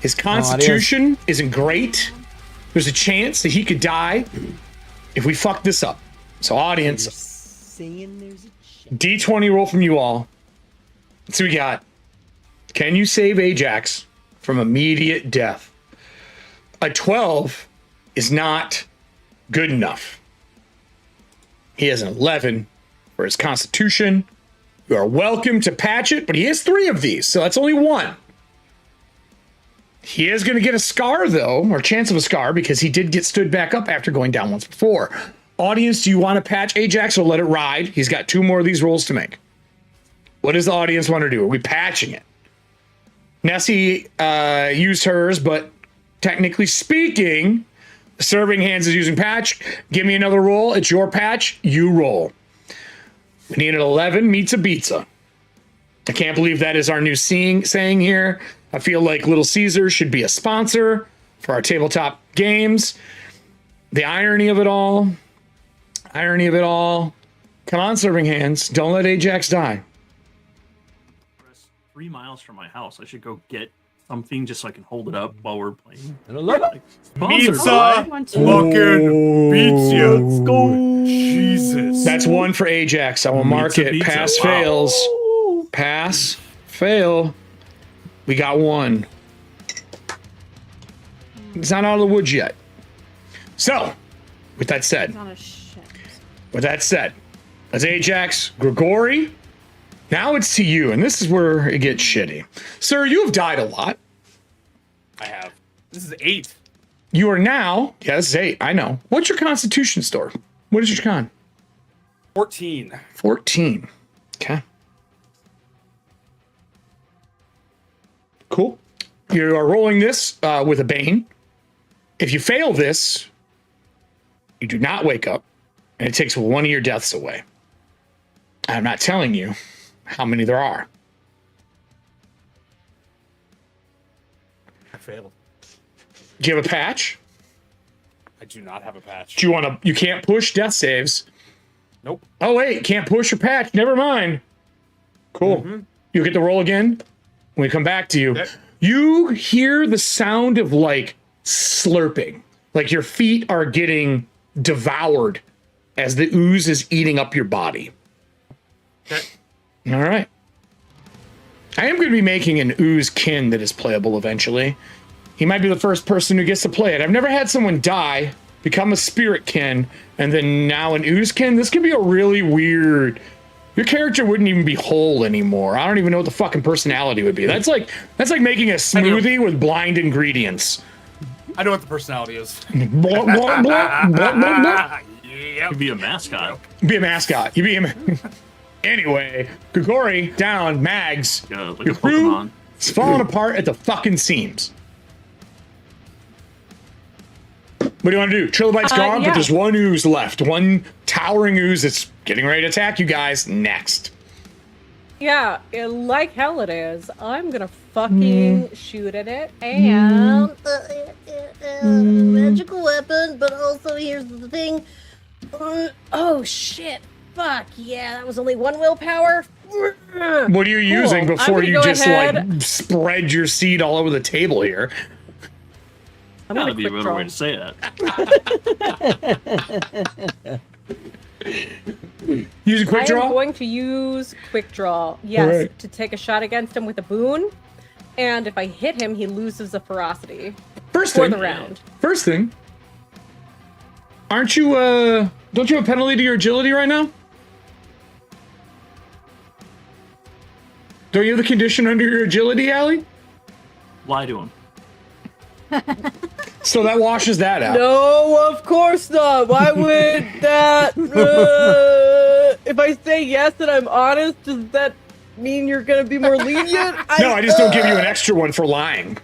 [SPEAKER 1] His constitution isn't great. There's a chance that he could die if we fuck this up. So, audience,
[SPEAKER 2] Saying there's a chance.
[SPEAKER 1] d20 roll from you all. Let's see what we got. Can you save Ajax from immediate death? A 12 is not good enough. He has an 11 for his constitution. You are welcome to patch it, but he has 3 of these, so that's only 1. He is going to get a scar, though, or chance of a scar, because he did get stood back up after going down once before. Audience, do you want to patch Ajax or let it ride? He's got 2 more of these rolls to make. What does the audience want to do? Are we patching it? Nessie used hers, but technically speaking, Serving Hands is using patch. Give me another roll. It's your patch. You roll. We need an 11 meets a pizza. I can't believe that is our new saying here. I feel like Little Caesar should be a sponsor for our tabletop games. The irony of it all. Come on, Serving Hands. Don't let Ajax die.
[SPEAKER 4] 3 miles from my house. I should go get something just so I can hold it up while we're playing.
[SPEAKER 2] I don't know.
[SPEAKER 4] Sponsored
[SPEAKER 5] Pizza
[SPEAKER 4] by-
[SPEAKER 7] One, two.
[SPEAKER 5] fucking pizza. Let's go. Jesus.
[SPEAKER 1] That's 1 for Ajax. I will mark
[SPEAKER 4] Pizza,
[SPEAKER 1] it.
[SPEAKER 4] pizza.
[SPEAKER 1] Pass,
[SPEAKER 4] Wow.
[SPEAKER 1] fails. Pass, fail. We got 1. It's not out of the woods yet. So, with that said,
[SPEAKER 7] On a ship.
[SPEAKER 1] as Ajax, Grigori, now it's to you, and this is where it gets shitty. Sir, you have died a lot.
[SPEAKER 5] I have. This is 8.
[SPEAKER 1] You are now, yeah, this is 8, I know. What's your constitution score? What is your con?
[SPEAKER 5] 14.
[SPEAKER 1] 14. Okay. Cool. You are rolling this with a Bane. If you fail this, you do not wake up, and it takes 1 of your deaths away. I'm not telling you how many there are.
[SPEAKER 5] I failed.
[SPEAKER 1] Do you have a patch?
[SPEAKER 5] I do not have a patch.
[SPEAKER 1] Do you want to? You can't push death saves.
[SPEAKER 5] Nope.
[SPEAKER 1] Oh wait, can't push your patch. Never mind. Cool. You get to roll again when we come back to you.
[SPEAKER 5] Yep.
[SPEAKER 1] You hear the sound of like slurping, like your feet are getting devoured as the ooze is eating up your body.
[SPEAKER 5] Okay.
[SPEAKER 1] All right. I am going to be making an ooze kin that is playable eventually. He might be the first person who gets to play it. I've never had someone die, become a spirit kin, and then now an ooze kin. This could be a really weird... Your character wouldn't even be whole anymore. I don't even know what the fucking personality would be. That's like making a smoothie with blind ingredients.
[SPEAKER 5] I know what the personality is.
[SPEAKER 1] Blah, blah, blah, blah, blah, blah.
[SPEAKER 5] Yep.
[SPEAKER 4] You'd be a mascot.
[SPEAKER 1] Be a mascot. You be a... Anyway, Grigori, down, Mags.
[SPEAKER 4] Yeah, like a
[SPEAKER 1] Your crew
[SPEAKER 4] Pokemon.
[SPEAKER 1] is falling apart at the fucking seams. What do you want to do? Trilobite's gone,
[SPEAKER 3] yeah.
[SPEAKER 1] but there's one ooze left. One towering ooze that's getting ready to attack you guys next.
[SPEAKER 3] Yeah, like hell it is. I'm gonna fucking shoot at it, and magical weapon. But also, here's the thing. Oh shit! Fuck yeah! That was only one willpower.
[SPEAKER 1] What are you using
[SPEAKER 3] Cool.
[SPEAKER 1] before
[SPEAKER 3] I'm
[SPEAKER 1] you
[SPEAKER 3] gonna go
[SPEAKER 1] just
[SPEAKER 3] ahead.
[SPEAKER 1] like spread your seed all over the table here?
[SPEAKER 3] I'm gonna
[SPEAKER 4] Gotta be a
[SPEAKER 3] quick
[SPEAKER 4] better
[SPEAKER 3] draw.
[SPEAKER 4] way to say that.
[SPEAKER 1] Using quick
[SPEAKER 3] I
[SPEAKER 1] draw?
[SPEAKER 3] am going to use quick draw. Yes,
[SPEAKER 1] Alright.
[SPEAKER 3] to take a shot against him with a boon, and if I hit him, he loses a ferocity
[SPEAKER 1] First
[SPEAKER 3] for
[SPEAKER 1] thing.
[SPEAKER 3] the round.
[SPEAKER 1] First thing. Aren't you don't you have a penalty to your agility right now? Don't you have the condition under your agility, Allie?
[SPEAKER 4] Lie to him.
[SPEAKER 1] So that washes that out.
[SPEAKER 3] No, of course not. Why would that? If I say yes and I'm honest, does that mean you're gonna be more lenient?
[SPEAKER 1] No, I just don't give you an extra one for lying.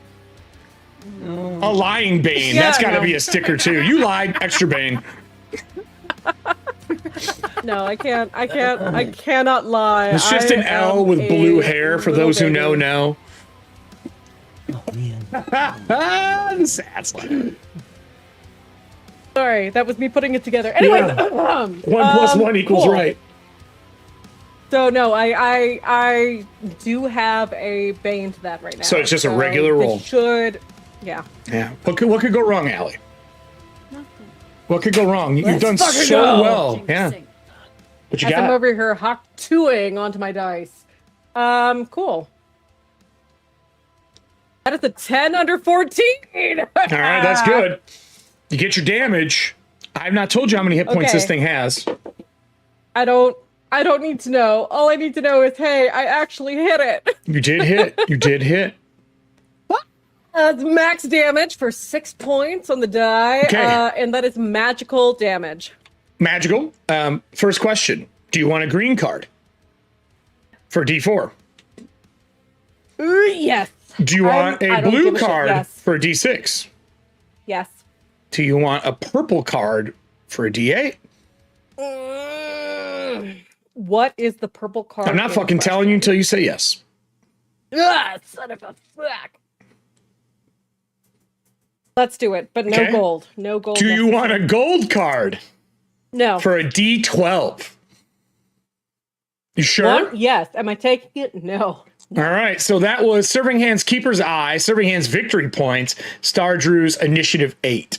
[SPEAKER 1] A lying Bane.
[SPEAKER 3] Yeah,
[SPEAKER 1] That's got to
[SPEAKER 3] no.
[SPEAKER 1] be a sticker too. You lied, extra Bane.
[SPEAKER 3] No, I can't. I cannot lie.
[SPEAKER 1] It's just
[SPEAKER 3] I
[SPEAKER 1] an L
[SPEAKER 3] am
[SPEAKER 1] with
[SPEAKER 3] a
[SPEAKER 1] blue hair for
[SPEAKER 3] little
[SPEAKER 1] those who
[SPEAKER 3] baby.
[SPEAKER 1] know.
[SPEAKER 2] Oh man.
[SPEAKER 1] The sad slap.
[SPEAKER 3] Sorry, that was me putting it together. Anyway,
[SPEAKER 1] Yeah. 1 plus 1 equals
[SPEAKER 3] cool.
[SPEAKER 1] right.
[SPEAKER 3] So no, I do have a bane to that right now.
[SPEAKER 1] So it's just a regular
[SPEAKER 3] this
[SPEAKER 1] roll.
[SPEAKER 3] Should, yeah.
[SPEAKER 1] Yeah. What could go wrong, Allie?
[SPEAKER 7] Nothing.
[SPEAKER 1] What could go wrong? You've
[SPEAKER 3] Let's
[SPEAKER 1] done
[SPEAKER 3] fucking
[SPEAKER 1] so
[SPEAKER 3] go.
[SPEAKER 1] well. Yeah. What you
[SPEAKER 3] As I'm
[SPEAKER 1] got?
[SPEAKER 3] over here hawk 2ing onto my dice. Cool. That is a 10 under 14.
[SPEAKER 1] All right, that's good. You get your damage. I've not told you how many hit points
[SPEAKER 3] Okay.
[SPEAKER 1] this thing has.
[SPEAKER 3] I don't need to know. All I need to know is, hey, I actually hit it.
[SPEAKER 1] You did hit. You did hit.
[SPEAKER 3] That's max damage for 6 points on the die.
[SPEAKER 1] Okay.
[SPEAKER 3] And that is magical damage.
[SPEAKER 1] Magical. First question. Do you want a green card? For D4.
[SPEAKER 3] Yes.
[SPEAKER 1] Do you want
[SPEAKER 3] I
[SPEAKER 1] a
[SPEAKER 3] don't
[SPEAKER 1] blue
[SPEAKER 3] give a shit,
[SPEAKER 1] card
[SPEAKER 3] yes.
[SPEAKER 1] for a D6?
[SPEAKER 3] Yes.
[SPEAKER 1] Do you want a purple card for a D8?
[SPEAKER 3] What is the purple card?
[SPEAKER 1] I'm not
[SPEAKER 3] in
[SPEAKER 1] fucking telling you until you say yes.
[SPEAKER 3] Ugh, son of a fuck. Let's do it, but no
[SPEAKER 1] Okay.
[SPEAKER 3] gold. No gold.
[SPEAKER 1] Do you want a gold card
[SPEAKER 3] No.
[SPEAKER 1] for a D12? You sure?
[SPEAKER 3] One? Yes. Am I taking it? No.
[SPEAKER 1] All right, so that was Serving Hand's Keeper's Eye, Serving Hand's Victory Points, Star Drew's Initiative 8.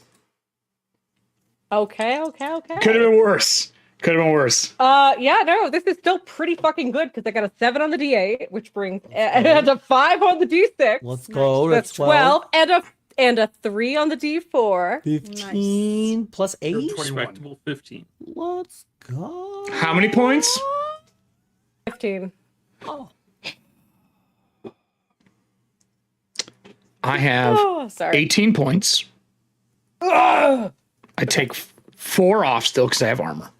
[SPEAKER 3] Okay.
[SPEAKER 1] Could have been worse. Could have been worse.
[SPEAKER 3] Yeah, no, this is still pretty fucking good because I got a 7 on the D8, which brings and a 5 on the D6.
[SPEAKER 2] Let's go.
[SPEAKER 3] That's
[SPEAKER 2] That's
[SPEAKER 3] 12 and a 3 on the D4.
[SPEAKER 2] 15 plus 8.
[SPEAKER 5] 21.
[SPEAKER 4] Respectable 15.
[SPEAKER 2] Let's go.
[SPEAKER 1] How many points?
[SPEAKER 3] 15.
[SPEAKER 2] Oh.
[SPEAKER 1] I have
[SPEAKER 3] Oh, sorry.
[SPEAKER 1] 18 points.
[SPEAKER 3] Ugh.
[SPEAKER 1] I take 4 off still because I have armor.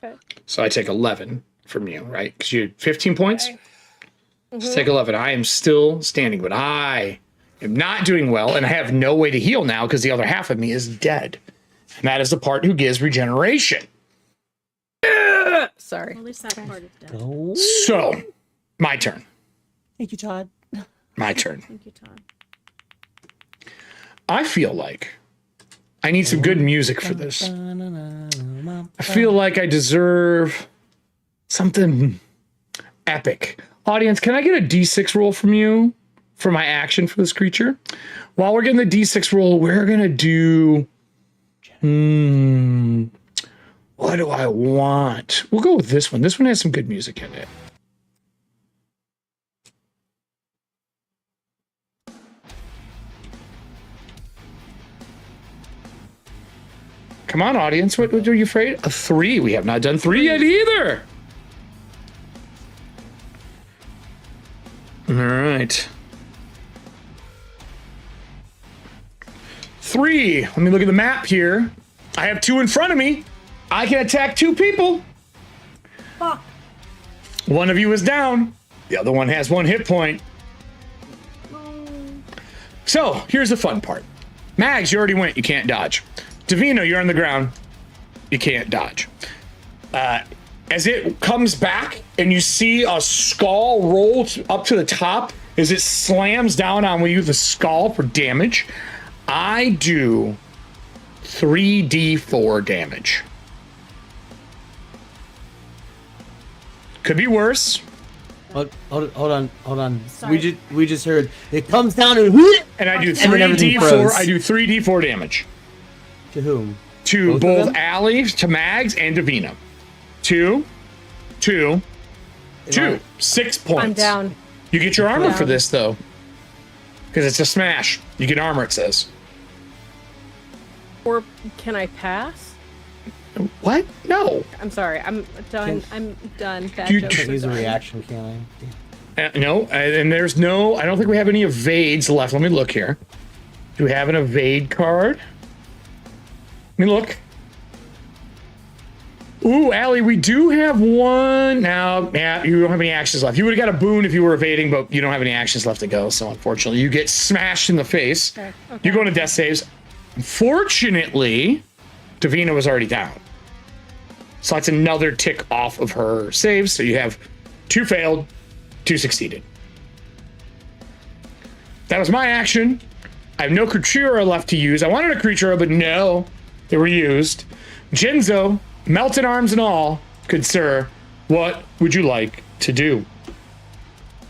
[SPEAKER 3] Okay.
[SPEAKER 1] So I take 11 from you, right? Because you had 15 points.
[SPEAKER 3] Okay.
[SPEAKER 1] So take 11. I am still standing, but I am not doing well, and I have no way to heal now because the other half of me is dead. And that is the part who gives regeneration.
[SPEAKER 3] Sorry.
[SPEAKER 7] At least that part is dead.
[SPEAKER 2] Go.
[SPEAKER 1] So, my turn.
[SPEAKER 2] Thank you, Todd.
[SPEAKER 1] My turn.
[SPEAKER 7] Thank you, Todd.
[SPEAKER 1] I feel like I need some good music for this. I feel like I deserve something epic. Audience, can I get a D6 roll from you for my action for this creature? While we're getting the D6 roll, we're going to do... what do I want? We'll go with this one. This one has some good music in it. Come on, audience. What are you afraid? A 3. We have not done 3 yet either. All right. 3. Let me look at the map here. I have 2 in front of me. I can attack 2 people.
[SPEAKER 7] Fuck.
[SPEAKER 1] One of you is down. The other one has 1 hit point. So here's the fun part. Mags, you already went. You can't dodge. Davina, you're on the ground. You can't dodge. As it comes back and you see a skull roll up to the top, as it slams down on you, the skull for damage, I do 3d4 damage. Could be worse.
[SPEAKER 2] Hold on.
[SPEAKER 7] Sorry.
[SPEAKER 2] We just heard it comes down and
[SPEAKER 1] I do
[SPEAKER 2] then everything
[SPEAKER 1] 3d4.
[SPEAKER 2] froze.
[SPEAKER 1] I do 3d4 damage
[SPEAKER 2] To whom?
[SPEAKER 1] to
[SPEAKER 2] Both of
[SPEAKER 1] both
[SPEAKER 2] them?
[SPEAKER 1] Allie, to Mags, and Davina. 2, 2, 2. 6 points.
[SPEAKER 3] I'm down.
[SPEAKER 1] You get your armor
[SPEAKER 3] Down.
[SPEAKER 1] for this though, because it's a smash. You get armor. It says.
[SPEAKER 3] Or can I pass?
[SPEAKER 1] What? No.
[SPEAKER 3] I'm sorry. I'm done. I'm done. Bad
[SPEAKER 1] You-
[SPEAKER 3] jokes
[SPEAKER 2] Can't
[SPEAKER 3] are
[SPEAKER 2] use a
[SPEAKER 3] done.
[SPEAKER 2] reaction, can I?
[SPEAKER 1] No, and there's no. I don't think we have any evades left. Let me look here. Do we have an evade card? Let me look. Ooh, Allie, we do have one. Now, yeah, you don't have any actions left. You would have got a boon if you were evading, but you don't have any actions left to go. So unfortunately, you get smashed in the face.
[SPEAKER 3] Okay.
[SPEAKER 1] You go into death saves. Fortunately, Davina was already down. So that's another tick off of her saves. So you have 2 failed, 2 succeeded. That was my action. I have no creatura left to use. I wanted a creatura, but no, they were used. Genzo, melted arms and all, good sir, what would you like to do?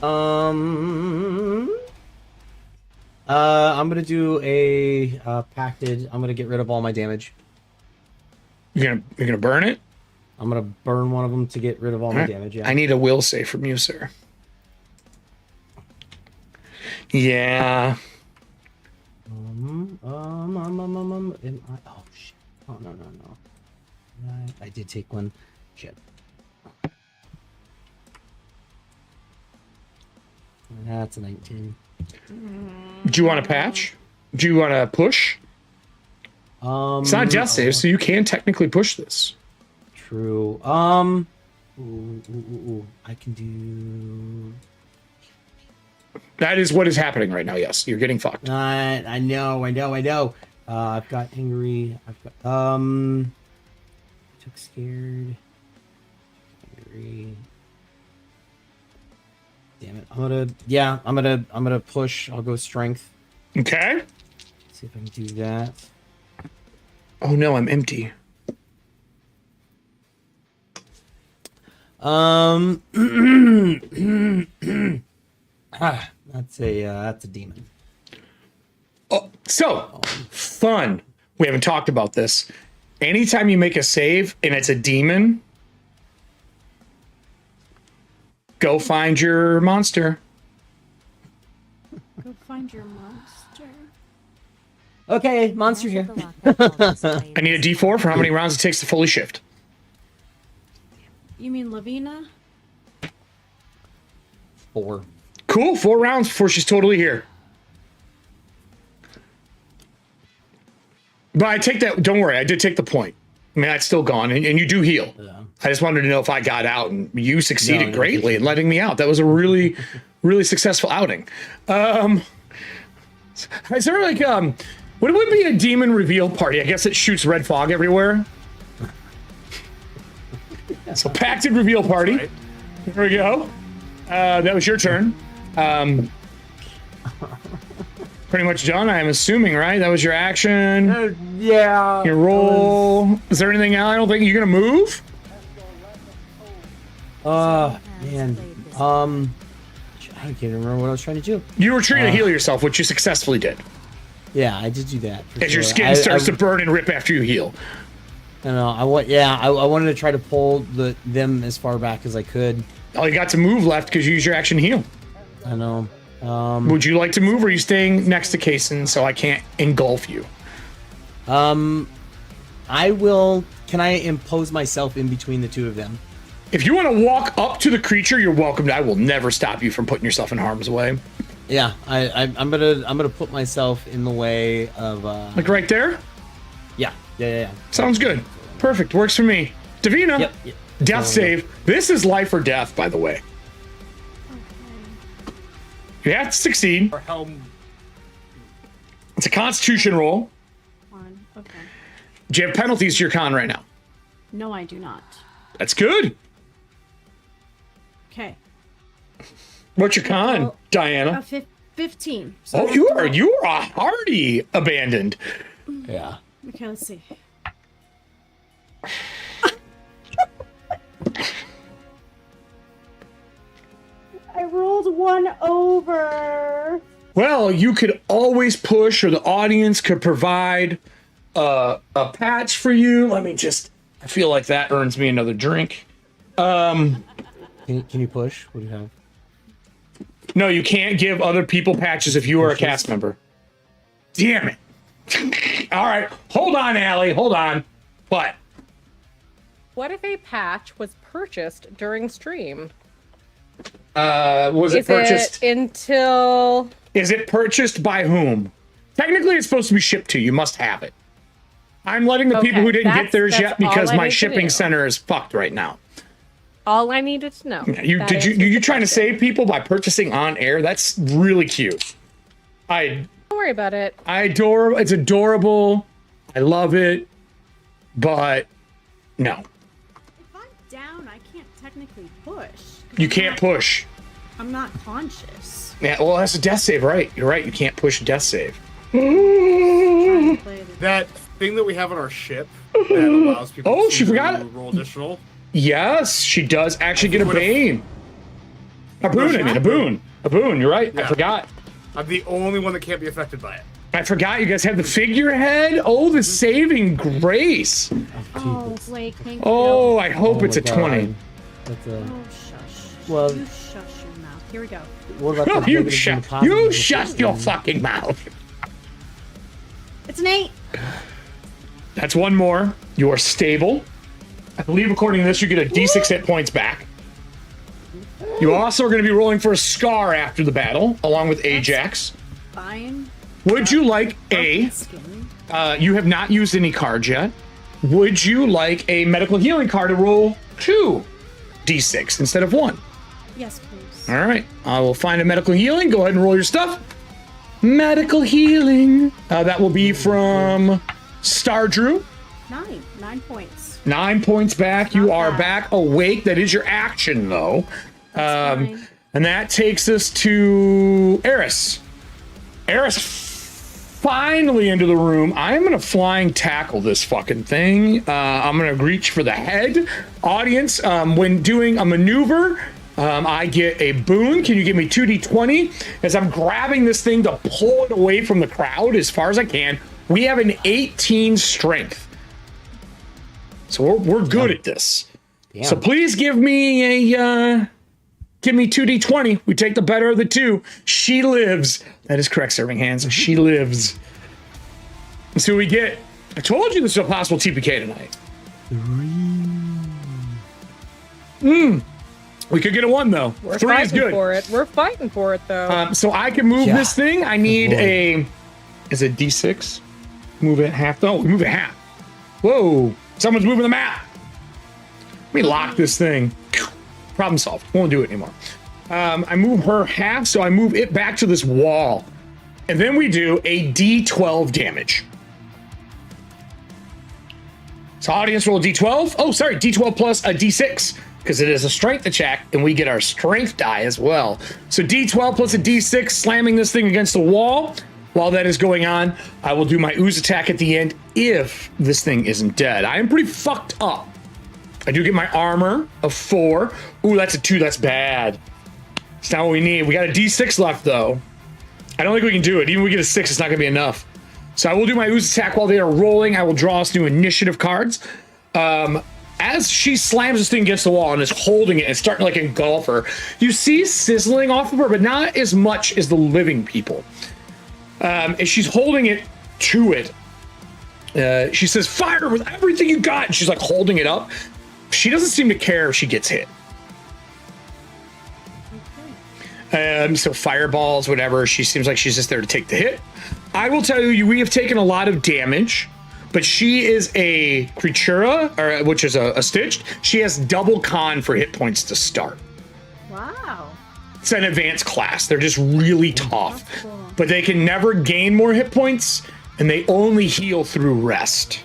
[SPEAKER 2] I'm gonna do a pacted. I'm gonna get rid of all my damage.
[SPEAKER 1] You're gonna burn it?
[SPEAKER 2] I'm gonna burn one of them to get rid of all my damage. Yeah.
[SPEAKER 1] I need a will save from you, sir. Yeah.
[SPEAKER 2] Oh shit! Oh no. I did take one. Shit. That's a 19.
[SPEAKER 1] Do you want to patch? Do you want to push? It's not death save, so you can technically push this.
[SPEAKER 2] True. Ooh. I can do.
[SPEAKER 1] That is what is happening right now. Yes, you're getting fucked.
[SPEAKER 2] I know. I've got angry. I've got took scared. Angry. Damn it. I'm gonna push. I'll go strength.
[SPEAKER 1] Okay.
[SPEAKER 2] See if I can do that.
[SPEAKER 1] Oh no, I'm empty.
[SPEAKER 2] That's a demon.
[SPEAKER 1] Oh, so fun. We haven't talked about this. Anytime you make a save and it's a demon, go find your monster.
[SPEAKER 7] Go find your monster.
[SPEAKER 2] Okay, monster here.
[SPEAKER 1] I need a D4 for how many rounds it takes to fully shift.
[SPEAKER 7] You mean Lavina?
[SPEAKER 2] 4.
[SPEAKER 1] Cool, 4 rounds before she's totally here. But I take that, don't worry, I did take the point. I mean, that's still gone, and you do heal.
[SPEAKER 2] Yeah.
[SPEAKER 1] I just wanted to know if I got out, and you succeeded
[SPEAKER 2] No,
[SPEAKER 1] greatly in letting me out. That was a really, really successful outing. Is there like, what would be a demon reveal party? I guess it shoots red fog everywhere. So pacted reveal party.
[SPEAKER 5] Right.
[SPEAKER 1] Here we go. That was your turn. Pretty much done, I'm assuming, right? That was your action.
[SPEAKER 2] Yeah.
[SPEAKER 1] Your roll. Is there anything else? I don't think you're gonna move.
[SPEAKER 2] Man. I can't remember what I was trying to do.
[SPEAKER 1] You were trying to heal yourself, which you successfully did.
[SPEAKER 2] Yeah, I did do that. for
[SPEAKER 1] As your
[SPEAKER 2] sure.
[SPEAKER 1] skin starts to burn and rip after you heal.
[SPEAKER 2] I know. I wanted to try to pull them as far back as I could.
[SPEAKER 1] All you got to move left because you use your action heal.
[SPEAKER 2] I know.
[SPEAKER 1] Would you like to move, or are you staying next to Kason so I can't engulf you?
[SPEAKER 2] I will. Can I impose myself in between the two of them?
[SPEAKER 1] If you want to walk up to the creature, you're welcome to. I will never stop you from putting yourself in harm's way.
[SPEAKER 2] Yeah, I'm gonna put myself in the way of.
[SPEAKER 1] Like right there?
[SPEAKER 2] Yeah.
[SPEAKER 1] Sounds good. Perfect. Works for me. Davina,
[SPEAKER 2] Yep.
[SPEAKER 1] death save. This is life or death, by the way. You have to succeed.
[SPEAKER 5] Our helm.
[SPEAKER 1] It's a constitution roll.
[SPEAKER 7] One. Okay.
[SPEAKER 1] Do you have penalties to your con right now?
[SPEAKER 7] No, I do not.
[SPEAKER 1] That's good.
[SPEAKER 7] Okay.
[SPEAKER 1] What's your con,
[SPEAKER 7] Well,
[SPEAKER 1] Diana?
[SPEAKER 7] 15. So
[SPEAKER 1] Oh,
[SPEAKER 7] I have
[SPEAKER 1] you
[SPEAKER 7] to
[SPEAKER 1] are
[SPEAKER 7] roll-
[SPEAKER 1] a hardy abandoned.
[SPEAKER 2] Yeah.
[SPEAKER 7] Okay, let's see. I rolled 1 over.
[SPEAKER 1] Well, you could always push, or the audience could provide a patch for you. Let me just. I feel like that earns me another drink.
[SPEAKER 2] Can you push? What do you have?
[SPEAKER 1] No, you can't give other people patches if you are a cast member. Damn it. All right. Hold on, Allie. Hold on. What?
[SPEAKER 3] What if a patch was purchased during stream?
[SPEAKER 1] Was it
[SPEAKER 3] Is
[SPEAKER 1] purchased?
[SPEAKER 3] it until...
[SPEAKER 1] Is it purchased by whom? Technically, it's supposed to be shipped to you. You must have it. I'm letting the people
[SPEAKER 3] Okay,
[SPEAKER 1] who didn't get theirs
[SPEAKER 3] that's
[SPEAKER 1] yet because
[SPEAKER 3] all I
[SPEAKER 1] my
[SPEAKER 3] need to
[SPEAKER 1] shipping
[SPEAKER 3] do.
[SPEAKER 1] center is fucked right now.
[SPEAKER 3] All I needed to know.
[SPEAKER 1] You
[SPEAKER 3] That
[SPEAKER 1] did you
[SPEAKER 3] answers the
[SPEAKER 1] trying to
[SPEAKER 3] question.
[SPEAKER 1] save people by purchasing on air? That's really cute.
[SPEAKER 3] Don't worry about it.
[SPEAKER 1] It's adorable. I love it. But no.
[SPEAKER 7] If I'm down, I can't technically push.
[SPEAKER 1] You can't push.
[SPEAKER 7] I'm not conscious.
[SPEAKER 1] Yeah, well that's a death save, right? You're right, you can't push a death save.
[SPEAKER 7] Trying to play the-
[SPEAKER 5] That thing that we have on our ship that allows people
[SPEAKER 1] Oh,
[SPEAKER 5] to
[SPEAKER 1] she forgot it.
[SPEAKER 5] roll additional.
[SPEAKER 1] Yes, she does actually get a
[SPEAKER 5] would've-
[SPEAKER 1] bane. A boon, I mean, a boon. A boon, you're right. I
[SPEAKER 5] Yeah.
[SPEAKER 1] forgot.
[SPEAKER 5] I'm the only one that can't be affected by it.
[SPEAKER 1] I forgot you guys have the figurehead. Oh, the saving grace.
[SPEAKER 7] Oh, Blake, thank
[SPEAKER 1] Oh,
[SPEAKER 7] you.
[SPEAKER 1] I hope it's a
[SPEAKER 2] my
[SPEAKER 1] 20.
[SPEAKER 2] God. That's a.
[SPEAKER 7] Oh, shush.
[SPEAKER 2] Well-
[SPEAKER 7] You shush your mouth. Here we go.
[SPEAKER 2] What about the
[SPEAKER 1] You
[SPEAKER 2] negatives and
[SPEAKER 1] shut,
[SPEAKER 2] the positives
[SPEAKER 1] you
[SPEAKER 2] of
[SPEAKER 1] shut
[SPEAKER 2] this
[SPEAKER 1] your
[SPEAKER 2] thing?
[SPEAKER 1] fucking mouth.
[SPEAKER 7] It's an 8.
[SPEAKER 1] That's one more. You are stable. I believe according to this, you get a d6 hit points back. You also are going to be rolling for a scar after the battle, along with Ajax.
[SPEAKER 7] Fine.
[SPEAKER 1] Would you like a...
[SPEAKER 7] Skin.
[SPEAKER 1] You have not used any cards yet. Would you like a medical healing card to roll 2 d6 instead of 1?
[SPEAKER 7] Yes, please.
[SPEAKER 1] All right. I will find a medical healing. Go ahead and roll your stuff. Medical healing. That will be from Star Drew.
[SPEAKER 7] 9 points.
[SPEAKER 1] 9 points back. You
[SPEAKER 7] Not
[SPEAKER 1] are
[SPEAKER 7] bad.
[SPEAKER 1] back awake. That is your action, though.
[SPEAKER 7] Fine.
[SPEAKER 1] And that takes us to Eris. Eris finally into the room. I'm going to flying tackle this fucking thing. I'm going to reach for the head. Audience, when doing a maneuver, I get a boon. Can you give me 2d20? As I'm grabbing this thing to pull it away from the crowd as far as I can. We have an 18 strength. So we're good at this.
[SPEAKER 2] Damn.
[SPEAKER 1] So please give me a... Give me 2d20. We take the better of the two. She lives. That is correct, serving hands. She lives. Let's see what we get. I told you this is a possible TPK tonight. We could get a 1, though.
[SPEAKER 3] We're
[SPEAKER 1] 3 is
[SPEAKER 3] fighting
[SPEAKER 1] good.
[SPEAKER 3] for it. We're fighting for it, though.
[SPEAKER 1] So I can move
[SPEAKER 2] Yeah.
[SPEAKER 1] this thing. I need
[SPEAKER 2] Lord.
[SPEAKER 1] a... Is it D6? Move it half. Oh, we move it half. Whoa. Someone's moving the map. Let me lock this thing. Problem solved. Won't do it anymore. I move her half, so I move it back to this wall. And then we do a D12 damage. So audience roll a D12. Oh, sorry, D12 plus a D6, because it is a strength attack, and we get our strength die as well. So D12 plus a D6, slamming this thing against the wall. While that is going on, I will do my ooze attack at the end if this thing isn't dead. I am pretty fucked up. I do get my armor of 4. Ooh, that's a 2. That's bad. It's not what we need. We got a D6 left, though. I don't think we can do it. Even if we get a 6, it's not going to be enough. So I will do my ooze attack while they are rolling. I will draw us new initiative cards. As she slams this thing against the wall and is holding it and starting to like engulf her, you see sizzling off of her, but not as much as the living people. As she's holding it to it, She says, fire with everything you got. And she's like holding it up. She doesn't seem to care if she gets hit. So fireballs, whatever. She seems like she's just there to take the hit. I will tell you, we have taken a lot of damage, but she is a creatura, or which is a stitched. She has double con for hit points to start.
[SPEAKER 7] Wow.
[SPEAKER 1] It's an advanced class. They're just really tough,
[SPEAKER 7] That's cool.
[SPEAKER 1] but they can never gain more hit points, and they only heal through rest.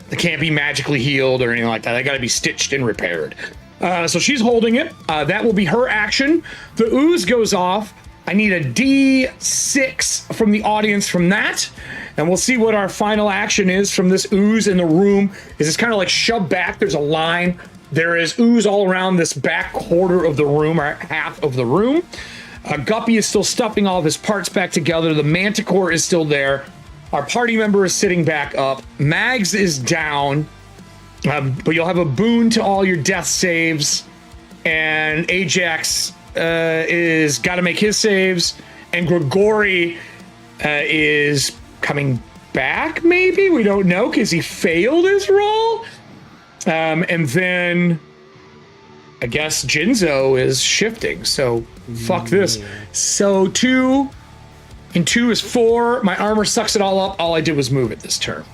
[SPEAKER 1] They can't be magically healed or anything like that. They got to be stitched and repaired. So she's holding it. That will be her action. The ooze goes off. I need a D6 from the audience from that. And we'll see what our final action is from this ooze in the room. Is it's kind of like shoved back. There's a line. There is ooze all around this back quarter of the room, or half of the room. Guppy is still stuffing all of his parts back together. The manticore is still there. Our party member is sitting back up. Mags is down. But you'll have a boon to all your death saves, and Ajax is got to make his saves, and Grigori is coming back. Maybe we don't know because he failed his roll, and then I guess Jinzo is shifting. So fuck this. So 2 and 2 is 4. My armor sucks it all up. All I did was move it this turn.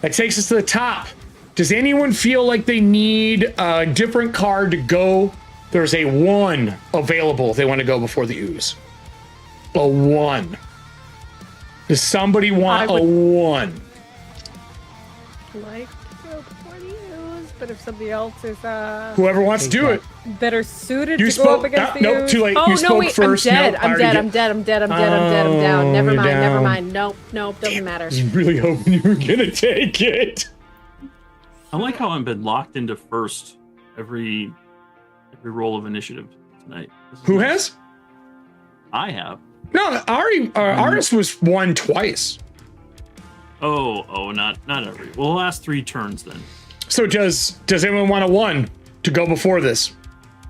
[SPEAKER 1] That takes us to the top. Does anyone feel like they need a different card to go? There's a 1 available if they want to go before the ooze. A 1. Does somebody want a 1?
[SPEAKER 3] Like to go before the ooze, but if somebody else is
[SPEAKER 1] Whoever wants to do it.
[SPEAKER 3] better suited
[SPEAKER 1] You
[SPEAKER 3] to go up against the
[SPEAKER 1] nope,
[SPEAKER 3] ooze.
[SPEAKER 1] too late.
[SPEAKER 3] Oh
[SPEAKER 1] You
[SPEAKER 3] no,
[SPEAKER 1] spoke
[SPEAKER 3] wait,
[SPEAKER 1] first.
[SPEAKER 3] I'm dead.
[SPEAKER 1] Nope, I
[SPEAKER 3] I'm
[SPEAKER 1] already
[SPEAKER 3] dead.
[SPEAKER 1] get-
[SPEAKER 3] I'm dead. I'm dead. I'm dead. I'm dead. I'm down. Never
[SPEAKER 1] you're
[SPEAKER 3] mind. Never
[SPEAKER 1] down.
[SPEAKER 3] mind. Nope. Doesn't matter.
[SPEAKER 1] I was really hoping you were gonna take it.
[SPEAKER 4] I like how I've been locked into first every roll of initiative tonight. This is
[SPEAKER 1] Who
[SPEAKER 4] nice.
[SPEAKER 1] has?
[SPEAKER 4] I have.
[SPEAKER 1] No, Aris was 1 twice.
[SPEAKER 4] Oh, not every. Well, the last 3 turns then.
[SPEAKER 1] So does anyone want a 1 to go before this?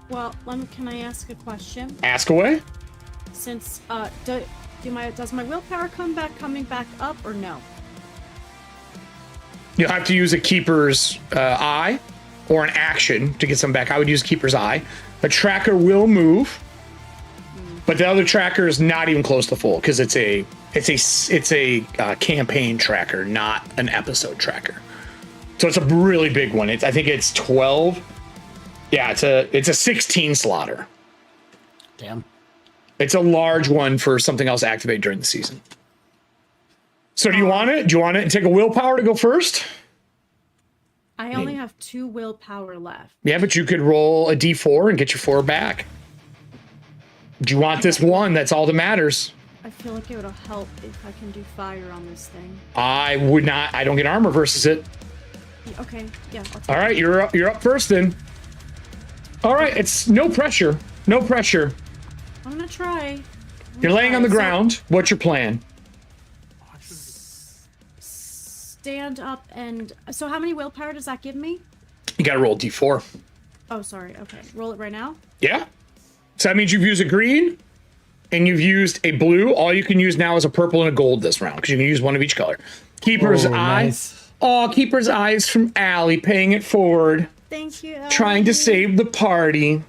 [SPEAKER 7] Well, can I ask a question?
[SPEAKER 1] Ask away.
[SPEAKER 7] Since does my willpower coming back up or no?
[SPEAKER 1] You'll have to use a keeper's eye or an action to get some back. I would use keeper's eye. A tracker will move, but the other tracker is not even close to full because it's a campaign tracker, not an episode tracker. So it's a really big one. I think it's 12. Yeah, it's a 16 slotter.
[SPEAKER 2] Damn.
[SPEAKER 1] It's a large one for something else to activate during the season. So do you want it? Do you want it and take a willpower to go first?
[SPEAKER 7] I only have 2 willpower left.
[SPEAKER 1] Yeah, but you could roll a d4 and get your 4 back. Do you want this 1? That's all that matters.
[SPEAKER 7] I feel like it would help if I can do fire on this thing.
[SPEAKER 1] I would not. I don't get armor versus it.
[SPEAKER 7] Okay, yeah. I'll take
[SPEAKER 1] All right, you're up first then. All right, it's no pressure. No pressure.
[SPEAKER 7] I'm gonna try.
[SPEAKER 1] You're laying on the ground. What's your plan?
[SPEAKER 7] Stand up and... So how many willpower does that give me?
[SPEAKER 1] You got to roll d4.
[SPEAKER 7] Oh, sorry. Okay. Roll it right now?
[SPEAKER 1] Yeah. So that means you've used a green and you've used a blue. All you can use now is a purple and a gold this round because you can use one of each color. Keeper's eye.
[SPEAKER 2] Nice.
[SPEAKER 1] Oh, Keeper's eye is from Allie, paying it forward,
[SPEAKER 7] Thank you.
[SPEAKER 1] trying to
[SPEAKER 7] Ellie.
[SPEAKER 1] save the party.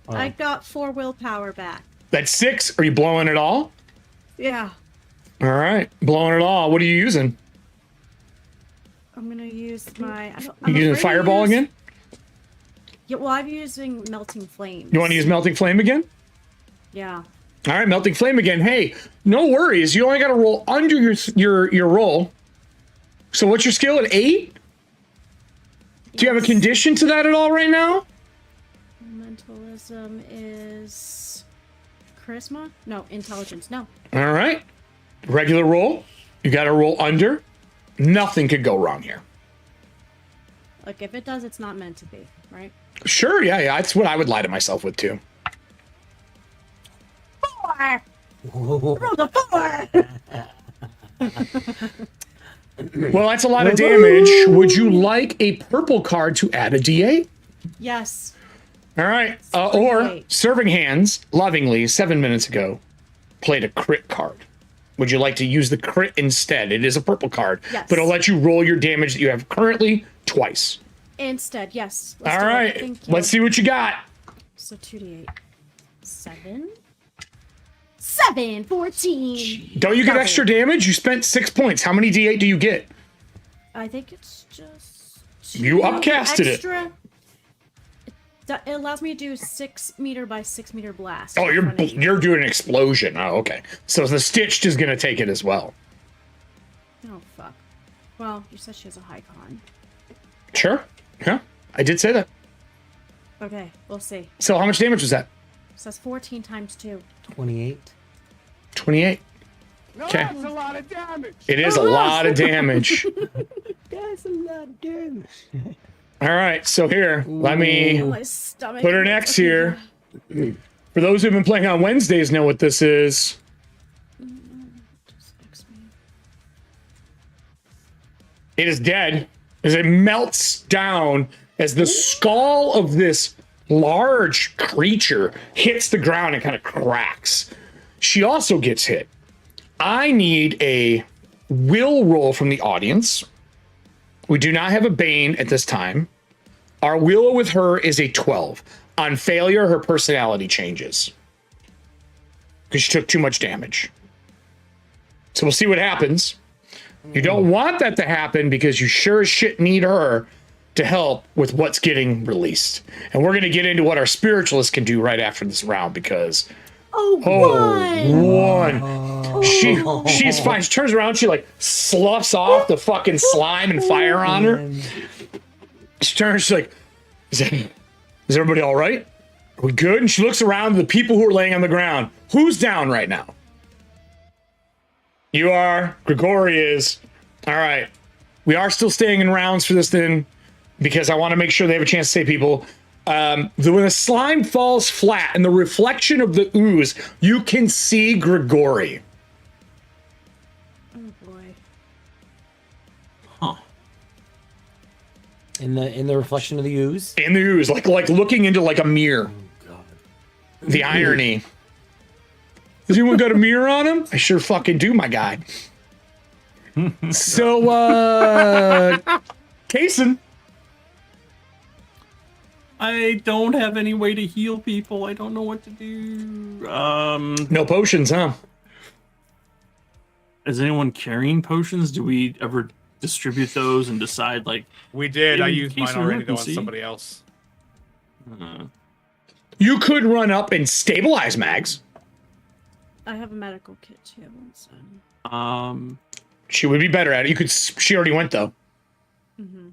[SPEAKER 7] I got 4 willpower back.
[SPEAKER 1] That's 6. Are you blowing it all?
[SPEAKER 7] Yeah.
[SPEAKER 1] All right, blowing it all. What are you using?
[SPEAKER 7] I'm gonna use my...
[SPEAKER 1] You using fireball again?
[SPEAKER 7] Yeah, well, I'm using melting flame.
[SPEAKER 1] You want to use melting flame again?
[SPEAKER 7] Yeah.
[SPEAKER 1] All right, melting flame again. Hey, no worries. You only got to roll under your roll. So what's your skill at 8? Do you have a condition to that at all right now?
[SPEAKER 7] Mentalism is charisma? No, intelligence. No.
[SPEAKER 1] All right. Regular roll. You got to roll under. Nothing could go wrong here.
[SPEAKER 7] Like if it does, it's not meant to be, right?
[SPEAKER 1] Sure, yeah. That's what I would lie to myself with too.
[SPEAKER 7] 4. Roll the 4.
[SPEAKER 1] Well, that's a lot of damage. Would you like a purple card to add a D8?
[SPEAKER 7] Yes.
[SPEAKER 1] All right. Or
[SPEAKER 7] D8.
[SPEAKER 1] Serving Hands, lovingly, 7 minutes ago, played a crit card. Would you like to use the crit instead? It is a purple card,
[SPEAKER 7] Yes.
[SPEAKER 1] but it'll let you roll your damage that you have currently twice.
[SPEAKER 7] Instead, yes.
[SPEAKER 1] All
[SPEAKER 7] do it.
[SPEAKER 1] right,
[SPEAKER 7] Thank you.
[SPEAKER 1] let's see what you got.
[SPEAKER 7] So 2d8. 7. 7, 14.
[SPEAKER 1] Don't you get
[SPEAKER 7] Double.
[SPEAKER 1] extra damage? You spent 6 points. How many D8 do you get?
[SPEAKER 7] I think it's just.
[SPEAKER 1] You
[SPEAKER 7] 2
[SPEAKER 1] upcasted it.
[SPEAKER 7] extra. It allows me to do 6 meter by 6 meter blast.
[SPEAKER 1] Oh,
[SPEAKER 7] in front of you.
[SPEAKER 1] you're doing an explosion. Oh, okay. So the Stitched is gonna take it as well.
[SPEAKER 7] Oh, fuck. Well, you said she has a high con.
[SPEAKER 1] Sure. Yeah, I did say that.
[SPEAKER 7] Okay, we'll see.
[SPEAKER 1] So how much damage was that?
[SPEAKER 7] So that's 14 times 2.
[SPEAKER 2] 28.
[SPEAKER 1] 28. Okay.
[SPEAKER 8] That's a lot of damage.
[SPEAKER 1] It is a lot of damage.
[SPEAKER 2] That's a lot of damage.
[SPEAKER 1] All right, so here, let me
[SPEAKER 7] My stomach.
[SPEAKER 1] put her next here. For those who've been playing on Wednesdays know what this is. It is dead as it melts down as the skull of this large creature hits the ground and kind of cracks. She also gets hit. I need a will roll from the audience. We do not have a Bane at this time. Our will with her is a 12. On failure, her personality changes because she took too much damage. So we'll see what happens. You don't want that to happen because you sure as shit need her to help with what's getting released. And we're going to get into what our spiritualist can do right after this round because one. She's fine. She turns around, she like sloughs off the fucking slime and fire on her. She turns, she's like, is everybody all right? Are we good? And she looks around at the people who are laying on the ground. Who's down right now? You are. Grigori is. All right. We are still staying in rounds for this thing because I want to make sure they have a chance to save people. When the slime falls flat and the reflection of the ooze, you can see Grigori.
[SPEAKER 7] Oh boy.
[SPEAKER 4] Huh.
[SPEAKER 2] In the reflection of the ooze.
[SPEAKER 1] In the ooze, like looking into like a mirror.
[SPEAKER 2] Oh god.
[SPEAKER 1] The irony. Has anyone got a mirror on him? I sure fucking do, my guy. So, Kason.
[SPEAKER 4] I don't have any way to heal people. I don't know what to do.
[SPEAKER 1] No potions, huh?
[SPEAKER 4] Is anyone carrying potions? Do we ever distribute those and decide like
[SPEAKER 5] We did. I
[SPEAKER 4] In
[SPEAKER 5] used
[SPEAKER 4] case
[SPEAKER 5] mine
[SPEAKER 4] of
[SPEAKER 5] already to go on
[SPEAKER 4] emergency.
[SPEAKER 5] somebody else.
[SPEAKER 1] You could run up and stabilize Mags.
[SPEAKER 7] I have a medical kit too. So.
[SPEAKER 1] She would be better at it. You could. She already went though.
[SPEAKER 7] Mm-hmm.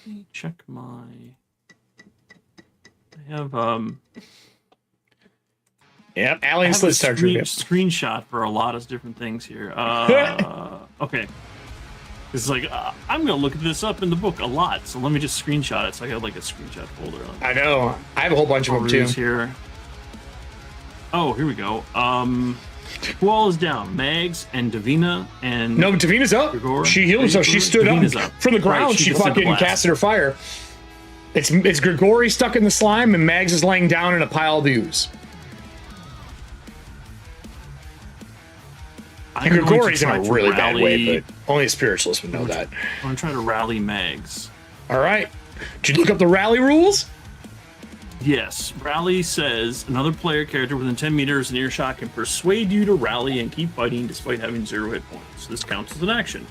[SPEAKER 4] let me check my I have
[SPEAKER 1] Yep.
[SPEAKER 4] I
[SPEAKER 1] Alien
[SPEAKER 4] have a
[SPEAKER 1] Slit Star Trivia.
[SPEAKER 4] screenshot for a lot of different things here. Okay. It's like, I'm going to look this up in the book a lot, so let me just screenshot it. So I got like a screenshot folder.
[SPEAKER 1] I know. I have a whole bunch of them too.
[SPEAKER 4] Peruse here. Oh, here we go. Who all is down? Mags and Davina and...
[SPEAKER 1] No, Davina's up.
[SPEAKER 4] Grigor?
[SPEAKER 1] She healed herself. She stood
[SPEAKER 4] Davina's
[SPEAKER 1] up
[SPEAKER 4] up.
[SPEAKER 1] from the ground.
[SPEAKER 4] Right,
[SPEAKER 1] she
[SPEAKER 4] just did the
[SPEAKER 1] fucking
[SPEAKER 4] blast.
[SPEAKER 1] casted her fire. It's Grigori stuck in the slime, and Mags is laying down in a pile of ooze.
[SPEAKER 4] I'm
[SPEAKER 1] And
[SPEAKER 4] going to
[SPEAKER 1] Grigori's in
[SPEAKER 4] try
[SPEAKER 1] a
[SPEAKER 4] to
[SPEAKER 1] really bad way,
[SPEAKER 4] rally-
[SPEAKER 1] but only a spiritualist would know that.
[SPEAKER 4] I'm going to try to rally Mags.
[SPEAKER 1] All right. Did you look up the rally rules?
[SPEAKER 4] Yes, rally says another player character within 10 meters in earshot can persuade you to rally and keep fighting despite having 0 hit points. This counts as an action.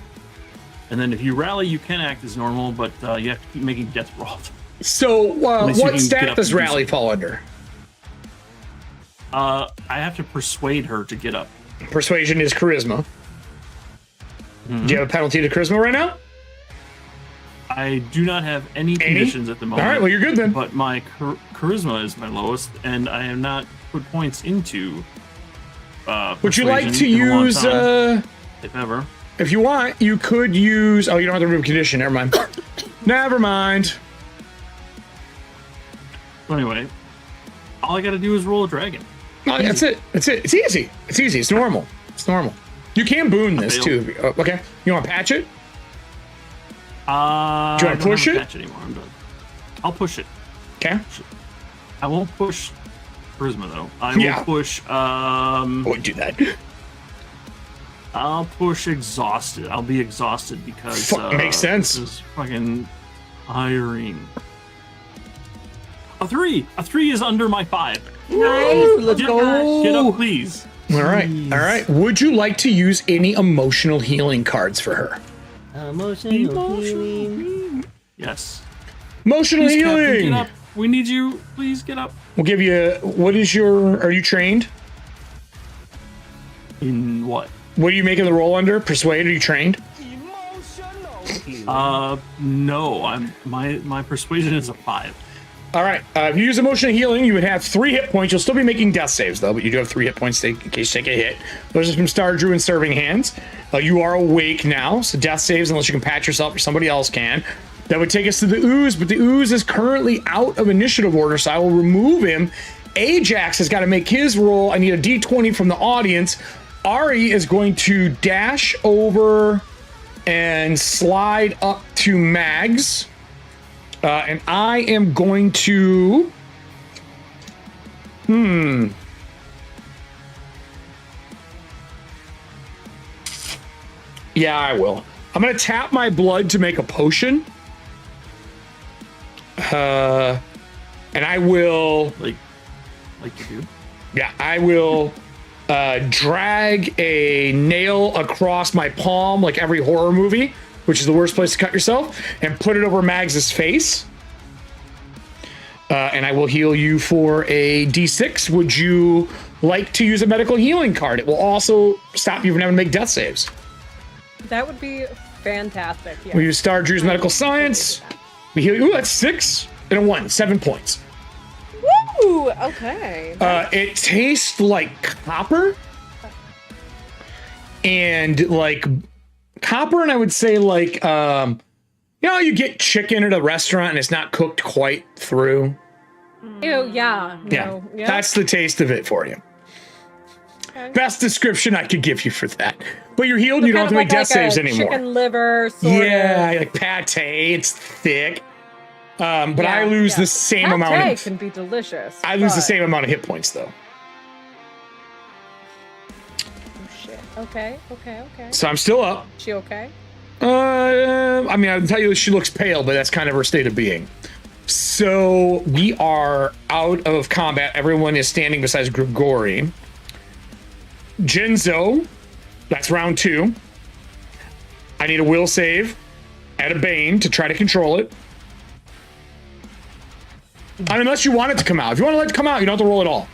[SPEAKER 4] And then if you rally, you can act as normal, but you have to keep making death rolls.
[SPEAKER 1] So,
[SPEAKER 4] Unless you
[SPEAKER 1] what
[SPEAKER 4] can get
[SPEAKER 1] stat
[SPEAKER 4] up
[SPEAKER 1] does
[SPEAKER 4] and do
[SPEAKER 1] rally
[SPEAKER 4] something.
[SPEAKER 1] fall under?
[SPEAKER 4] I have to persuade her to get up.
[SPEAKER 1] Persuasion is charisma.
[SPEAKER 4] Mm-hmm.
[SPEAKER 1] Do you have a penalty to charisma right now?
[SPEAKER 4] I do not have any conditions at the moment.
[SPEAKER 1] All right, well, you're good then.
[SPEAKER 4] But my charisma is my lowest, and I have not put points into.
[SPEAKER 1] Would you like to
[SPEAKER 4] persuasion in a long
[SPEAKER 1] use?
[SPEAKER 4] time, if ever?
[SPEAKER 1] If you want, you could use. Oh, you don't have the room condition. Never mind. Never mind.
[SPEAKER 4] So anyway, all I got to do is roll a dragon.
[SPEAKER 1] No, that's it. That's it. It's easy. It's easy. It's normal. It's normal. You can boon this
[SPEAKER 4] failed.
[SPEAKER 1] too. Okay. You want to patch it?
[SPEAKER 4] Do you
[SPEAKER 1] want to push it?
[SPEAKER 4] Anymore. I'm done. I'll push it.
[SPEAKER 1] Okay.
[SPEAKER 4] I won't push charisma though. I will push.
[SPEAKER 1] I wouldn't do that.
[SPEAKER 4] I'll push exhausted. I'll be exhausted because
[SPEAKER 1] makes sense.
[SPEAKER 4] This is fucking tiring. A 3. A 3 is under my 5.
[SPEAKER 2] Nice. Let's go.
[SPEAKER 4] Get up, please.
[SPEAKER 1] All right. All right. Would you like to use any emotional healing cards for her?
[SPEAKER 2] Emotional healing.
[SPEAKER 4] Yes.
[SPEAKER 1] Emotional
[SPEAKER 4] Please, Captain,
[SPEAKER 1] healing.
[SPEAKER 4] get up. We need you. Please get up.
[SPEAKER 1] We'll give you. What is your? Are you trained?
[SPEAKER 4] In what?
[SPEAKER 1] What are you making the roll under? Persuade? Are you trained?
[SPEAKER 4] No. My persuasion is a 5.
[SPEAKER 1] All right. If you use emotional healing, you would have 3 hit points. You'll still be making death saves though, but you do have 3 hit points in case you take a hit. Those are from Star Drew and Serving Hands. You are awake now, so death saves unless you can patch yourself or somebody else can. That would take us to the ooze, but the ooze is currently out of initiative order, so I will remove him. Ajax has got to make his roll. I need a d20 from the audience. Ari is going to dash over and slide up to Mags. And I am going to... Yeah, I will. I'm going to tap my blood to make a potion. And I will...
[SPEAKER 4] Like you do?
[SPEAKER 1] Yeah, I will drag a nail across my palm like every horror movie, which is the worst place to cut yourself, and put it over Mags's face. And I will heal you for a d6. Would you like to use a medical healing card? It will also stop you from having to make death saves.
[SPEAKER 3] That would be fantastic. Yeah.
[SPEAKER 1] We use Star Drew's medical science. We heal you. Ooh, that's 6 and a 1. 7 points.
[SPEAKER 3] Woo! Okay.
[SPEAKER 1] It tastes like copper. And like copper, and I would say like, you get chicken at a restaurant and it's not cooked quite through.
[SPEAKER 3] Ew, yeah.
[SPEAKER 1] Yeah,
[SPEAKER 3] Yeah.
[SPEAKER 1] that's the taste of it for you.
[SPEAKER 3] Okay.
[SPEAKER 1] Best description I could give you for that. But you're healed, and you don't have to make death saves anymore.
[SPEAKER 3] Chicken liver, sort
[SPEAKER 1] Yeah,
[SPEAKER 3] of.
[SPEAKER 1] like pate, it's thick. But
[SPEAKER 3] Yeah,
[SPEAKER 1] I lose
[SPEAKER 3] yeah.
[SPEAKER 1] the same
[SPEAKER 3] Pate
[SPEAKER 1] amount of...
[SPEAKER 3] can be delicious.
[SPEAKER 1] I lose the
[SPEAKER 3] but-
[SPEAKER 1] same amount of hit points, though.
[SPEAKER 3] Oh, shit. Okay.
[SPEAKER 1] So I'm still up.
[SPEAKER 3] She okay?
[SPEAKER 1] I mean, I can tell you she looks pale, but that's kind of her state of being. So we are out of combat. Everyone is standing besides Grigori. Jinzo, that's round 2. I need a will save at a Bane to try to control it. And unless you want it to come out. If you want to let it come out, you don't have to roll at all.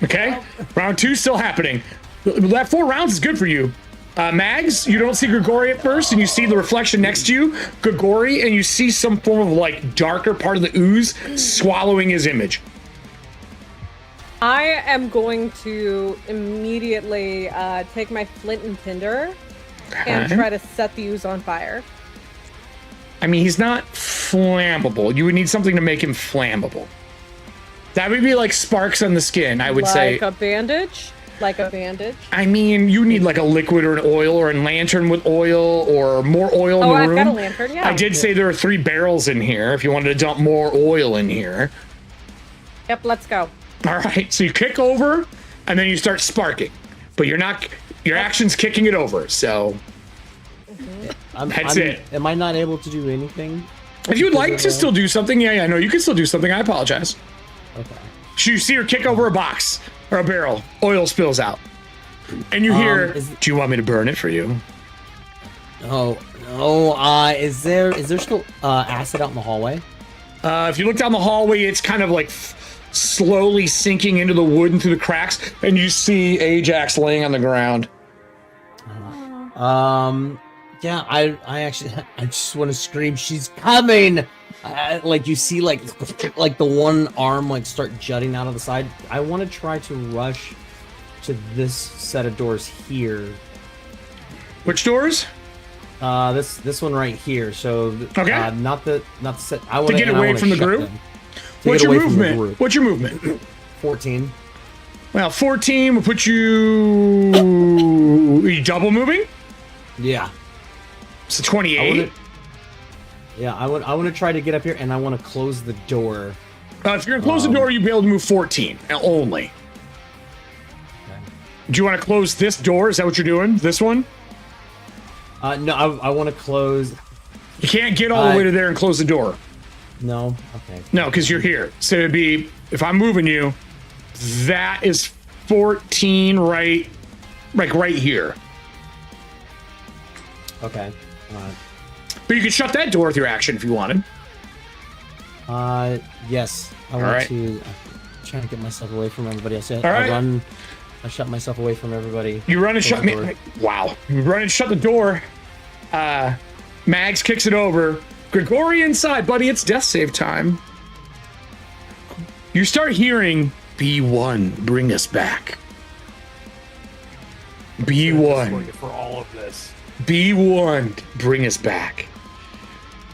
[SPEAKER 1] Okay? Round 2 still happening. That 4 rounds is good for you. Mags, you don't see Grigori at first, and you see the reflection next to you, Grigori, and you see some form of like darker part of the ooze swallowing his image.
[SPEAKER 3] I am going to immediately take my flint and tinder and try to set the ooze on fire.
[SPEAKER 1] I mean, he's not flammable. You would need something to make him flammable. That would be like sparks on the skin, I would say.
[SPEAKER 3] Like a bandage? Like a bandage?
[SPEAKER 1] I mean, you need like a liquid or an oil or a lantern with oil or more oil in the room.
[SPEAKER 3] I've got a lantern, yeah.
[SPEAKER 1] I did say there are 3 barrels in here if you wanted to dump more oil in here.
[SPEAKER 3] Yep, let's go.
[SPEAKER 1] All right, so you kick over and then you start sparking, but your action's kicking it over, so that's it.
[SPEAKER 2] Am I not able to do anything?
[SPEAKER 1] If you'd like to still do something, yeah, I know you can still do something. I apologize.
[SPEAKER 2] Okay.
[SPEAKER 1] So you see her kick over a box or a barrel, oil spills out, and you hear, do you want me to burn it for you?
[SPEAKER 2] No. Is there still acid out in the hallway?
[SPEAKER 1] If you look down the hallway, it's kind of like slowly sinking into the wood and through the cracks, and you see Ajax laying on the ground.
[SPEAKER 2] Yeah, I just want to scream, she's coming! Like you see like the one arm like start jutting out of the side. I want to try to rush to this set of doors here.
[SPEAKER 1] Which doors?
[SPEAKER 2] This one right here. So
[SPEAKER 1] okay.
[SPEAKER 2] Not the set. I want
[SPEAKER 1] to get away from the group. What's your movement? What's your movement?
[SPEAKER 2] 14.
[SPEAKER 1] Well, 14 will put you. Are you double moving?
[SPEAKER 2] Yeah.
[SPEAKER 1] So 28.
[SPEAKER 2] I want to try to get up here, and I want to close the door
[SPEAKER 1] If you're gonna close the door, you'll be able to move 14 only.
[SPEAKER 2] Okay.
[SPEAKER 1] Do you want to close this door? Is that what you're doing? This one?
[SPEAKER 2] No, I want to close.
[SPEAKER 1] You can't get all the way to there and close the door.
[SPEAKER 2] No. Okay.
[SPEAKER 1] No, because you're here. So it'd be, if I'm moving you, that is 14 right, like right here.
[SPEAKER 2] Okay.
[SPEAKER 1] But you could shut that door with your action if you wanted.
[SPEAKER 2] Yes. I want
[SPEAKER 1] right.
[SPEAKER 2] to. I'm trying to get myself away from everybody else.
[SPEAKER 1] All right.
[SPEAKER 2] I shut myself away from everybody.
[SPEAKER 1] You run and
[SPEAKER 2] Close
[SPEAKER 1] shut
[SPEAKER 2] the
[SPEAKER 1] me.
[SPEAKER 2] door.
[SPEAKER 1] Wow. You run and shut the door. Mags kicks it over. Grigori inside, buddy. It's death save time. You start hearing B1, bring us back. B1.
[SPEAKER 5] For all of this.
[SPEAKER 1] B1, bring us back.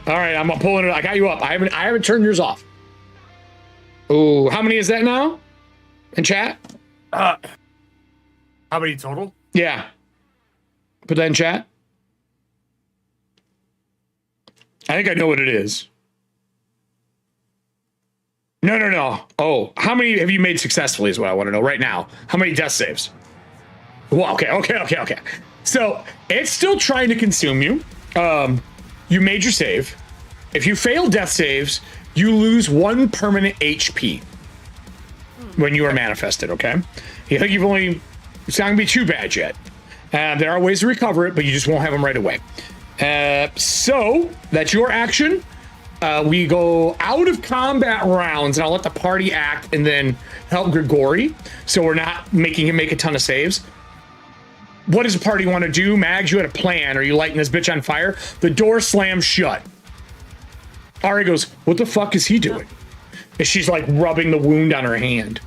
[SPEAKER 1] All right, I'm pulling it. I got you up. I haven't turned yours off. Oh, how many is that now? In chat?
[SPEAKER 5] How many total?
[SPEAKER 1] Yeah. Put that in chat. I think I know what it is. No. Oh, how many have you made successfully is what I want to know right now. How many death saves? Well, okay. So it's still trying to consume you. You made your save. If you fail death saves, you lose 1 permanent HP when you are manifested, okay? You think it's not gonna be too bad yet. There are ways to recover it, but you just won't have them right away. So that's your action. We go out of combat rounds, and I'll let the party act and then help Grigori, so we're not making him make a ton of saves. What does the party want to do? Mags, you had a plan. Are you lighting this bitch on fire? The door slams shut. Ari goes, what the fuck is he doing? And she's like rubbing the wound on her hand.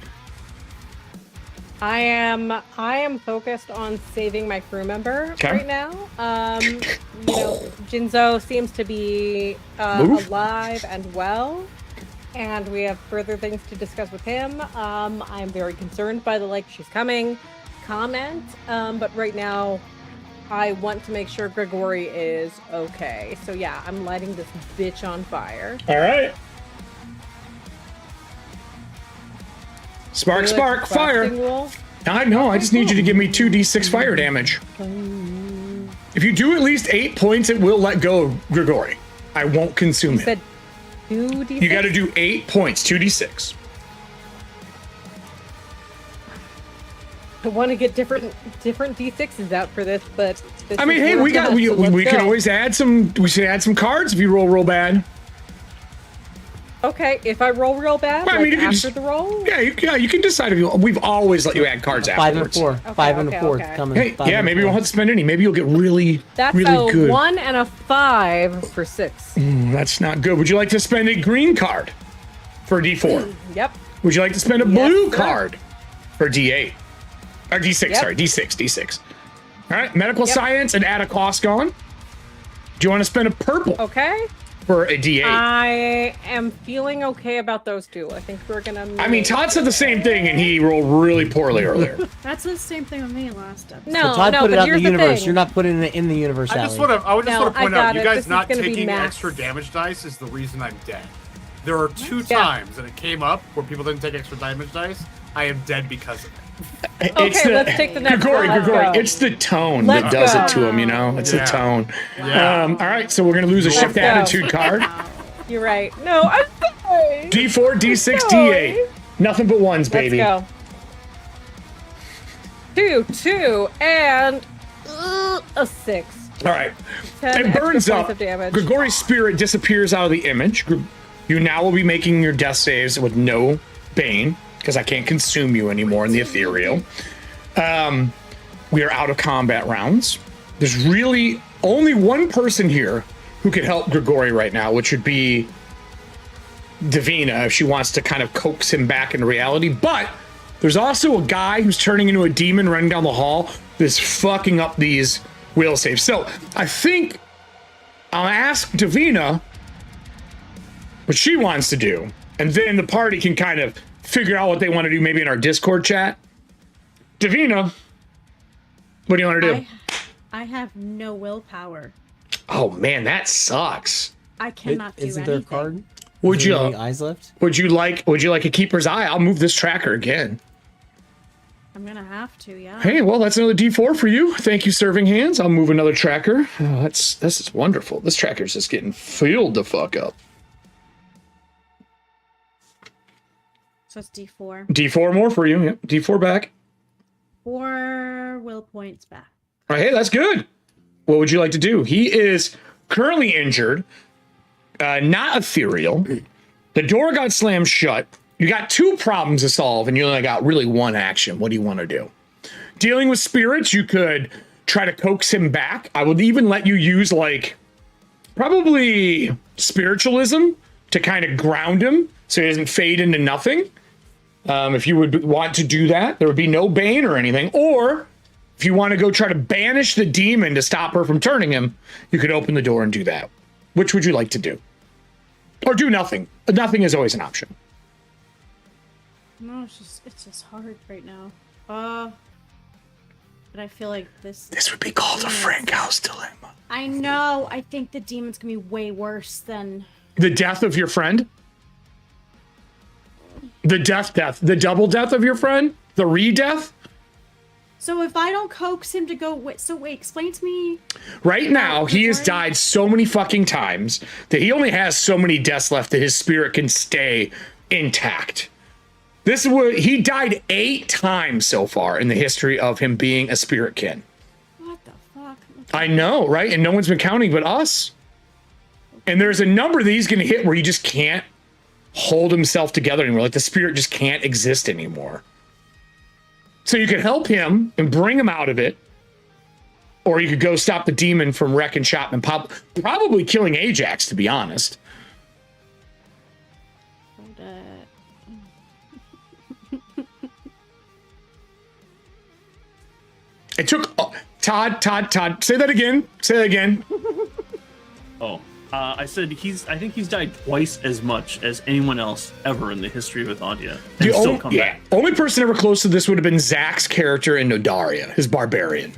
[SPEAKER 3] I am focused on saving my crew member right now. Jinzo seems to be alive and well, and we have further things to discuss with him. I'm very concerned by the like she's coming comment, but right now I want to make sure Grigori is okay. So yeah, I'm lighting this bitch on fire.
[SPEAKER 1] All right. Spark, fire.
[SPEAKER 3] Rule.
[SPEAKER 1] I know, I just need you to give me 2d6 fire damage. If you do at least 8 points, it will let go of Grigori. I won't consume
[SPEAKER 3] You
[SPEAKER 1] it.
[SPEAKER 3] said 2d6?
[SPEAKER 1] You got to do 8 points, 2d6.
[SPEAKER 3] I want to get different d6s out for this, but this
[SPEAKER 1] I mean,
[SPEAKER 3] is
[SPEAKER 1] hey,
[SPEAKER 3] where
[SPEAKER 1] we
[SPEAKER 3] we're
[SPEAKER 1] got
[SPEAKER 3] at,
[SPEAKER 1] we
[SPEAKER 3] so let's
[SPEAKER 1] can
[SPEAKER 3] go.
[SPEAKER 1] always add some. We should add some cards if you roll bad.
[SPEAKER 3] Okay, if I roll real bad,
[SPEAKER 1] Well, I
[SPEAKER 3] like
[SPEAKER 1] mean, you can
[SPEAKER 3] after
[SPEAKER 1] just-
[SPEAKER 3] the roll.
[SPEAKER 1] Yeah, you can decide if you. We've always let you add cards
[SPEAKER 2] 5 and
[SPEAKER 1] afterwards.
[SPEAKER 2] 4.
[SPEAKER 3] Okay,
[SPEAKER 2] 5 and
[SPEAKER 3] okay,
[SPEAKER 2] a 4
[SPEAKER 3] okay.
[SPEAKER 2] coming.
[SPEAKER 1] Hey,
[SPEAKER 2] 5
[SPEAKER 1] yeah,
[SPEAKER 2] and
[SPEAKER 1] maybe you
[SPEAKER 2] 4.
[SPEAKER 1] won't have to spend any. Maybe you'll get really,
[SPEAKER 3] That's
[SPEAKER 1] really
[SPEAKER 3] a
[SPEAKER 1] good.
[SPEAKER 3] 1 and a 5 for 6.
[SPEAKER 1] That's not good. Would you like to spend a green card for D4?
[SPEAKER 3] Yep.
[SPEAKER 1] Would you like to spend a
[SPEAKER 3] Yes,
[SPEAKER 1] blue
[SPEAKER 3] sir.
[SPEAKER 1] card for D8? Or D6,
[SPEAKER 3] Yep.
[SPEAKER 1] sorry, D6. All right, medical
[SPEAKER 3] Yep.
[SPEAKER 1] science and add a cost on. Do you want to spend a purple
[SPEAKER 3] Okay.
[SPEAKER 1] for a D8?
[SPEAKER 3] I am feeling okay about those two. I think we're gonna.
[SPEAKER 1] I mean, Todd said the same thing, and he rolled really poorly earlier.
[SPEAKER 7] That's the same thing with me last episode.
[SPEAKER 3] No,
[SPEAKER 2] Todd
[SPEAKER 3] no,
[SPEAKER 2] put it
[SPEAKER 3] but
[SPEAKER 2] out in
[SPEAKER 3] here's
[SPEAKER 2] the universe.
[SPEAKER 3] thing.
[SPEAKER 2] You're not putting it in the universe.
[SPEAKER 5] I just
[SPEAKER 2] Allie.
[SPEAKER 5] want to. I would just
[SPEAKER 3] No,
[SPEAKER 5] want to
[SPEAKER 3] I
[SPEAKER 5] point
[SPEAKER 3] got
[SPEAKER 5] out, you
[SPEAKER 3] it.
[SPEAKER 5] guys
[SPEAKER 3] This is
[SPEAKER 5] not
[SPEAKER 3] gonna be
[SPEAKER 5] taking
[SPEAKER 3] max.
[SPEAKER 5] extra damage dice is the reason I'm dead. There are 2
[SPEAKER 3] Yeah.
[SPEAKER 5] times that it came up where people didn't take extra damage dice. I am dead because of it.
[SPEAKER 3] Okay, let's take the next one. Let's
[SPEAKER 1] Grigori,
[SPEAKER 3] go.
[SPEAKER 1] it's the tone
[SPEAKER 3] Let's
[SPEAKER 1] that does
[SPEAKER 3] go.
[SPEAKER 1] it to him, you know? It's the
[SPEAKER 5] Yeah.
[SPEAKER 1] tone.
[SPEAKER 5] Yeah.
[SPEAKER 1] All right, so we're going to lose a shift
[SPEAKER 3] go.
[SPEAKER 1] attitude card.
[SPEAKER 3] You're right. No, I'm sorry.
[SPEAKER 1] D4, D6,
[SPEAKER 3] Sorry.
[SPEAKER 1] D8. Nothing but ones,
[SPEAKER 3] Let's
[SPEAKER 1] baby.
[SPEAKER 3] go. 2, and a 6.
[SPEAKER 1] All right.
[SPEAKER 3] 10
[SPEAKER 1] It burns
[SPEAKER 3] extra
[SPEAKER 1] up.
[SPEAKER 3] points of damage.
[SPEAKER 1] Grigori's spirit disappears out of the image. You now will be making your death saves with no bane, because I can't consume you anymore in the ethereal. We are out of combat rounds. There's really only one person here who could help Grigori right now, which would be Davina, if she wants to kind of coax him back into reality. But there's also a guy who's turning into a demon running down the hall that's fucking up these will saves. So I think I'll ask Davina what she wants to do, and then the party can kind of figure out what they want to do, maybe in our Discord chat. Davina, what do you want to do?
[SPEAKER 7] I have no willpower.
[SPEAKER 1] Oh man, that sucks.
[SPEAKER 7] I cannot do
[SPEAKER 2] Isn't there a
[SPEAKER 7] anything.
[SPEAKER 2] card?
[SPEAKER 1] Would
[SPEAKER 2] Is there
[SPEAKER 1] you
[SPEAKER 2] any eyes left?
[SPEAKER 1] would you like a keeper's eye? I'll move this tracker again.
[SPEAKER 7] I'm gonna have to, yeah.
[SPEAKER 1] Hey, well, that's another D4 for you. Thank you, serving hands. I'll move another tracker. Oh, this is wonderful. This tracker's just getting filled the fuck up.
[SPEAKER 7] So it's D4.
[SPEAKER 1] D4 more for you. Yep. D4 back.
[SPEAKER 7] 4 will points back.
[SPEAKER 1] All right, hey, that's good. What would you like to do? He is currently injured, not ethereal. The door got slammed shut. You got 2 problems to solve, and you only got really 1 action. What do you want to do? Dealing with spirits, you could try to coax him back. I would even let you use, like, probably spiritualism to kind of ground him so he doesn't fade into nothing. If you would want to do that, there would be no bane or anything. Or if you want to go try to banish the demon to stop her from turning him, you could open the door and do that. Which would you like to do? Or do nothing. Nothing is always an option.
[SPEAKER 7] No, it's just hard right now. But I feel like this
[SPEAKER 1] This would be called a Frank House dilemma.
[SPEAKER 7] I know. I think the demon's gonna be way worse than
[SPEAKER 1] The death of your friend? The death. The double death of your friend? The re-death?
[SPEAKER 7] So if I don't coax him to go wait, explain to me.
[SPEAKER 1] Right now, he has died so many fucking times that he only has so many deaths left that his spirit can stay intact. This is what he died 8 times so far in the history of him being a spirit kin.
[SPEAKER 7] What the fuck?
[SPEAKER 1] I know, right? And no one's been counting but us. And there's a number that he's going to hit where he just can't hold himself together anymore. Like the spirit just can't exist anymore. So you could help him and bring him out of it. Or you could go stop the demon from wrecking shop and probably killing Ajax, to be honest. It took Todd. Say that again. Say that again.
[SPEAKER 4] Oh, I said I think he's died twice as much as anyone else ever in the history of Ethauntia. And still come back.
[SPEAKER 1] Only person ever close to this would have been Zach's character in Nodaria, his barbarian.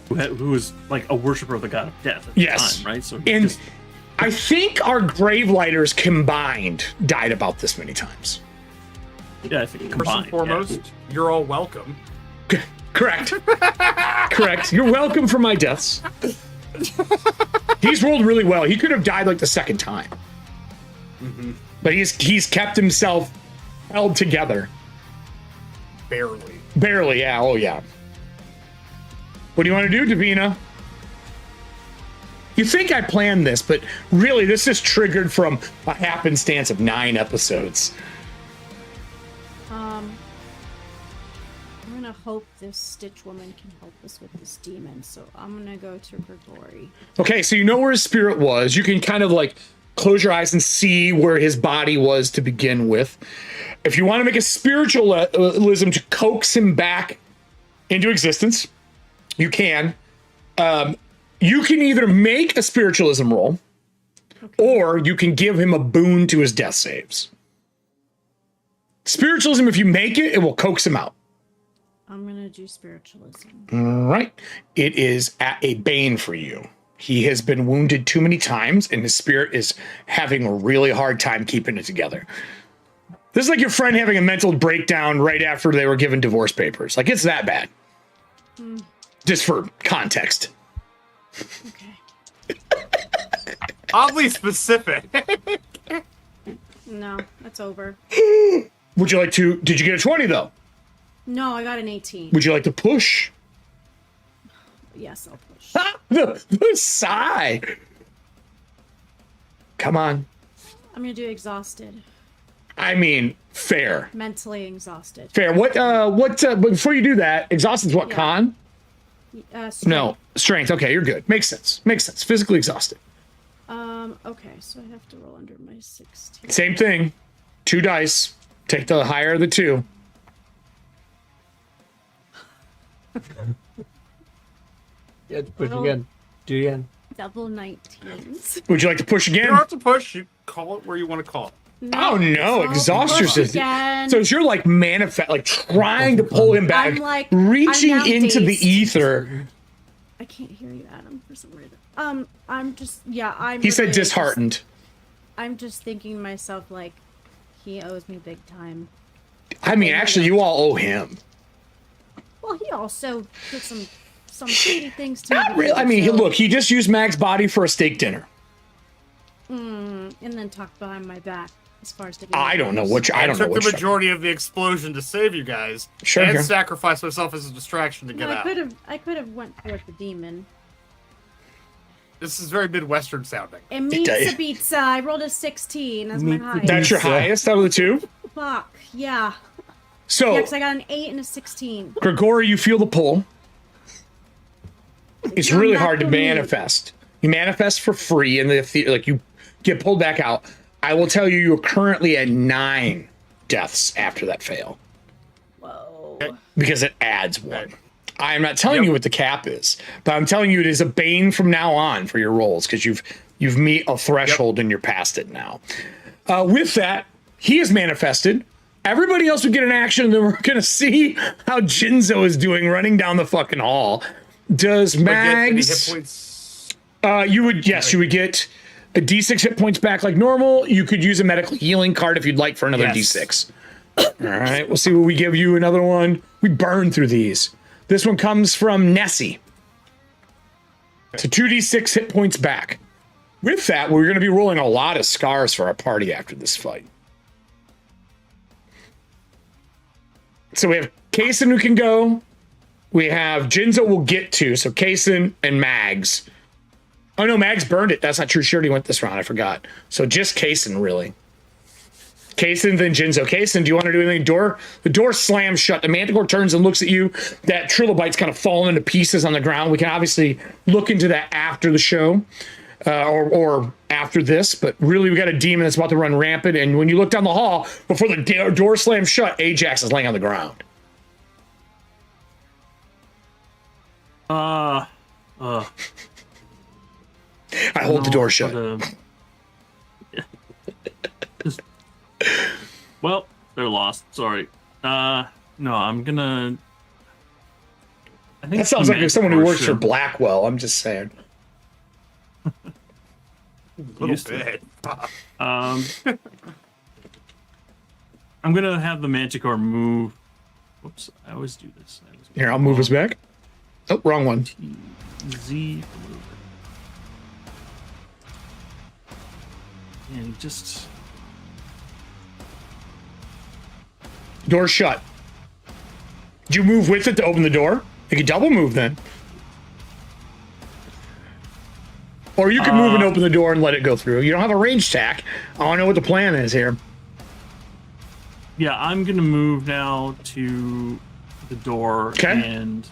[SPEAKER 4] Who was like a worshiper of the god of death at the time, right? So
[SPEAKER 1] and I think our Gravelighters combined died about this many times.
[SPEAKER 4] Yeah, I think
[SPEAKER 5] First and foremost, you're all welcome.
[SPEAKER 1] Correct. Correct. You're welcome for my deaths. He's rolled really well. He could have died like the second time.
[SPEAKER 5] Mm-hmm.
[SPEAKER 1] But he's kept himself held together.
[SPEAKER 5] Barely.
[SPEAKER 1] Barely, yeah. Oh, yeah. What do you want to do, Davina? You think I planned this, but really this is triggered from a happenstance of 9 episodes.
[SPEAKER 7] I'm gonna hope this Stitch woman can help us with this demon, so I'm gonna go to Grigori.
[SPEAKER 1] Okay, so you know where his spirit was. You can kind of like close your eyes and see where his body was to begin with. If you want to make a spiritualism to coax him back into existence, you can. You can either make a spiritualism roll, or you can give him a boon to his death saves. Spiritualism, if you make it, it will coax him out.
[SPEAKER 7] I'm gonna do spiritualism.
[SPEAKER 1] All right. It is at a bane for you. He has been wounded too many times, and his spirit is having a really hard time keeping it together. This is like your friend having a mental breakdown right after they were given divorce papers. Like, it's that bad. Just for context.
[SPEAKER 7] Okay.
[SPEAKER 5] Oddly specific.
[SPEAKER 7] No, that's over.
[SPEAKER 1] Would you like to... Did you get a 20, though?
[SPEAKER 7] No, I got an 18.
[SPEAKER 1] Would you like to push?
[SPEAKER 7] Yes, I'll push.
[SPEAKER 1] The sigh. Come on.
[SPEAKER 7] I'm gonna do exhausted.
[SPEAKER 1] I mean, fair.
[SPEAKER 7] Mentally exhausted.
[SPEAKER 1] Fair. But before you do that, exhausted is what,
[SPEAKER 7] Yeah.
[SPEAKER 1] con?
[SPEAKER 7] Strength.
[SPEAKER 1] No, strength. Okay, you're good. Makes sense. Makes sense. Physically exhausted.
[SPEAKER 7] Okay, so I have to roll under my 16.
[SPEAKER 1] Same thing. 2 dice. Take the higher of the 2.
[SPEAKER 2] Yeah, push again. Do it again.
[SPEAKER 7] Double 19s.
[SPEAKER 1] Would you like to push
[SPEAKER 5] You don't
[SPEAKER 1] again?
[SPEAKER 5] have to push. You call it where you want to call it.
[SPEAKER 1] Oh no, exhaust
[SPEAKER 7] push
[SPEAKER 1] yourself.
[SPEAKER 7] again.
[SPEAKER 1] So you're like like trying to pull him back,
[SPEAKER 7] I'm like-
[SPEAKER 1] reaching
[SPEAKER 7] I'm now
[SPEAKER 1] into the
[SPEAKER 7] dazed.
[SPEAKER 1] ether.
[SPEAKER 7] I can't hear you, Adam, for some reason. I'm just, yeah, I'm.
[SPEAKER 1] He said
[SPEAKER 7] really
[SPEAKER 1] disheartened.
[SPEAKER 7] I'm just thinking to myself, like, he owes me big time.
[SPEAKER 1] I mean, actually, you all owe him.
[SPEAKER 7] Well, he also did some shady things to me.
[SPEAKER 1] Not really. I mean,
[SPEAKER 7] so-
[SPEAKER 1] look, he just used Mag's body for a steak dinner.
[SPEAKER 7] and then talked behind my back as far as the
[SPEAKER 1] I don't know what I don't know
[SPEAKER 5] took
[SPEAKER 1] what
[SPEAKER 5] the majority of the explosion to save you guys,
[SPEAKER 1] Sure,
[SPEAKER 5] and
[SPEAKER 1] sure.
[SPEAKER 5] sacrificed myself as a distraction to get
[SPEAKER 7] No,
[SPEAKER 5] out.
[SPEAKER 7] I could have went with the demon.
[SPEAKER 5] This is very Midwestern sounding.
[SPEAKER 7] And
[SPEAKER 1] It does.
[SPEAKER 7] pizza. I rolled a 16. That's my
[SPEAKER 2] Meets the
[SPEAKER 7] highest.
[SPEAKER 1] That's your
[SPEAKER 2] Pizza.
[SPEAKER 1] highest out of the two.
[SPEAKER 7] Fuck. Yeah.
[SPEAKER 1] So,
[SPEAKER 7] Yeah, because I got an 8 and a 16.
[SPEAKER 1] Grigori, you feel the pull. It's
[SPEAKER 7] Come
[SPEAKER 1] really
[SPEAKER 7] back
[SPEAKER 1] hard to
[SPEAKER 7] for me.
[SPEAKER 1] manifest. You manifest for free, and like you get pulled back out. I will tell you, you're currently at 9 deaths after that fail
[SPEAKER 7] Whoa.
[SPEAKER 1] because it adds 1. I am not telling you what the cap is, but I'm telling you it is a bane from now on for your rolls because you've met a threshold and you're past it now. With that, he is manifested. Everybody else would get an action, and then we're gonna see how Jinzo is doing running down the fucking hall. Does
[SPEAKER 5] Get any
[SPEAKER 1] Mags?
[SPEAKER 5] hit points?
[SPEAKER 1] You would get a D6 hit points back like normal. You could use a medical healing card if you'd like for another
[SPEAKER 5] Yes.
[SPEAKER 1] D6. All right, we'll see what we give you. Another one. We burn through these. This one comes from Nessie. So 2d6 hit points back. With that, we're going to be rolling a lot of scars for our party after this fight. So we have Kaysen who can go. We have Jinzo we'll get to. So Kaysen and Mags. Oh no, Mags burned it. That's not true. She already went this round. I forgot. So just Kaysen, really. Kaysen, then Jinzo. Kaysen, do you want to do anything? The door slams shut. The Manticore turns and looks at you. That trilobite's kind of fallen into pieces on the ground. We can obviously look into that after the show. Or after this, but really we got a demon that's about to run rampant, and when you look down the hall, before the door slams shut, Ajax is laying on the ground. I hold the door shut.
[SPEAKER 4] Well, they're lost. Sorry. No, I'm gonna. I think
[SPEAKER 1] That sounds like someone who
[SPEAKER 4] Manticore
[SPEAKER 1] works for
[SPEAKER 4] should-
[SPEAKER 1] Blackwell. I'm just saying.
[SPEAKER 5] A
[SPEAKER 4] Used to.
[SPEAKER 5] little bit.
[SPEAKER 4] I'm gonna have the Manticore move. Whoops! I always do this.
[SPEAKER 1] Here, I'll move us back. Oh, wrong one.
[SPEAKER 4] Z for movement. And just
[SPEAKER 1] Door shut. Did you move with it to open the door? You could double move then. Or you can move and open the door and let it go through. You don't have a range tack. I don't know what the plan is here.
[SPEAKER 4] yeah, I'm gonna move now to the door
[SPEAKER 1] Okay.
[SPEAKER 4] and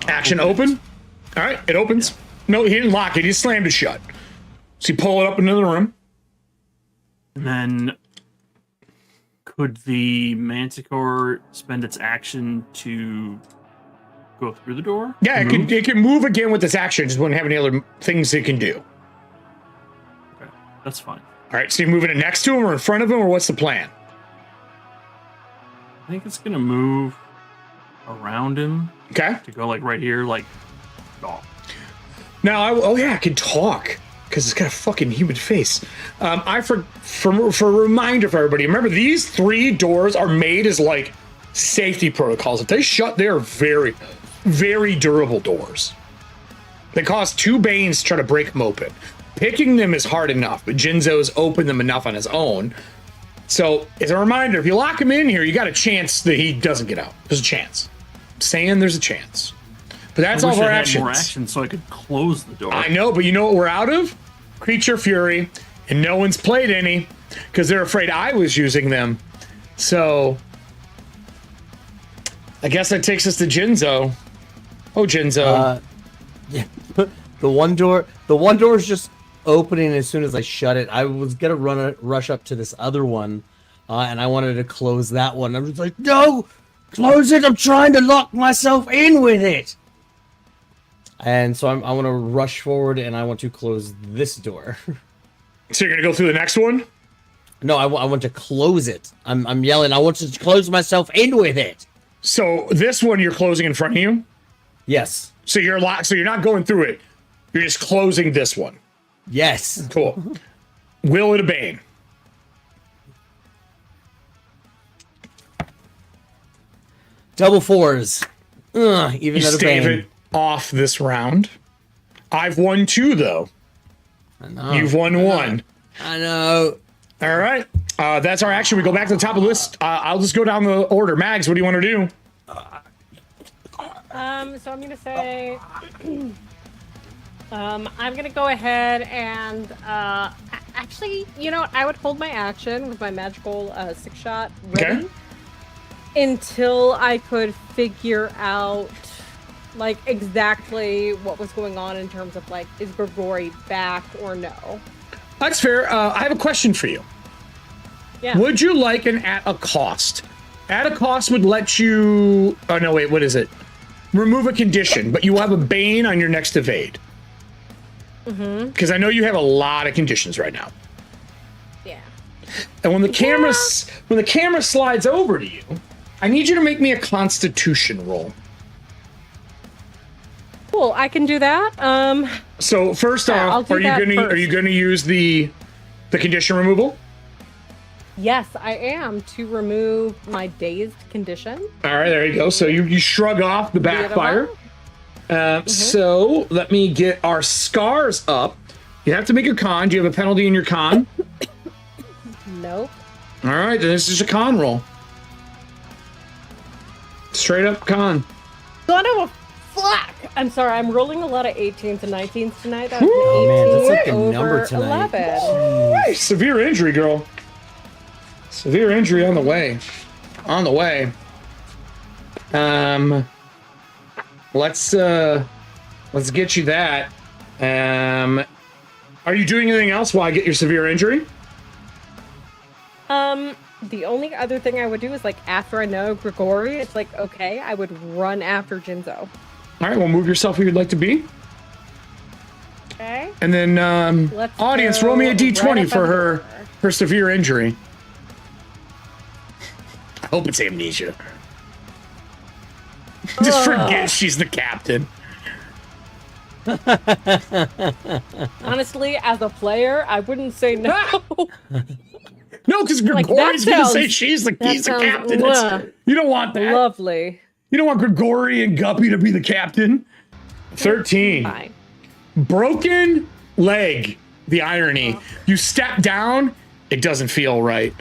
[SPEAKER 1] Action open. All right, it opens. No, he didn't lock it. He slammed it shut. So you pull it up into the room.
[SPEAKER 4] then could the Manticore spend its action to go through the door?
[SPEAKER 1] Yeah, it can move again with this action. Just wouldn't have any other things it can do.
[SPEAKER 4] Okay, that's fine.
[SPEAKER 1] All right, so you're moving it next to him or in front of him, or what's the plan?
[SPEAKER 4] I think it's gonna move around him
[SPEAKER 1] Okay.
[SPEAKER 4] to go like right here, like. Oh.
[SPEAKER 1] Now, I can talk because it's got a fucking human face. For a reminder for everybody, remember these 3 doors are made as like safety protocols. If they shut, they're very, very durable doors. They cost 2 Banes to try to break them open. Picking them is hard enough, but Jinzo's opened them enough on his own. So, as a reminder, if you lock him in here, you got a chance that he doesn't get out. There's a chance. I'm saying there's a chance. But that's
[SPEAKER 4] I
[SPEAKER 1] all
[SPEAKER 4] wish
[SPEAKER 1] of our
[SPEAKER 4] I had
[SPEAKER 1] actions.
[SPEAKER 4] more action so I could close the door.
[SPEAKER 1] I know, but you know what we're out of? Creature Fury, and no one's played any because they're afraid I was using them. So I guess that takes us to Jinzo. Oh, Jinzo.
[SPEAKER 2] Yeah. The one door is just opening as soon as I shut it. I was gonna rush up to this other one, and I wanted to close that one. I'm just like, no, close it. I'm trying to lock myself in with it. And so I want to rush forward and I want to close this door.
[SPEAKER 1] So you're gonna go through the next one?
[SPEAKER 2] No, I want to close it. I'm yelling. I want to close myself in with it.
[SPEAKER 1] So this one you're closing in front of you?
[SPEAKER 2] Yes.
[SPEAKER 1] So you're locked. So you're not going through it. You're just closing this one.
[SPEAKER 2] Yes.
[SPEAKER 1] Cool. Will it a Bane?
[SPEAKER 2] Double fours. Even
[SPEAKER 1] You
[SPEAKER 2] at a
[SPEAKER 1] stave
[SPEAKER 2] bane.
[SPEAKER 1] it off this round. I've won 2, though.
[SPEAKER 2] I know.
[SPEAKER 1] You've won 1.
[SPEAKER 2] I know.
[SPEAKER 1] All right. That's our action. We go back to the top of the list. I'll just go down the order. Mags, what do you want to do?
[SPEAKER 3] So I'm gonna say, I'm gonna go ahead and actually, you know, I would hold my action with my magical 6-shot ready
[SPEAKER 1] Okay.
[SPEAKER 3] until I could figure out like exactly what was going on in terms of like, is Grigori back or no?
[SPEAKER 1] That's fair. I have a question for you.
[SPEAKER 3] Yeah.
[SPEAKER 1] Would you like an at a cost? At a cost would let you... Oh, no, wait. What is it? Remove a condition, but you have a Bane on your next evade. Because I know you have a lot of conditions right now.
[SPEAKER 3] Yeah.
[SPEAKER 1] And when the camera slides over to you, I need you to make me a Constitution roll.
[SPEAKER 3] Cool. I can do that.
[SPEAKER 1] So first
[SPEAKER 3] Yeah, I'll
[SPEAKER 1] off,
[SPEAKER 3] do
[SPEAKER 1] are
[SPEAKER 3] that
[SPEAKER 1] you
[SPEAKER 3] first.
[SPEAKER 1] gonna use the condition removal?
[SPEAKER 3] Yes, I am, to remove my dazed condition.
[SPEAKER 1] All right, there you go. So you shrug off the backfire. So let me get our scars up. You have to make your con. Do you have a penalty in your con?
[SPEAKER 3] Nope.
[SPEAKER 1] All right, then this is a con roll. Straight up con.
[SPEAKER 3] Son of a fuck! I'm sorry, I'm rolling a lot of 18s and 19s tonight. That was
[SPEAKER 2] Oh, man, that's like
[SPEAKER 3] an
[SPEAKER 2] a
[SPEAKER 3] 18
[SPEAKER 2] number
[SPEAKER 3] over
[SPEAKER 2] tonight.
[SPEAKER 3] 11.
[SPEAKER 1] Nice. Severe injury, girl. Severe injury on the way. On the way. Let's get you that. Are you doing anything else while I get your severe injury?
[SPEAKER 3] The only other thing I would do is like after I know Grigori, it's like okay, I would run after Jinzo.
[SPEAKER 1] All right, well, move yourself where you'd like to be.
[SPEAKER 3] Okay.
[SPEAKER 1] And then,
[SPEAKER 3] Let's
[SPEAKER 1] audience,
[SPEAKER 3] go
[SPEAKER 1] roll me a d20
[SPEAKER 3] right up
[SPEAKER 1] for
[SPEAKER 3] on
[SPEAKER 1] her,
[SPEAKER 3] over.
[SPEAKER 1] her severe injury. I hope it's amnesia. Just forget she's the captain.
[SPEAKER 3] Honestly, as a player, I wouldn't say no.
[SPEAKER 1] No, because
[SPEAKER 3] Like,
[SPEAKER 1] Grigori's
[SPEAKER 3] that
[SPEAKER 1] going to say
[SPEAKER 3] sounds-
[SPEAKER 1] he's the
[SPEAKER 3] that sounds
[SPEAKER 1] captain. That's- you don't want that.
[SPEAKER 3] Lovely.
[SPEAKER 1] You don't want Grigori and Guppy to be the captain. 13.
[SPEAKER 3] Fine.
[SPEAKER 1] Broken leg. The irony. You step down, it doesn't feel right.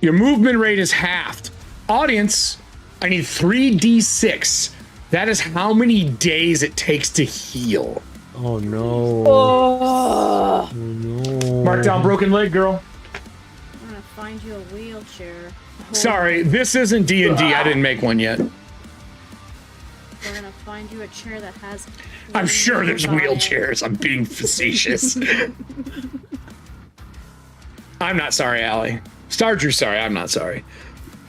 [SPEAKER 1] Your movement rate is halved. Audience, I need 3d6. That is how many days it takes to heal.
[SPEAKER 2] Oh no.
[SPEAKER 3] Oh.
[SPEAKER 2] No.
[SPEAKER 1] Mark down broken leg, girl.
[SPEAKER 7] I'm gonna find you a wheelchair.
[SPEAKER 1] Sorry, this isn't D&D. I didn't make one yet.
[SPEAKER 7] We're gonna find you a chair that has.
[SPEAKER 1] I'm sure there's
[SPEAKER 7] on it.
[SPEAKER 1] wheelchairs. I'm being facetious. I'm not sorry, Allie. Star Drew, sorry. I'm not sorry.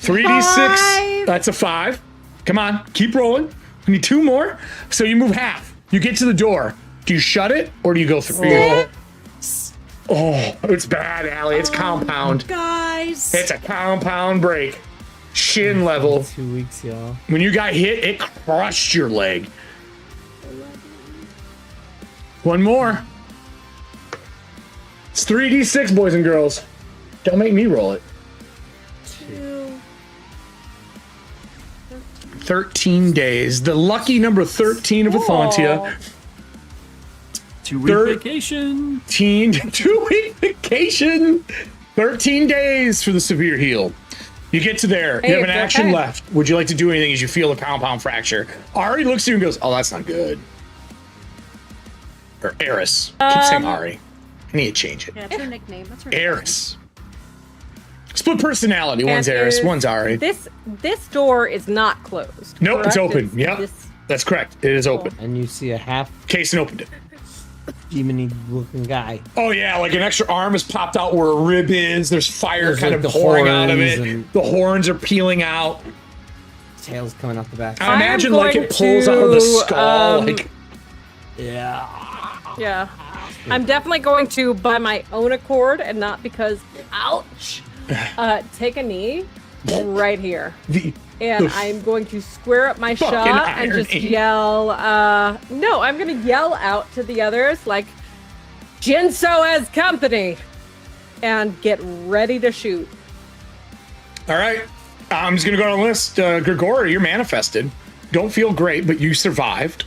[SPEAKER 1] 3d6.
[SPEAKER 7] 5.
[SPEAKER 1] That's a 5. Come on, keep rolling. We need 2 more. So you move half. You get to the door. Do you shut it or do you go through? Oh, it's bad, Allie. It's compound.
[SPEAKER 7] Guys.
[SPEAKER 1] It's a compound break. Shin level.
[SPEAKER 2] 2 weeks, y'all.
[SPEAKER 1] When you got hit, it crushed your leg. 1 more. It's 3d6, boys and girls. Don't make me roll it.
[SPEAKER 7] 2.
[SPEAKER 1] 13 days. The lucky number 13 of Ethauntia.
[SPEAKER 4] 2-week vacation.
[SPEAKER 1] 2-week vacation. 13 days for the severe heal. You get to there.
[SPEAKER 3] Hey,
[SPEAKER 1] You have an
[SPEAKER 3] it's
[SPEAKER 1] action
[SPEAKER 3] okay.
[SPEAKER 1] left. Would you like to do anything as you feel a compound fracture? Ari looks at you and goes, oh, that's not good. Or Eris. Keep saying Ari. I need to change it.
[SPEAKER 7] Yeah, that's her nickname. That's her
[SPEAKER 1] Eris. Split personality. One's
[SPEAKER 3] And
[SPEAKER 1] Eris,
[SPEAKER 3] is-
[SPEAKER 1] one's Ari.
[SPEAKER 3] This door is not closed.
[SPEAKER 1] Nope, it's
[SPEAKER 3] correct?
[SPEAKER 1] open. Yep.
[SPEAKER 3] this-
[SPEAKER 1] That's correct. It is open.
[SPEAKER 2] And you see a half
[SPEAKER 1] Kason opened it.
[SPEAKER 2] demony looking guy.
[SPEAKER 1] Oh yeah, like an extra arm has popped out where a rib is. There's fire
[SPEAKER 2] There's,
[SPEAKER 1] kind
[SPEAKER 2] like,
[SPEAKER 1] of
[SPEAKER 2] the
[SPEAKER 1] pouring out of
[SPEAKER 2] horns
[SPEAKER 1] it.
[SPEAKER 2] and-
[SPEAKER 1] The horns are peeling out.
[SPEAKER 2] Tails coming out the back.
[SPEAKER 1] I imagine like
[SPEAKER 3] going
[SPEAKER 1] it pulls out of the
[SPEAKER 3] to,
[SPEAKER 1] skull. Like
[SPEAKER 2] Yeah.
[SPEAKER 3] Yeah. I'm definitely going to, by my own accord, and not because, ouch, take a knee right here.
[SPEAKER 1] the
[SPEAKER 3] And I'm going to square up my
[SPEAKER 1] Fucking
[SPEAKER 3] shot and just
[SPEAKER 1] irony.
[SPEAKER 3] yell, no, I'm going to yell out to the others, like, Jinso as company and get ready to shoot.
[SPEAKER 1] All right. I'm just going to go on the list. Grigori, you're manifested. Don't feel great, but you survived.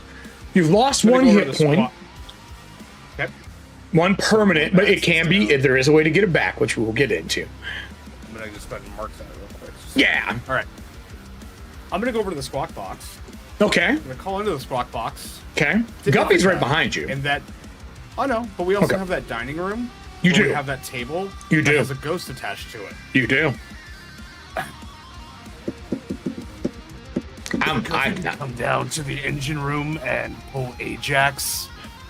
[SPEAKER 1] You've lost one hit point.
[SPEAKER 5] Okay.
[SPEAKER 1] One permanent, but it can be, there is a way to get it back, which we will get into.
[SPEAKER 5] I'm going to just go ahead and mark that real quick.
[SPEAKER 1] Yeah.
[SPEAKER 5] All right. I'm going to go over to the squawk box.
[SPEAKER 1] Okay.
[SPEAKER 5] I'm going to call into the squawk box.
[SPEAKER 1] Okay. Guppy's right behind you.
[SPEAKER 5] And that... Oh, no. But we also have that dining room.
[SPEAKER 1] You do.
[SPEAKER 5] We have that table.
[SPEAKER 1] You do.
[SPEAKER 5] That has a ghost attached to it.
[SPEAKER 1] You do.
[SPEAKER 5] Come down to the engine room and pull Ajax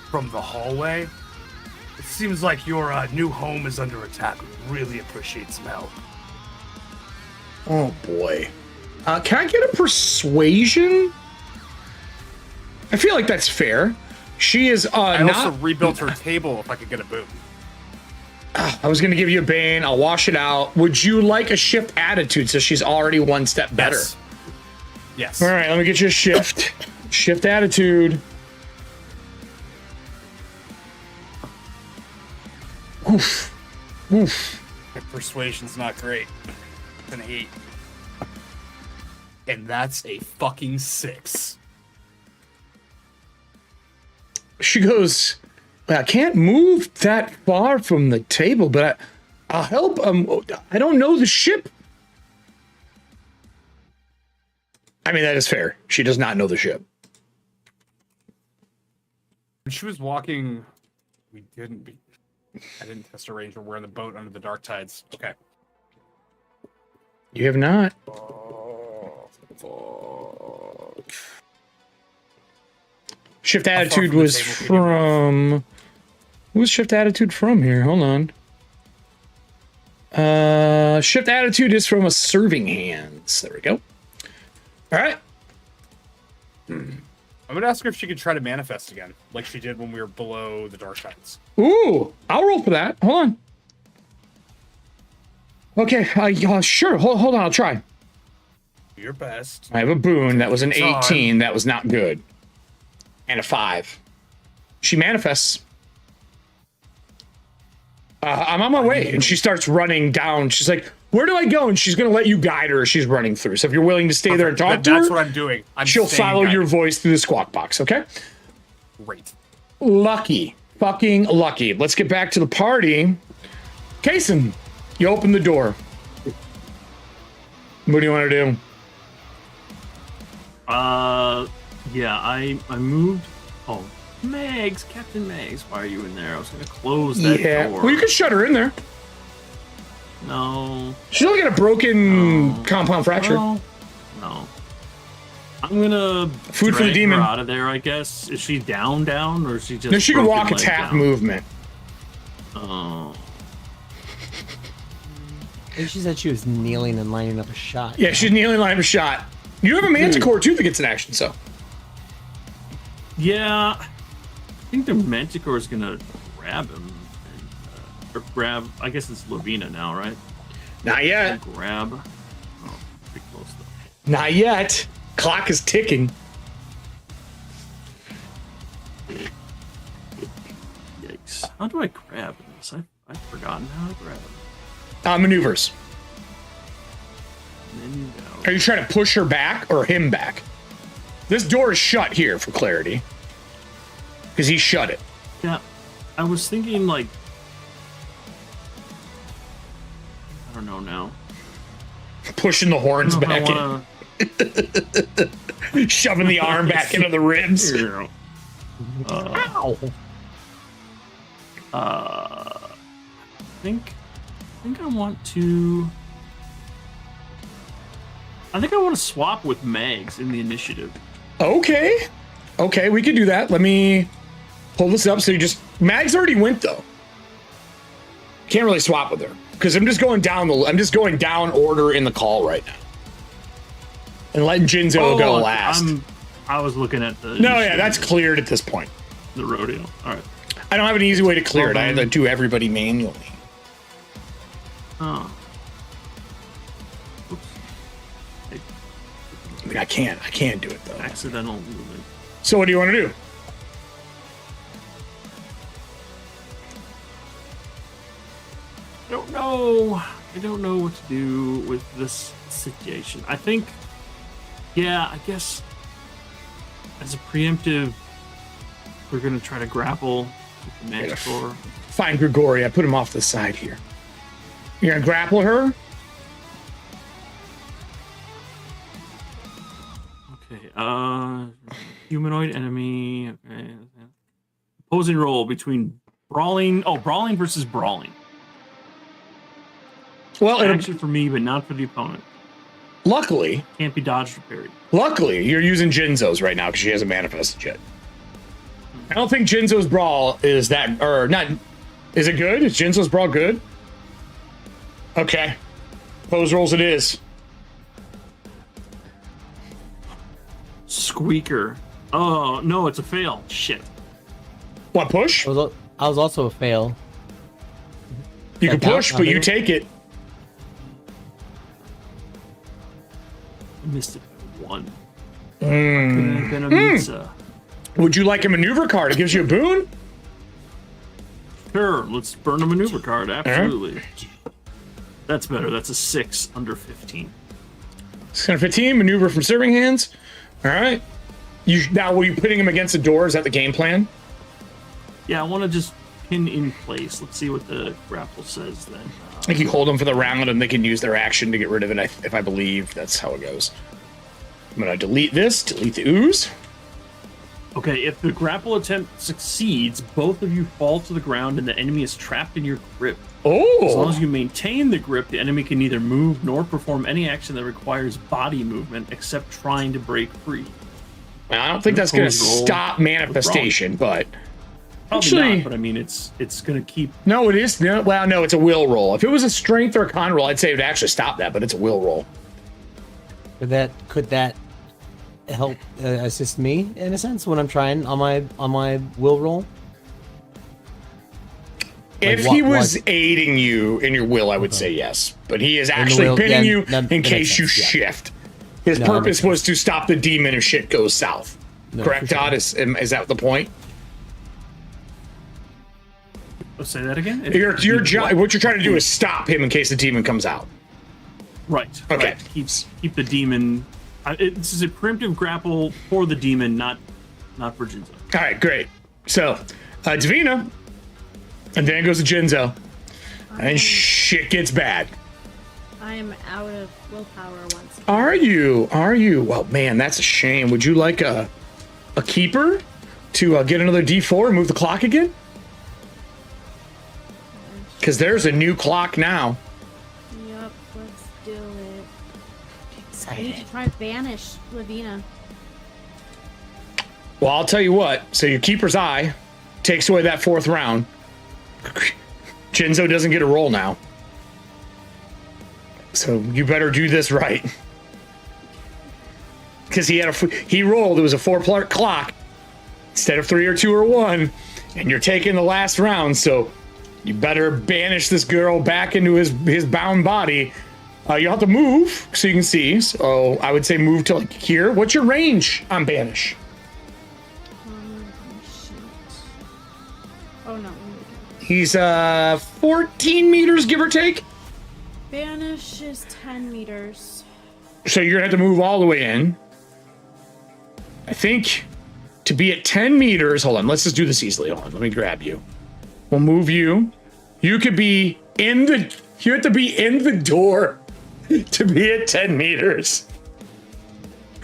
[SPEAKER 5] from the hallway. It seems like your new home is under attack. Really appreciate some help.
[SPEAKER 1] Oh boy. Can I get a persuasion? I feel like that's fair. She is
[SPEAKER 5] I also rebuilt her table if I could get a boon.
[SPEAKER 1] I was going to give you a bane. I'll wash it out. Would you like a shift attitude so she's already one step better?
[SPEAKER 5] Yes.
[SPEAKER 1] All right, let me get you a shift. Shift attitude. Oof. Oof.
[SPEAKER 5] My persuasion's not great. It's an 8. And that's a fucking 6.
[SPEAKER 1] She goes, I can't move that far from the table, but I'll help. I don't know the ship. I mean, that is fair. She does not know the ship.
[SPEAKER 5] When she was walking, I didn't test her range when we're in the boat under the dark tides. Okay.
[SPEAKER 1] You have not. Shift attitude was from... Who's shift attitude from here? Hold on. Shift attitude is from a serving hands. There we go. All right.
[SPEAKER 5] I'm going to ask her if she could try to manifest again, like she did when we were below the dark tides.
[SPEAKER 1] Ooh, I'll roll for that. Hold on. Okay, sure. Hold on, I'll try.
[SPEAKER 5] Do your best.
[SPEAKER 1] I have a boon. That was an 18. That was not good. And a 5. She manifests. I'm on my way. And she starts running down. She's like, where do I go? And she's going to let you guide her as she's running through. So if you're willing to stay there and talk to her,
[SPEAKER 5] that's what I'm doing.
[SPEAKER 1] She'll follow your voice through the squawk box, okay?
[SPEAKER 5] Great.
[SPEAKER 1] Lucky. Fucking lucky. Let's get back to the party. Kason, you open the door. What do you want to do?
[SPEAKER 4] Yeah, I moved. Oh, Megs, Captain Megs, why are you in there? I was gonna close that door.
[SPEAKER 1] Well, you could shut her in there.
[SPEAKER 4] No.
[SPEAKER 1] She's only got a broken compound fracture.
[SPEAKER 4] No. I'm gonna
[SPEAKER 1] food for the demon
[SPEAKER 4] her out of there, I guess. Is she down, or is she just?
[SPEAKER 1] No, she can walk, attack, movement.
[SPEAKER 4] Oh.
[SPEAKER 2] I think she said she was kneeling and lining up a shot.
[SPEAKER 1] Yeah, she's kneeling, lining up a shot. You have a manticore too that gets an action, so.
[SPEAKER 4] Yeah, I think the manticore is gonna grab him, or grab. I guess it's Lavina now, right?
[SPEAKER 1] Not yet.
[SPEAKER 4] Grab. Oh, pretty close though.
[SPEAKER 1] Not yet. Clock is ticking.
[SPEAKER 4] Yikes! How do I grab this? I've forgotten how to grab him.
[SPEAKER 1] Maneuvers.
[SPEAKER 4] Menu down.
[SPEAKER 1] Are you trying to push her back or him back? This door is shut here for clarity. Because he shut it.
[SPEAKER 4] Yeah, I was thinking like, I don't know now.
[SPEAKER 1] Pushing the horns back in. Shoving the arm back into the ribs.
[SPEAKER 2] Ow.
[SPEAKER 4] I think I want to. I think I want to swap with Megs in the initiative.
[SPEAKER 1] Okay. Okay, we can do that. Let me pull this up. So you just... Mags already went, though. Can't really swap with her. Because I'm just going down order in the call right now. And letting Jinzo go last.
[SPEAKER 4] I was looking at the...
[SPEAKER 1] No, yeah, that's cleared at this point.
[SPEAKER 4] The rodeo. All right.
[SPEAKER 1] I don't have an easy way to clear it. I have to do everybody manually.
[SPEAKER 4] Oh.
[SPEAKER 1] I can't do it, though.
[SPEAKER 4] Accidental movement.
[SPEAKER 1] So what do you want to do?
[SPEAKER 4] know. I don't know what to do with this situation. I think, yeah, I guess as a preemptive, we're gonna try to grapple with the Manticore.
[SPEAKER 1] Fine, Grigori. I put him off the side here. You're gonna grapple her?
[SPEAKER 4] Okay. Humanoid enemy. Okay. Opposing roll between brawling. Oh, brawling versus brawling.
[SPEAKER 1] Well,
[SPEAKER 4] Action for me, but not for the opponent.
[SPEAKER 1] luckily,
[SPEAKER 4] Can't be dodged or parried.
[SPEAKER 1] luckily, you're using Jinzo's right now because she hasn't manifested yet. I don't think Jinzo's brawl is that, or not. Is it good? Is Jinzo's brawl good? Okay. Pose rolls it is.
[SPEAKER 4] Squeaker. Oh, no, it's a fail. Shit.
[SPEAKER 1] What, push?
[SPEAKER 2] I was also a fail.
[SPEAKER 1] You can
[SPEAKER 2] That count?
[SPEAKER 1] push, but you
[SPEAKER 2] Okay.
[SPEAKER 1] take it.
[SPEAKER 4] Missed it by 1. Couldn't have been a Mitsa.
[SPEAKER 1] Would you like a maneuver card? It gives you a boon?
[SPEAKER 4] Sure, let's burn a maneuver card. Absolutely. That's better. That's a 6 under 15.
[SPEAKER 1] 615, maneuver from serving hands. All right. Now, were you putting him against the door? Is that the game plan?
[SPEAKER 4] Yeah, I want to just pin in place. Let's see what the grapple says then.
[SPEAKER 1] I think you hold them for the round and they can use their action to get rid of it, if I believe that's how it goes. I'm going to delete this, delete the ooze.
[SPEAKER 4] Okay, if the grapple attempt succeeds, both of you fall to the ground and the enemy is trapped in your grip. As long as
[SPEAKER 1] Oh,
[SPEAKER 4] you maintain the grip, the enemy can neither move nor perform any action that requires body movement except trying to break free.
[SPEAKER 1] I don't think that's going to
[SPEAKER 4] Pose roll.
[SPEAKER 1] stop manifestation, but
[SPEAKER 4] Probably
[SPEAKER 1] Actually-
[SPEAKER 4] not, but I mean, it's going to keep.
[SPEAKER 1] no, it is. No, well, no, it's a will roll. If it was a strength or a con roll, I'd say it would actually stop that, but it's a will roll.
[SPEAKER 2] Could that help assist me in a sense when I'm trying on my will roll? Like
[SPEAKER 1] If
[SPEAKER 2] what-
[SPEAKER 1] he was
[SPEAKER 2] what-
[SPEAKER 1] aiding you in your will, I would say yes. But he is actually
[SPEAKER 2] will,
[SPEAKER 1] pinning
[SPEAKER 2] yeah,
[SPEAKER 1] you
[SPEAKER 2] that
[SPEAKER 1] in
[SPEAKER 2] makes
[SPEAKER 1] case you
[SPEAKER 2] sense, yeah.
[SPEAKER 1] shift. His
[SPEAKER 2] No, that
[SPEAKER 1] purpose
[SPEAKER 2] makes
[SPEAKER 1] was to stop the demon if shit goes south.
[SPEAKER 2] No,
[SPEAKER 1] Correct,
[SPEAKER 2] for sure.
[SPEAKER 1] Todd? Is that the point?
[SPEAKER 4] Oh, say that again.
[SPEAKER 1] Your job, what you're trying to do is stop him in case the demon comes out.
[SPEAKER 4] Right.
[SPEAKER 1] Okay.
[SPEAKER 4] Right. Keep the demon. This is a preemptive grapple for the demon, not for Jinzo.
[SPEAKER 1] All right, great. So, Davina, and then goes to Jinzo, and shit gets bad.
[SPEAKER 7] I am out of willpower once.
[SPEAKER 1] Are you? Are you? Well, man, that's a shame. Would you like a keeper to get another D4 and move the clock again? Because there's a new clock now.
[SPEAKER 7] Yep, let's do it. I need to try to banish Lavina.
[SPEAKER 1] Well, I'll tell you what. So your keeper's eye takes away that 4th round. Jinzo doesn't get a roll now. So you better do this right. Because he rolled. It was a 4-part clock instead of 3 or 2 or 1, and you're taking the last round. So you better banish this girl back into his bound body. You'll have to move so you can see. So I would say move to like here. What's your range on banish?
[SPEAKER 7] Shoot. Oh no.
[SPEAKER 1] He's 14 meters, give or take.
[SPEAKER 7] Banish is 10 meters.
[SPEAKER 1] So you're gonna have to move all the way in. I think to be at 10 meters. Hold on, let's just do this easily. Hold on, let me grab you. We'll move you. You could be in the. You have to be in the door to be at 10 meters.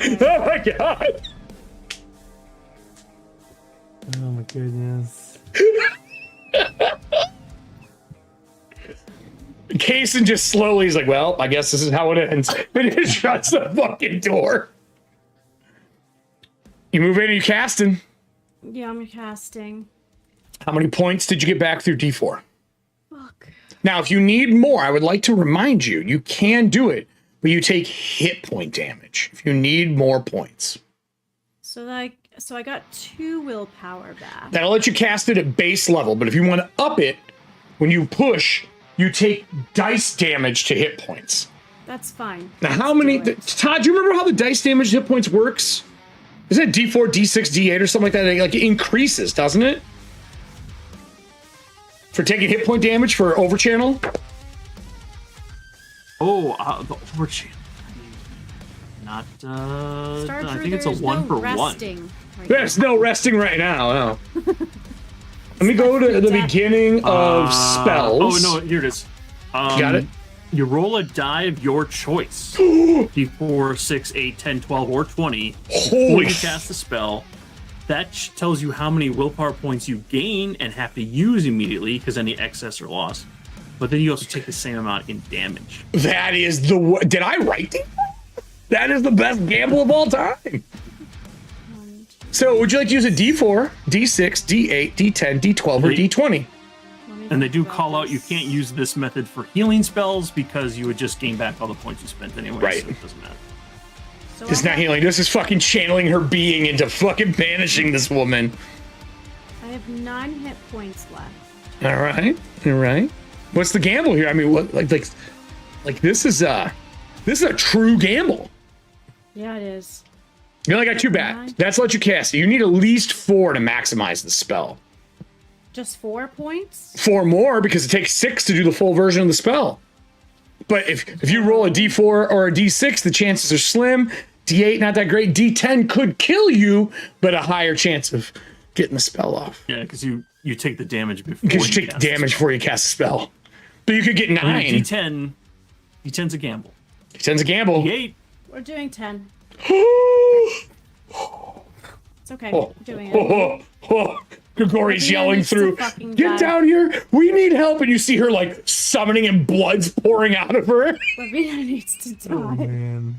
[SPEAKER 1] Oh my god.
[SPEAKER 2] Oh my goodness.
[SPEAKER 1] Kaysen just slowly is like, well, I guess this is how it ends. And he shuts the fucking door. You move in and you casting.
[SPEAKER 7] Yeah, I'm casting.
[SPEAKER 1] How many points did you get back through D4?
[SPEAKER 7] Fuck.
[SPEAKER 1] Now, if you need more, I would like to remind you, you can do it, but you take hit point damage if you need more points.
[SPEAKER 7] So I got 2 willpower back.
[SPEAKER 1] That'll let you cast it at base level, but if you want to up it, when you push, you take dice damage to hit points.
[SPEAKER 7] That's fine.
[SPEAKER 1] Now, how
[SPEAKER 7] Let's
[SPEAKER 1] many...
[SPEAKER 7] do it.
[SPEAKER 1] Todd, do you remember how the dice damage to hit points works? Isn't it D4, D6, D8 or something like that? Like it increases, doesn't it? For taking hit point damage for overchannel?
[SPEAKER 4] Oh, the overchanneling. Not.
[SPEAKER 7] Star
[SPEAKER 4] I
[SPEAKER 7] Drew,
[SPEAKER 4] think it's a
[SPEAKER 7] there's
[SPEAKER 4] 1
[SPEAKER 7] no
[SPEAKER 4] for 1.
[SPEAKER 7] resting right
[SPEAKER 1] There's
[SPEAKER 7] now.
[SPEAKER 1] no resting right now. No. Let me go to the beginning of spells.
[SPEAKER 4] Oh no, here it is.
[SPEAKER 1] Got it.
[SPEAKER 4] You roll a die of your choice. D4, 6, 8, 10, 12, or 20. Before
[SPEAKER 1] Holy
[SPEAKER 4] you cast the spell. That tells you how many willpower points you gain and have to use immediately because any excess are lost. But then you also take the same amount in damage.
[SPEAKER 1] That is the. Did I write that? That is the best gamble of all time. So, would you like to use a D4, D6, D8, D10, D12, or D20?
[SPEAKER 4] And they do call out you can't use this method for healing spells because you would just gain back all the points you spent anyway.
[SPEAKER 1] Right.
[SPEAKER 4] So it doesn't matter.
[SPEAKER 7] So
[SPEAKER 1] This is not healing. This is fucking channeling her being into fucking banishing this woman.
[SPEAKER 7] I have 9 hit points left.
[SPEAKER 1] All right. All right. What's the gamble here? I mean, what like this is a true gamble.
[SPEAKER 7] Yeah, it is.
[SPEAKER 1] You only got 2 bats. That's let you cast it. You need at least 4 to maximize the spell.
[SPEAKER 7] Just 4 points?
[SPEAKER 1] 4 more because it takes 6 to do the full version of the spell. But if you roll a D4 or a D6, the chances are slim. D8, not that great. D10 could kill you, but a higher chance of getting the spell off.
[SPEAKER 4] Yeah, because you take the damage before
[SPEAKER 1] Because you take the
[SPEAKER 4] cast it.
[SPEAKER 1] damage before you cast the spell. But you could get 9.
[SPEAKER 4] I mean, D10's a gamble.
[SPEAKER 1] D10's a gamble.
[SPEAKER 4] D8,
[SPEAKER 7] We're doing 10.
[SPEAKER 1] Oh,
[SPEAKER 7] It's okay. We're doing it.
[SPEAKER 1] Gregori's
[SPEAKER 7] Lavina
[SPEAKER 1] yelling
[SPEAKER 7] needs to
[SPEAKER 1] through,
[SPEAKER 7] fucking
[SPEAKER 1] get
[SPEAKER 7] die."
[SPEAKER 1] down here. We need help. And you see her like summoning and blood's pouring out of her.
[SPEAKER 7] Lavina needs to die.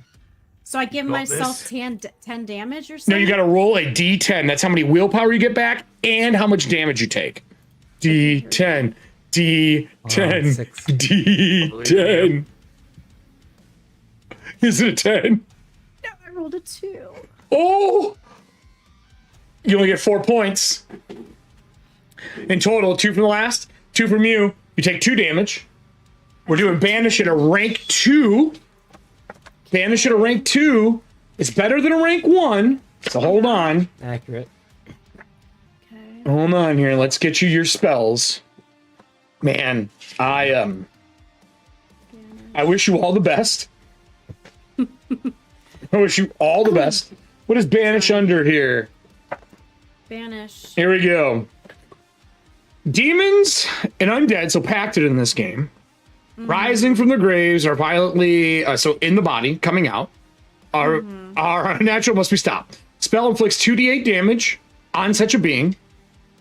[SPEAKER 7] So I give myself 10 damage or
[SPEAKER 1] No,
[SPEAKER 7] something?
[SPEAKER 1] you got to roll a D10. That's how many willpower you get back and how much damage you take. D10, D10,
[SPEAKER 2] 6.
[SPEAKER 1] D10. Is it a 10?
[SPEAKER 7] No, I rolled a 2.
[SPEAKER 1] Oh! You only get 4 points. In total, 2 from the last, 2 from you. You take 2 damage. We're doing Banish at a rank 2. Banish at a rank 2. It's better than a rank 1. So hold on.
[SPEAKER 2] Accurate.
[SPEAKER 7] Okay.
[SPEAKER 1] Hold on here. Let's get you your spells. Man, I wish you all the best. I wish you all the best. What is Banish under here?
[SPEAKER 7] Banish.
[SPEAKER 1] Here we go. Demons and undead, so pacted in this game, rising from the graves are violently, so in the body, coming out, are unnatural, must be stopped. Spell inflicts 2d8 damage on such a being.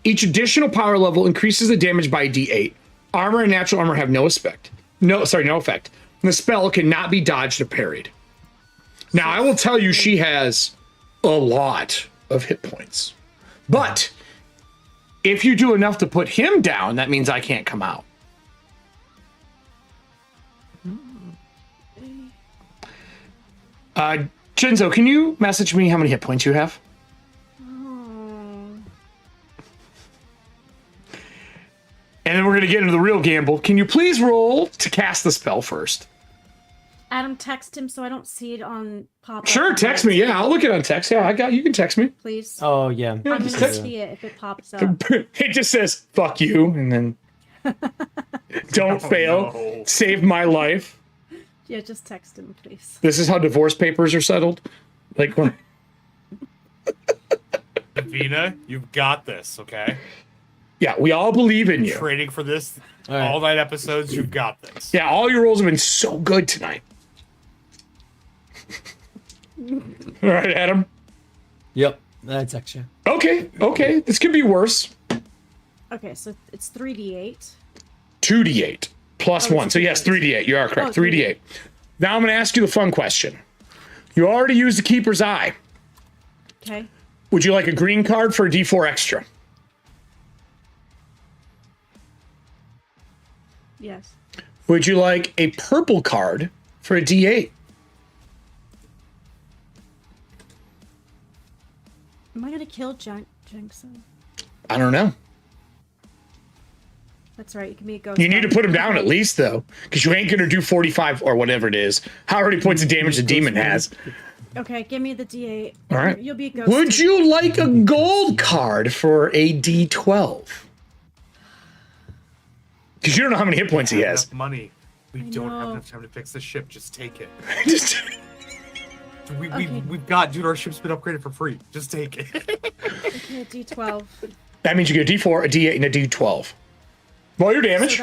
[SPEAKER 1] Each additional power level increases the damage by d8. Armor and natural armor have no effect. No effect. And the spell cannot be dodged or parried. Now, I will tell you, she has a lot of hit points. But if you do enough to put him down, that means I can't come out. Jinzo, can you message me how many hit points you have? And then we're going to get into the real gamble. Can you please roll to cast the spell first?
[SPEAKER 7] Adam, text him so I don't see it on pop-up.
[SPEAKER 1] Sure, text me. Yeah, I'll look it on text. Yeah, I got you. Can text me.
[SPEAKER 7] Please.
[SPEAKER 2] Oh, yeah.
[SPEAKER 7] I'm going
[SPEAKER 1] just
[SPEAKER 7] to
[SPEAKER 1] text-
[SPEAKER 7] see it if it pops up.
[SPEAKER 1] It just says, fuck you, and then don't fail.
[SPEAKER 5] no.
[SPEAKER 1] Save my life.
[SPEAKER 7] Yeah, just text him, please.
[SPEAKER 1] This is how divorce papers are settled. Like, when,
[SPEAKER 5] Davina, you've got this, okay?
[SPEAKER 1] yeah, we all believe in you.
[SPEAKER 5] Trading for this
[SPEAKER 2] right.
[SPEAKER 5] all night episodes, you've got this.
[SPEAKER 1] Yeah, all your rolls have been so good tonight. All right, Adam.
[SPEAKER 2] Yep. That's extra.
[SPEAKER 1] Okay. This could be worse.
[SPEAKER 7] Okay, so it's 3d8.
[SPEAKER 1] 2d8 plus
[SPEAKER 7] Oh,
[SPEAKER 1] 1.
[SPEAKER 7] it's
[SPEAKER 1] So yes, 3d8. You are correct.
[SPEAKER 7] Oh,
[SPEAKER 1] 3d8. Now I'm going to ask you the fun question. You already used the Keeper's Eye.
[SPEAKER 7] Okay.
[SPEAKER 1] Would you like a green card for a d4 extra?
[SPEAKER 7] Yes.
[SPEAKER 1] Would you like a purple card for a d8?
[SPEAKER 7] Am I going to kill Jensen?
[SPEAKER 1] I don't know.
[SPEAKER 7] That's right. You can be a ghost.
[SPEAKER 1] You need to
[SPEAKER 7] dog.
[SPEAKER 1] put him down at least, though, because you ain't going to do 45 or whatever it is. How many points of damage the demon has?
[SPEAKER 7] Okay, give me the d8.
[SPEAKER 1] All right.
[SPEAKER 7] You'll be a ghost.
[SPEAKER 1] Would you like a gold card for a d12? Because you don't know how many hit points he has.
[SPEAKER 5] Enough money. We
[SPEAKER 7] I
[SPEAKER 5] don't have
[SPEAKER 7] know.
[SPEAKER 5] enough time to fix the ship. Just take it.
[SPEAKER 1] Just
[SPEAKER 7] Okay.
[SPEAKER 5] We've got, dude. Our ship's been upgraded for free. Just take it.
[SPEAKER 7] Okay, D12.
[SPEAKER 1] that means you get a D4, a D8, and a D12. Roll your damage.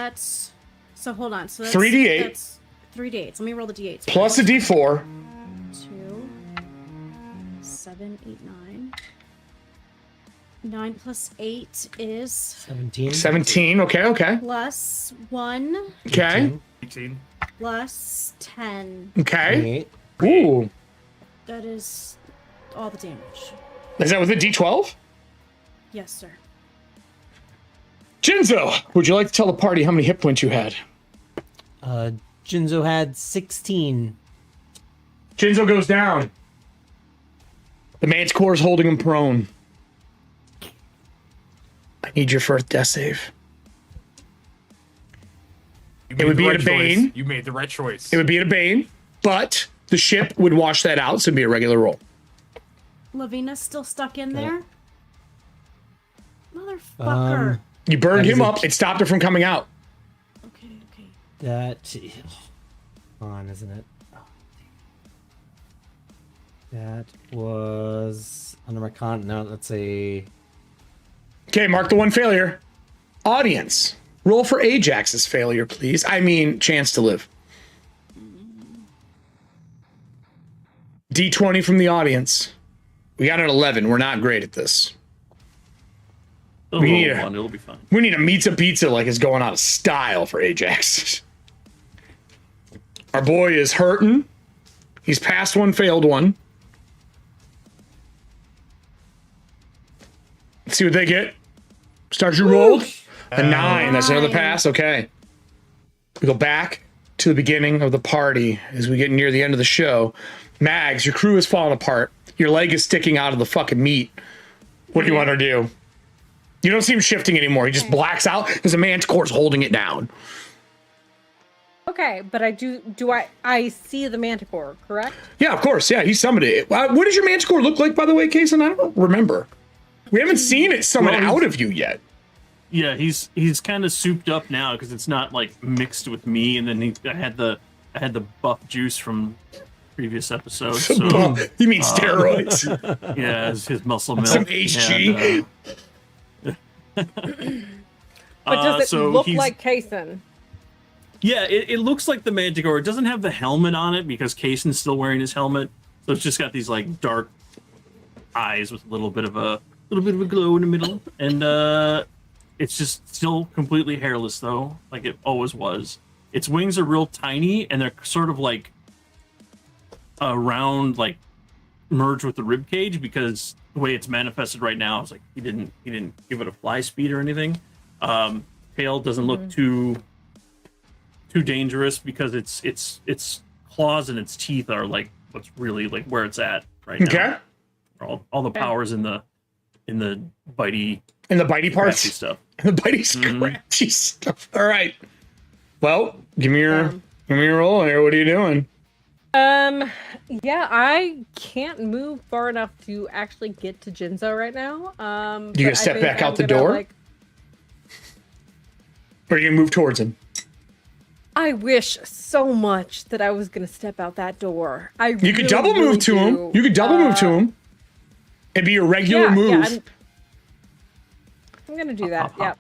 [SPEAKER 7] So hold on. So that's
[SPEAKER 1] 3d8.
[SPEAKER 7] That's 3d8. Let me roll the d8s.
[SPEAKER 1] Plus a D4.
[SPEAKER 7] 2, 7, 8, 9. 9 plus 8 is
[SPEAKER 2] 17.
[SPEAKER 1] 17. Okay.
[SPEAKER 7] plus 1
[SPEAKER 1] Okay.
[SPEAKER 5] 18.
[SPEAKER 7] plus 10.
[SPEAKER 1] Okay.
[SPEAKER 2] 28.
[SPEAKER 1] Ooh.
[SPEAKER 7] That is all the damage.
[SPEAKER 1] Is that with a D12?
[SPEAKER 7] Yes, sir.
[SPEAKER 1] Jinzo, would you like to tell the party how many hit points you had?
[SPEAKER 2] Jinzo had 16.
[SPEAKER 1] Jinzo goes down. The manticore is holding him prone. I need your first death save.
[SPEAKER 5] You
[SPEAKER 1] would
[SPEAKER 5] made
[SPEAKER 1] be
[SPEAKER 5] the
[SPEAKER 1] at a
[SPEAKER 5] right choice.
[SPEAKER 1] Bane.
[SPEAKER 5] You made the right choice.
[SPEAKER 1] It would be at a Bane, but the ship would wash that out, so it'd be a regular roll.
[SPEAKER 7] Lavina's still stuck in there? Motherfucker.
[SPEAKER 1] You burned
[SPEAKER 2] That is
[SPEAKER 1] him
[SPEAKER 2] a-
[SPEAKER 1] up. It stopped it from coming out.
[SPEAKER 7] Okay.
[SPEAKER 2] That. On, isn't it? Oh, that was under my con. No, that's a.
[SPEAKER 1] Okay, mark the one failure. Audience, roll for Ajax's failure, please. I mean, chance to live. D20 from the audience. We got an 11. We're not great at this.
[SPEAKER 4] It'll
[SPEAKER 1] We
[SPEAKER 4] roll
[SPEAKER 1] need a-
[SPEAKER 4] one, it'll be fine.
[SPEAKER 1] We need a pizza like it's going out of style for Ajax. Our boy is hurting. He's passed one, failed one. Let's see what they get. Start your roll. A 9. That's another
[SPEAKER 7] 9.
[SPEAKER 1] pass. Okay. We go back to the beginning of the party as we get near the end of the show. Mags, your crew is falling apart. Your leg is sticking out of the fucking meat. What do you want to do? You don't see him shifting anymore. He just blacks out because the manticore's holding it down.
[SPEAKER 3] Okay, but I see the manticore, correct?
[SPEAKER 1] Yeah, of course. Yeah, he summoned it. What does your manticore look like, by the way, Kason? I don't remember. We haven't seen it summon
[SPEAKER 4] Well,
[SPEAKER 1] out of you yet.
[SPEAKER 4] Yeah, he's kind of souped up now because it's not like mixed with me, and then I had the buff juice from previous episodes. So
[SPEAKER 1] You mean steroids?
[SPEAKER 4] yeah, his muscle milk.
[SPEAKER 1] Some HG.
[SPEAKER 3] But does it
[SPEAKER 4] so
[SPEAKER 3] look
[SPEAKER 4] he's-
[SPEAKER 3] like Kason?
[SPEAKER 4] Yeah, it looks like the Manticore. It doesn't have the helmet on it because Kason's still wearing his helmet, so it's just got these like dark eyes with a little bit of a glow in the middle, and it's just still completely hairless though, like it always was. Its wings are real tiny, and they're sort of like around, like merged with the rib cage because the way it's manifested right now is like he didn't give it a fly speed or anything. Tail doesn't look too dangerous because its claws and its teeth are like what's really like where it's at right now.
[SPEAKER 1] Okay.
[SPEAKER 4] All the powers in the bitey
[SPEAKER 1] And the bitey parts.
[SPEAKER 4] scratchy stuff.
[SPEAKER 1] The bitey scratchy stuff. All right. Well, give me your roll here. What are you doing?
[SPEAKER 3] Yeah, I can't move far enough to actually get to Jinzo right now.
[SPEAKER 1] You gonna step back out the door? Or are you gonna move towards him?
[SPEAKER 3] I wish so much that I was gonna step out that door.
[SPEAKER 1] You could double move to him. You could double move to him. It'd be your regular move.
[SPEAKER 3] Yeah, I'm gonna do that. Yep.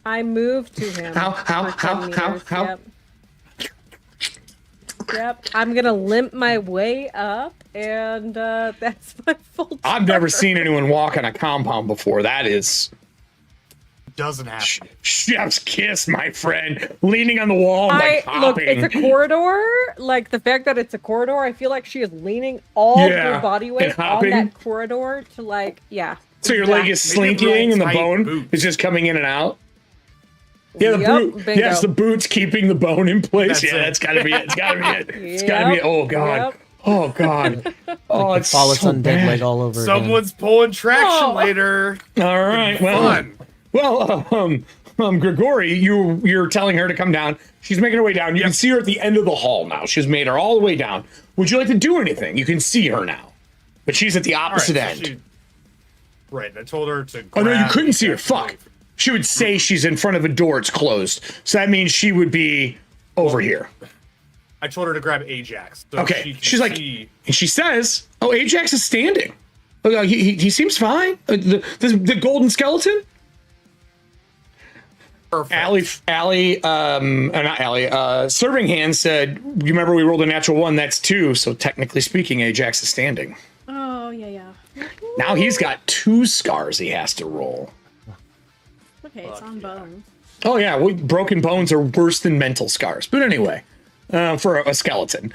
[SPEAKER 3] I move to him.
[SPEAKER 1] How?
[SPEAKER 3] for 10 meters, Yep. I'm gonna limp my way up, and that's my full.
[SPEAKER 1] I've never
[SPEAKER 3] turn.
[SPEAKER 1] seen anyone walk on a compound before. That is
[SPEAKER 5] Doesn't happen.
[SPEAKER 1] chef's kiss, my friend. Leaning on the wall, like
[SPEAKER 3] Look,
[SPEAKER 1] hopping.
[SPEAKER 3] it's a corridor. Like the fact that it's a corridor, I feel like she is leaning all of
[SPEAKER 1] Yeah,
[SPEAKER 3] her body
[SPEAKER 1] and
[SPEAKER 3] weight on
[SPEAKER 1] hopping.
[SPEAKER 3] that corridor to like, yeah.
[SPEAKER 1] So your leg is
[SPEAKER 5] Maybe
[SPEAKER 1] slinking
[SPEAKER 5] real
[SPEAKER 1] and the
[SPEAKER 5] tight
[SPEAKER 1] bone
[SPEAKER 5] boots.
[SPEAKER 1] is just coming in and out. Yeah, the
[SPEAKER 3] Yep,
[SPEAKER 1] boot.
[SPEAKER 3] bingo.
[SPEAKER 1] Yes, the boot's keeping the bone in place.
[SPEAKER 5] That's
[SPEAKER 1] Yeah,
[SPEAKER 5] it.
[SPEAKER 1] that's gotta be it. It's gotta be it. It's gotta be it. Oh god.
[SPEAKER 3] Yep.
[SPEAKER 1] Oh god. Oh, it's
[SPEAKER 2] Follow
[SPEAKER 1] so
[SPEAKER 2] undead
[SPEAKER 1] bad.
[SPEAKER 2] leg all over again.
[SPEAKER 5] Someone's pulling traction
[SPEAKER 3] Oh.
[SPEAKER 5] later.
[SPEAKER 1] All right.
[SPEAKER 5] Fun.
[SPEAKER 1] Grigori, you're telling her to come down. She's making her way down. You can see her at the end of the hall now. She's made her all the way down. Would you like to do anything? You can see her now, but she's at the
[SPEAKER 5] All right,
[SPEAKER 1] opposite
[SPEAKER 5] so
[SPEAKER 1] end.
[SPEAKER 5] right. I told her to.
[SPEAKER 1] Oh no, you
[SPEAKER 5] grab
[SPEAKER 1] couldn't see her.
[SPEAKER 5] and
[SPEAKER 1] Fuck.
[SPEAKER 5] move.
[SPEAKER 1] She would say she's in front of a door. It's closed. So that means she would be over here.
[SPEAKER 5] I told her to grab Ajax. So
[SPEAKER 1] Okay,
[SPEAKER 5] she can
[SPEAKER 1] she's like,
[SPEAKER 5] see-
[SPEAKER 1] and she says, "Oh, Ajax is standing. He seems fine. The golden skeleton."
[SPEAKER 5] Perfect.
[SPEAKER 1] Not Allie. Serving Hand said, "You remember we rolled a natural 1? That's 2. So technically speaking, Ajax is standing.
[SPEAKER 7] Oh, yeah.
[SPEAKER 1] Now he's got 2 scars he has to roll.
[SPEAKER 7] Okay, it's on bone.
[SPEAKER 1] Oh yeah, broken bones are worse than mental scars. But anyway, for a skeleton,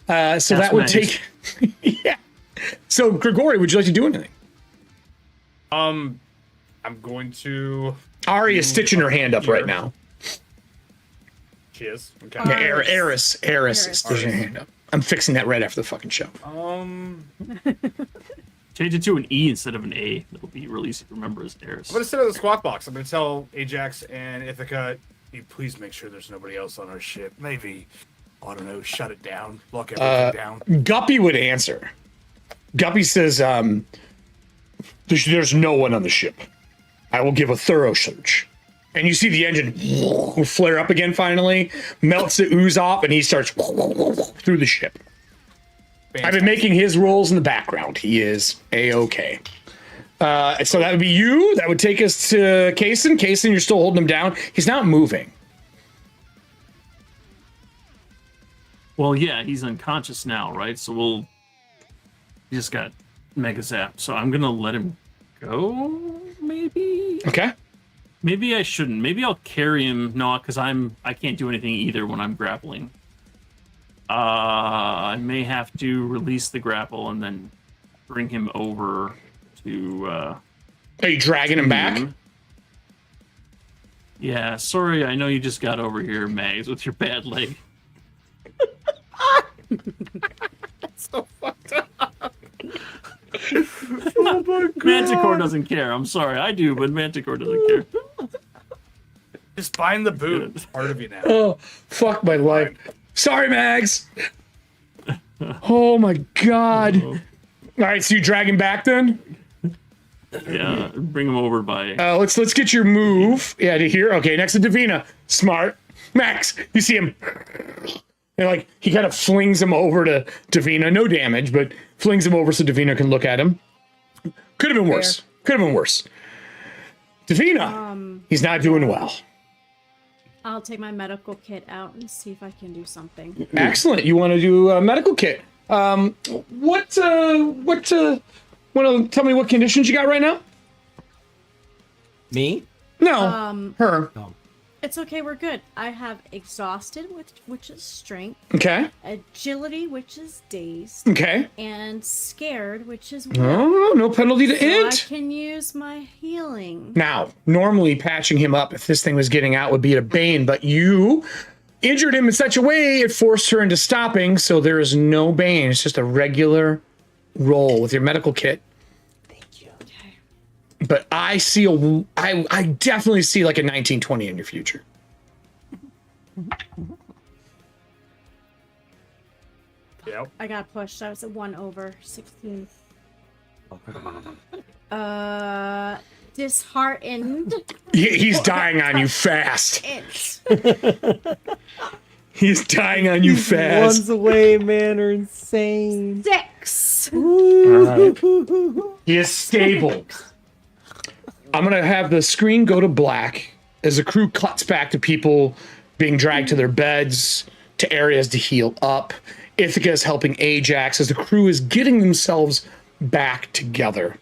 [SPEAKER 1] so that would
[SPEAKER 4] nice.
[SPEAKER 1] take. Yeah. So Grigori, would you like to do anything?
[SPEAKER 5] I'm going to.
[SPEAKER 1] Ari is stitching her hand up right now.
[SPEAKER 5] She is. Okay.
[SPEAKER 1] Yeah, Eris is stitching her hand up. I'm fixing that right after the fucking show.
[SPEAKER 4] Change it to an E instead of an A. That'll be really easy to remember as Eris.
[SPEAKER 5] I'm gonna sit in the squawk box. I'm gonna tell Ajax and Ithaca, "You please make sure there's nobody else on our ship. Maybe, I don't know, shut it down, lock everything down."
[SPEAKER 1] Guppy would answer. Guppy says, there's no one on the ship. I will give a thorough search. And you see the engine flare up again finally, melts the ooze off, and he starts through the ship. I've been making his rolls in the background. He is A-okay. So that would be you. That would take us to Kaysen. Kaysen, you're still holding him down. He's not moving.
[SPEAKER 4] Well, yeah, he's unconscious now, right? So he just got mega zapped. So I'm gonna let him go, maybe?
[SPEAKER 1] Okay.
[SPEAKER 4] Maybe I shouldn't. Maybe I'll carry him. No, because I can't do anything either when I'm grappling. I may have to release the grapple and then bring him over to.
[SPEAKER 1] Are you dragging him back?
[SPEAKER 4] Yeah, sorry. I know you just got over here, Mags, with your bad leg.
[SPEAKER 5] So fucked up.
[SPEAKER 4] Oh my God. Manticore doesn't care. I'm sorry, I do, but Manticore doesn't care.
[SPEAKER 5] Just bind the boot. It's part of you now.
[SPEAKER 1] Oh, fuck my life. Sorry, Mags. Oh my God. All right, so you drag him back then?
[SPEAKER 4] Yeah, bring him over by.
[SPEAKER 1] Let's get your move. Yeah, to here. Okay, next to Davina. Smart. Max, you see him. And like he kind of flings him over to Davina. No damage, but flings him over so Davina can look at him. Could have been worse. Could have been worse. Davina, he's not doing well.
[SPEAKER 7] I'll take my medical kit out and see if I can do something.
[SPEAKER 1] Excellent. You want to do a medical kit? Want to tell me what conditions you got right now?
[SPEAKER 2] Me?
[SPEAKER 1] No, her.
[SPEAKER 2] Oh.
[SPEAKER 7] It's okay, we're good. I have exhausted, which is strength,
[SPEAKER 1] Okay.
[SPEAKER 7] agility, which is dazed,
[SPEAKER 1] Okay.
[SPEAKER 7] and scared, which is will.
[SPEAKER 1] Oh, no penalty to
[SPEAKER 7] So I
[SPEAKER 1] int.
[SPEAKER 7] can use my healing.
[SPEAKER 1] Now, normally patching him up if this thing was getting out would be a bane, but you injured him in such a way it forced her into stopping, so there is no bane. It's just a regular roll with your medical kit.
[SPEAKER 2] Thank you.
[SPEAKER 7] Okay.
[SPEAKER 1] But I see I definitely see like a 1920 in your future.
[SPEAKER 5] Yep.
[SPEAKER 7] I got pushed. I was at 1 over 16. Disheartened.
[SPEAKER 1] He's dying on you fast.
[SPEAKER 7] It.
[SPEAKER 1] He's dying on you fast.
[SPEAKER 2] Ones away, man, are insane.
[SPEAKER 7] 6.
[SPEAKER 1] He is stable. I'm going to have the screen go to black as the crew cuts back to people being dragged to their beds, to areas to heal up. Ithaca is helping Ajax as the crew is getting themselves back together.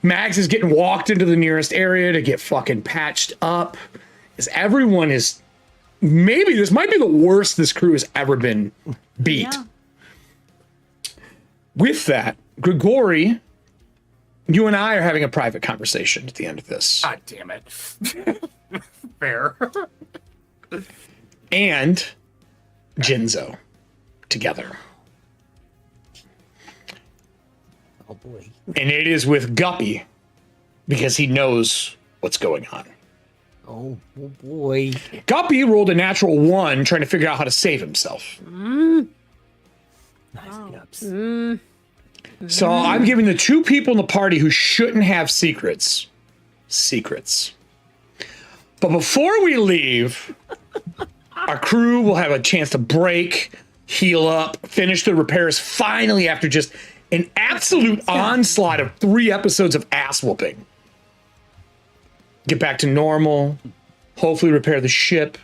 [SPEAKER 1] Mags is getting walked into the nearest area to get fucking patched up. As everyone is, maybe this might be the worst this crew has ever been beat.
[SPEAKER 7] Yeah.
[SPEAKER 1] With that, Grigori, you and I are having a private conversation at the end of this.
[SPEAKER 5] God damn it. Fair.
[SPEAKER 1] And Jinzo together.
[SPEAKER 2] Oh boy.
[SPEAKER 1] And it is with Guppy because he knows what's going on.
[SPEAKER 2] Oh boy.
[SPEAKER 1] Guppy rolled a natural 1 trying to figure out how to save himself.
[SPEAKER 2] Nice gups.
[SPEAKER 1] So I'm giving the 2 people in the party who shouldn't have secrets. But before we leave, Our crew will have a chance to break, heal up, finish the repairs finally after just an absolute onslaught of 3 episodes of ass whooping. Get back to normal, hopefully repair the ship,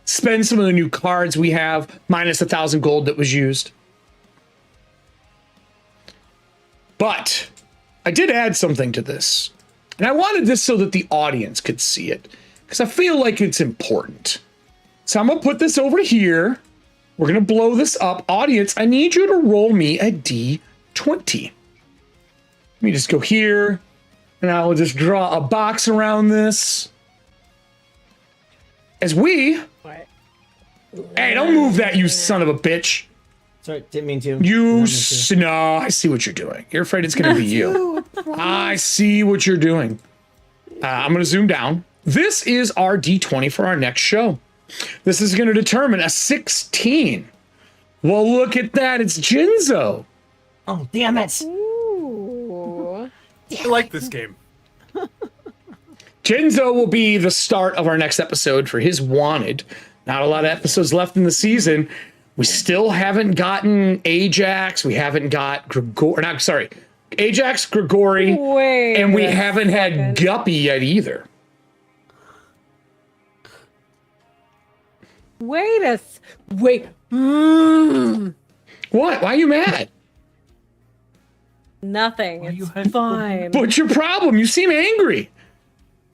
[SPEAKER 1] spend some of the new cards we have, minus 1,000 gold that was used. But I did add something to this, and I wanted this so that the audience could see it, because I feel like it's important. So I'm going to put this over here. We're going to blow this up. Audience, I need you to roll me a D20. Let me just go here, and I will just draw a box around this. As we...
[SPEAKER 3] What?
[SPEAKER 1] Hey, don't move that, you son of a bitch.
[SPEAKER 2] Sorry, didn't mean to.
[SPEAKER 1] No, I see what you're doing. You're afraid it's going to be you. I see what you're doing. I'm going to zoom down. This is our D20 for our next show. This is going to determine a 16. Well, look at that. It's Jinzo.
[SPEAKER 2] Oh, damn it.
[SPEAKER 3] Ooh.
[SPEAKER 5] I like this game.
[SPEAKER 1] Jinzo will be the start of our next episode for his Wanted. Not a lot of episodes left in the season. We still haven't gotten Ajax. We haven't got Ajax, Grigori,
[SPEAKER 3] Wait
[SPEAKER 1] and we
[SPEAKER 3] a
[SPEAKER 1] haven't had
[SPEAKER 3] second.
[SPEAKER 1] Guppy yet either.
[SPEAKER 3] Wait.
[SPEAKER 1] What? Why are you mad?
[SPEAKER 3] Nothing.
[SPEAKER 4] you
[SPEAKER 3] It's
[SPEAKER 4] had-
[SPEAKER 3] fine.
[SPEAKER 1] What's your problem? You seem angry.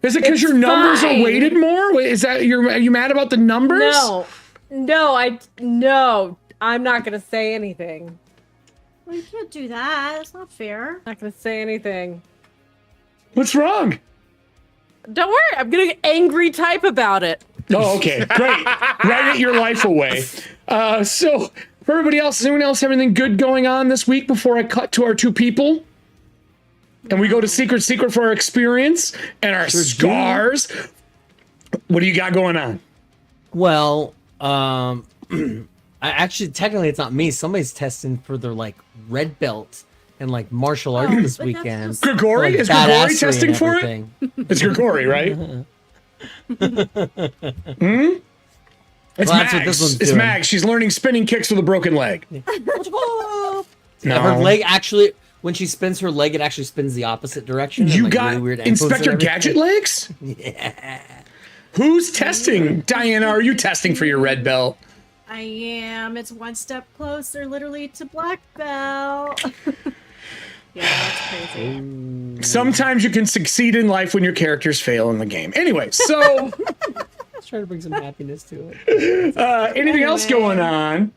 [SPEAKER 1] Is it because
[SPEAKER 3] It's
[SPEAKER 1] your numbers
[SPEAKER 3] fine.
[SPEAKER 1] are weighted more? Wait, is that are you mad about the numbers?
[SPEAKER 3] No, I'm not gonna say anything.
[SPEAKER 7] Well, you can't do that. That's not fair.
[SPEAKER 3] Not gonna say anything.
[SPEAKER 1] What's wrong?
[SPEAKER 3] Don't worry, I'm gonna angry type about it.
[SPEAKER 1] Oh, okay, great. Write your life away. So, for everybody else, does anyone else have anything good going on this week before I cut to our 2 people? And we go to Secret for our experience and our scars. What do you got going on?
[SPEAKER 2] Well, I actually, technically, it's not me. Somebody's testing for their, like, red belt and, like, martial arts this
[SPEAKER 7] but that's
[SPEAKER 2] weekend.
[SPEAKER 7] just-
[SPEAKER 1] Grigori?
[SPEAKER 2] Like,
[SPEAKER 1] Is Grigori
[SPEAKER 2] badassery
[SPEAKER 1] testing
[SPEAKER 2] and
[SPEAKER 1] for it?
[SPEAKER 2] everything.
[SPEAKER 1] It's Grigori, right? It's
[SPEAKER 2] Well, that's what
[SPEAKER 1] Mags.
[SPEAKER 2] this one's
[SPEAKER 1] It's
[SPEAKER 2] doing.
[SPEAKER 1] Mags. She's learning spinning kicks with a broken leg. No.
[SPEAKER 2] Her leg actually, when she spins her leg, it actually spins the opposite direction. and,
[SPEAKER 1] You
[SPEAKER 2] like,
[SPEAKER 1] got
[SPEAKER 2] really weird ankles and
[SPEAKER 1] Inspector
[SPEAKER 2] everything.
[SPEAKER 1] Gadget legs?
[SPEAKER 2] Yeah.
[SPEAKER 1] Who's testing? Diana, are you testing for your red belt?
[SPEAKER 7] I am. It's one step closer, literally, to black belt. Yeah, that's crazy.
[SPEAKER 1] Sometimes you can succeed in life when your characters fail in the game. Anyway, so
[SPEAKER 2] Let's try to bring some happiness to it.
[SPEAKER 1] anything else going on?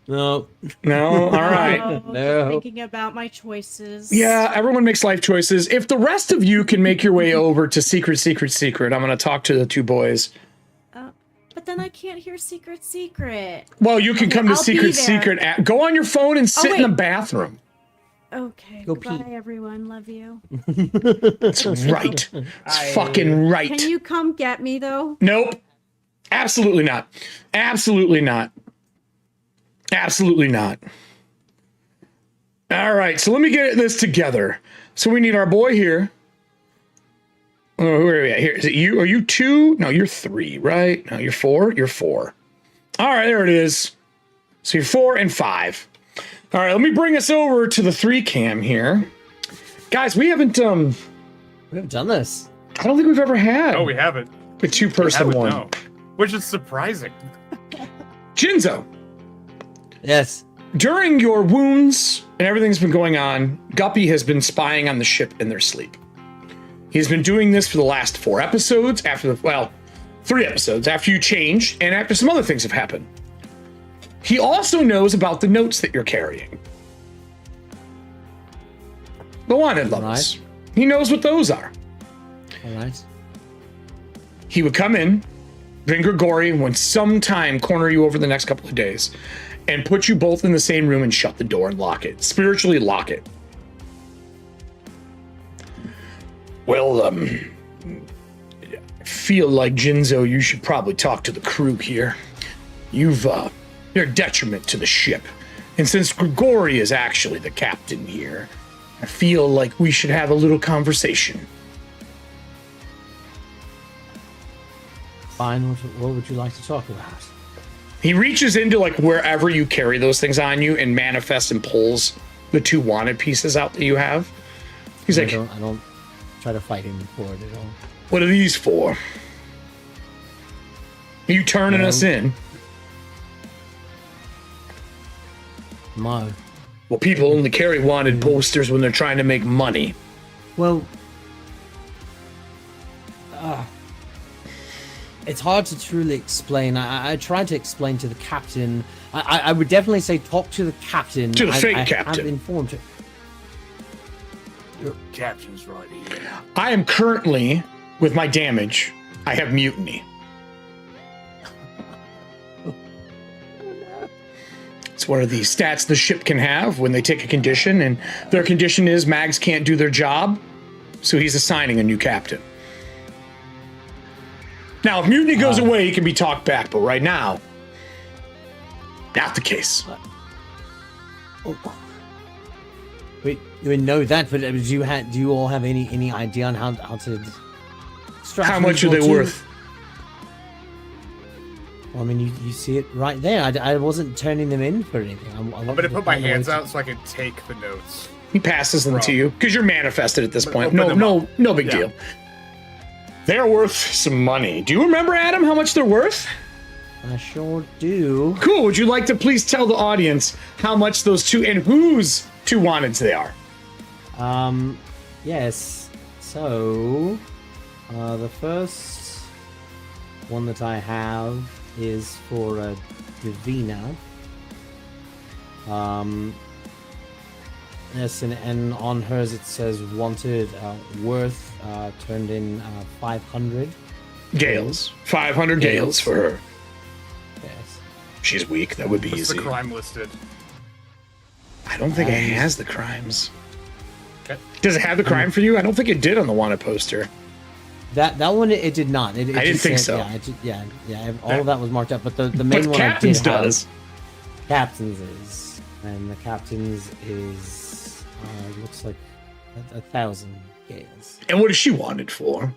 [SPEAKER 2] No.
[SPEAKER 1] No? All right.
[SPEAKER 7] Oh,
[SPEAKER 2] No.
[SPEAKER 7] Thinking about my choices.
[SPEAKER 1] Yeah, everyone makes life choices. If the rest of you can make your way over to Secret, I'm going to talk to the 2 boys.
[SPEAKER 7] But then I can't hear Secret.
[SPEAKER 1] Well, you can
[SPEAKER 7] Okay,
[SPEAKER 1] come to
[SPEAKER 7] I'll be
[SPEAKER 1] Secret.
[SPEAKER 7] there.
[SPEAKER 1] Go on your phone and sit in the
[SPEAKER 7] wait.
[SPEAKER 1] bathroom.
[SPEAKER 7] Okay.
[SPEAKER 2] Go
[SPEAKER 7] Goodbye,
[SPEAKER 2] pee.
[SPEAKER 7] everyone. Love you.
[SPEAKER 1] That's right. It's fucking right.
[SPEAKER 7] Can you come get me, though?
[SPEAKER 1] Nope. Absolutely not. Absolutely not. Absolutely not. All right, so let me get this together. So we need our boy here. Oh, where are we at? Here. Is it you? Are you 2? No, you're 3, right? No, you're 4? You're 4. All right, there it is. So you're 4 and 5. All right, let me bring us over to the 3 cam here. Guys, we haven't
[SPEAKER 2] We haven't done this.
[SPEAKER 1] I don't think we've ever had
[SPEAKER 5] No, we haven't.
[SPEAKER 1] a 2-person
[SPEAKER 5] We haven't,
[SPEAKER 1] one.
[SPEAKER 5] no. Which is surprising.
[SPEAKER 1] Jinzo.
[SPEAKER 2] Yes.
[SPEAKER 1] During your wounds and everything's been going on, Guppy has been spying on the ship in their sleep. He's been doing this for the last 4 episodes, 3 episodes, after you changed and after some other things have happened. He also knows about the notes that you're carrying. The wanted levels.
[SPEAKER 2] Right.
[SPEAKER 1] He knows what those are.
[SPEAKER 2] All right.
[SPEAKER 1] He would come in, bring Grigori, and would sometime corner you over the next couple of days and put you both in the same room and shut the door and lock it. Spiritually lock it. Well, I feel like, Jinzo, you should probably talk to the crew here. You're a detriment to the ship. And since Grigori is actually the captain here, I feel like we should have a little conversation.
[SPEAKER 2] Fine. What would you like to talk about?
[SPEAKER 1] He reaches into like wherever you carry those things on you and manifests and pulls the 2 wanted pieces out that you have. He's like,
[SPEAKER 2] I don't try to fight him for it at all.
[SPEAKER 1] what are these for? Are you turning us in?
[SPEAKER 2] No.
[SPEAKER 1] Well, people only carry wanted posters when they're trying to make money.
[SPEAKER 2] Well, it's hard to truly explain. I tried to explain to the captain. I would definitely say talk to the captain.
[SPEAKER 1] To the fake
[SPEAKER 2] I
[SPEAKER 1] captain.
[SPEAKER 2] have informed him.
[SPEAKER 5] Captain's right here.
[SPEAKER 1] I am currently, with my damage, I have mutiny. It's one of the stats the ship can have when they take a condition, and their condition is Mags can't do their job, so he's assigning a new captain. Now, if mutiny goes away, he can be talked back, but right now, not the case.
[SPEAKER 2] Wait, you know that, but do you all have any idea on how to?
[SPEAKER 1] How much are they worth?
[SPEAKER 2] Well, I mean, you see it right there. I wasn't turning them in for anything.
[SPEAKER 8] I'm gonna put my hands out so I can take the notes.
[SPEAKER 1] He passes them to you because you're manifested at this point.
[SPEAKER 8] open them
[SPEAKER 1] No big deal. They're worth some money. Do you remember, Adam, how much they're worth?
[SPEAKER 2] I sure do.
[SPEAKER 1] Cool. Would you like to please tell the audience how much those 2 and whose 2 wanteds they are?
[SPEAKER 2] Yes. So, the first one that I have is for Divina. Yes, and on hers it says wanted, worth, turned in 500.
[SPEAKER 1] Gales. 500 gales for her.
[SPEAKER 2] Yes.
[SPEAKER 1] She's weak. That would be
[SPEAKER 8] What's
[SPEAKER 1] easy.
[SPEAKER 8] the crime listed?
[SPEAKER 1] I don't think it has the crimes.
[SPEAKER 8] Okay.
[SPEAKER 1] Does it have the crime for you? I don't think it did on the wanted poster.
[SPEAKER 2] That one it did not. It
[SPEAKER 1] I didn't
[SPEAKER 2] just
[SPEAKER 1] think
[SPEAKER 2] said-
[SPEAKER 1] so.
[SPEAKER 2] Yeah. All of that was marked up, but the main
[SPEAKER 1] But
[SPEAKER 2] one
[SPEAKER 1] Captain's
[SPEAKER 2] I did have-
[SPEAKER 1] does.
[SPEAKER 2] Captain's is, and the captain's is looks like 1,000 gales.
[SPEAKER 1] And what is she wanted for?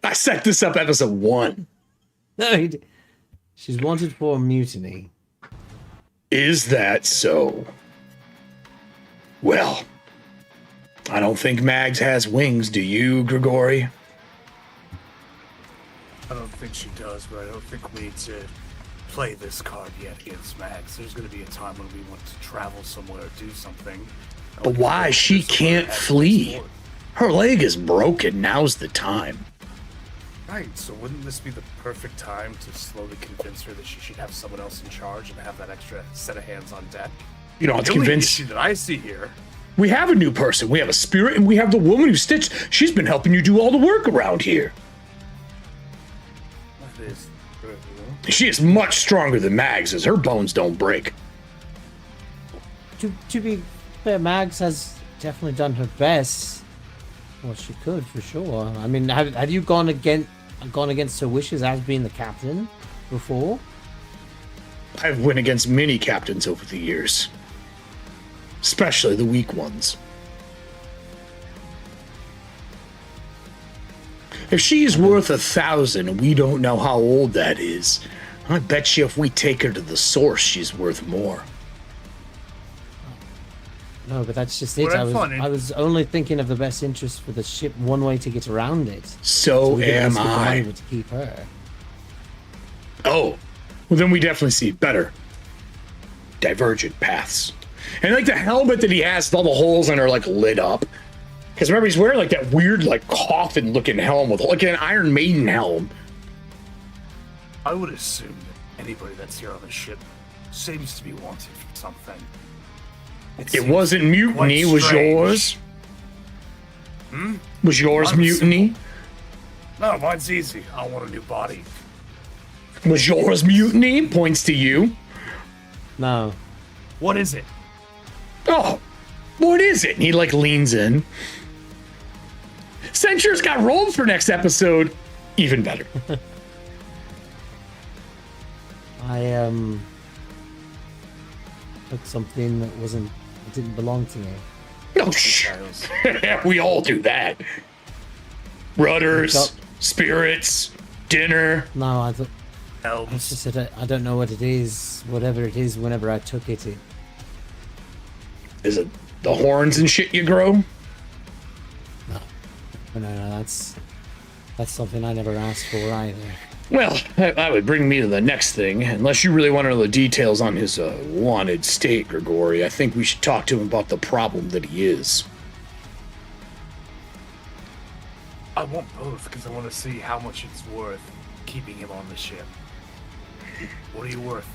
[SPEAKER 1] I set this up episode 1.
[SPEAKER 2] No, she's wanted for mutiny.
[SPEAKER 1] Is that so? Well, I don't think Mags has wings, do you, Grigori?
[SPEAKER 5] I don't think she does, but I don't think we need to play this card yet against Max. There's going to be a time when we want to travel somewhere or do something.
[SPEAKER 1] But why? She can't flee. Her leg is broken. Now's the time.
[SPEAKER 5] Right, so wouldn't this be the perfect time to slowly convince her that she should have someone else in charge and have that extra set of hands on deck?
[SPEAKER 1] You don't have to
[SPEAKER 5] The only
[SPEAKER 1] convince.
[SPEAKER 5] issue that I see here.
[SPEAKER 1] We have a new person. We have a spirit, and we have the woman who stitched. She's been helping you do all the work around here.
[SPEAKER 5] That is true.
[SPEAKER 1] She is much stronger than Mags is. Her bones don't break.
[SPEAKER 2] To be fair, Mags has definitely done her best. Well, she could for sure. I mean, have you gone against her wishes as being the captain before?
[SPEAKER 1] I've went against many captains over the years, especially the weak ones. If she's worth 1,000 and we don't know how old that is, I bet you if we take her to the source, she's worth more.
[SPEAKER 2] No, but that's just it.
[SPEAKER 5] What I'm funny-
[SPEAKER 2] I was only thinking of the best interest for the ship. One way to get around it.
[SPEAKER 1] So
[SPEAKER 2] we could
[SPEAKER 1] am
[SPEAKER 2] just get the money
[SPEAKER 1] I.
[SPEAKER 2] to keep her.
[SPEAKER 1] Oh, well then we definitely see better divergent paths. And like the helmet that he has with all the holes in are like lit up. Because remember, he's wearing like that weird like coffin looking helm with like an Iron Maiden helm.
[SPEAKER 5] I would assume that anybody that's here on the ship seems to be wanted for something.
[SPEAKER 1] It wasn't mutiny,
[SPEAKER 5] quite
[SPEAKER 1] was
[SPEAKER 5] strange.
[SPEAKER 1] yours? Was yours
[SPEAKER 5] Mine's
[SPEAKER 1] mutiny?
[SPEAKER 5] No, mine's easy. I want a new body.
[SPEAKER 1] Was yours mutiny? Points to you.
[SPEAKER 2] No.
[SPEAKER 5] What is it?
[SPEAKER 1] Oh, what is it? And he like leans in. Censures got rolled for next episode. Even better.
[SPEAKER 2] I took something that didn't belong to me.
[SPEAKER 1] Oh, we all do that. Rudders, spirits, dinner.
[SPEAKER 2] No, I thought. It's
[SPEAKER 5] Elves.
[SPEAKER 2] just that I don't know what it is. Whatever it is, whenever I took it,
[SPEAKER 1] Is it the horns and shit you grow?
[SPEAKER 2] no, that's something I never asked for either.
[SPEAKER 1] Well, that would bring me to the next thing. Unless you really want to know the details on his wanted state, Grigori, I think we should talk to him about the problem that he is.
[SPEAKER 8] I want both because I want to see how much it's worth keeping him on the ship. What are you worth?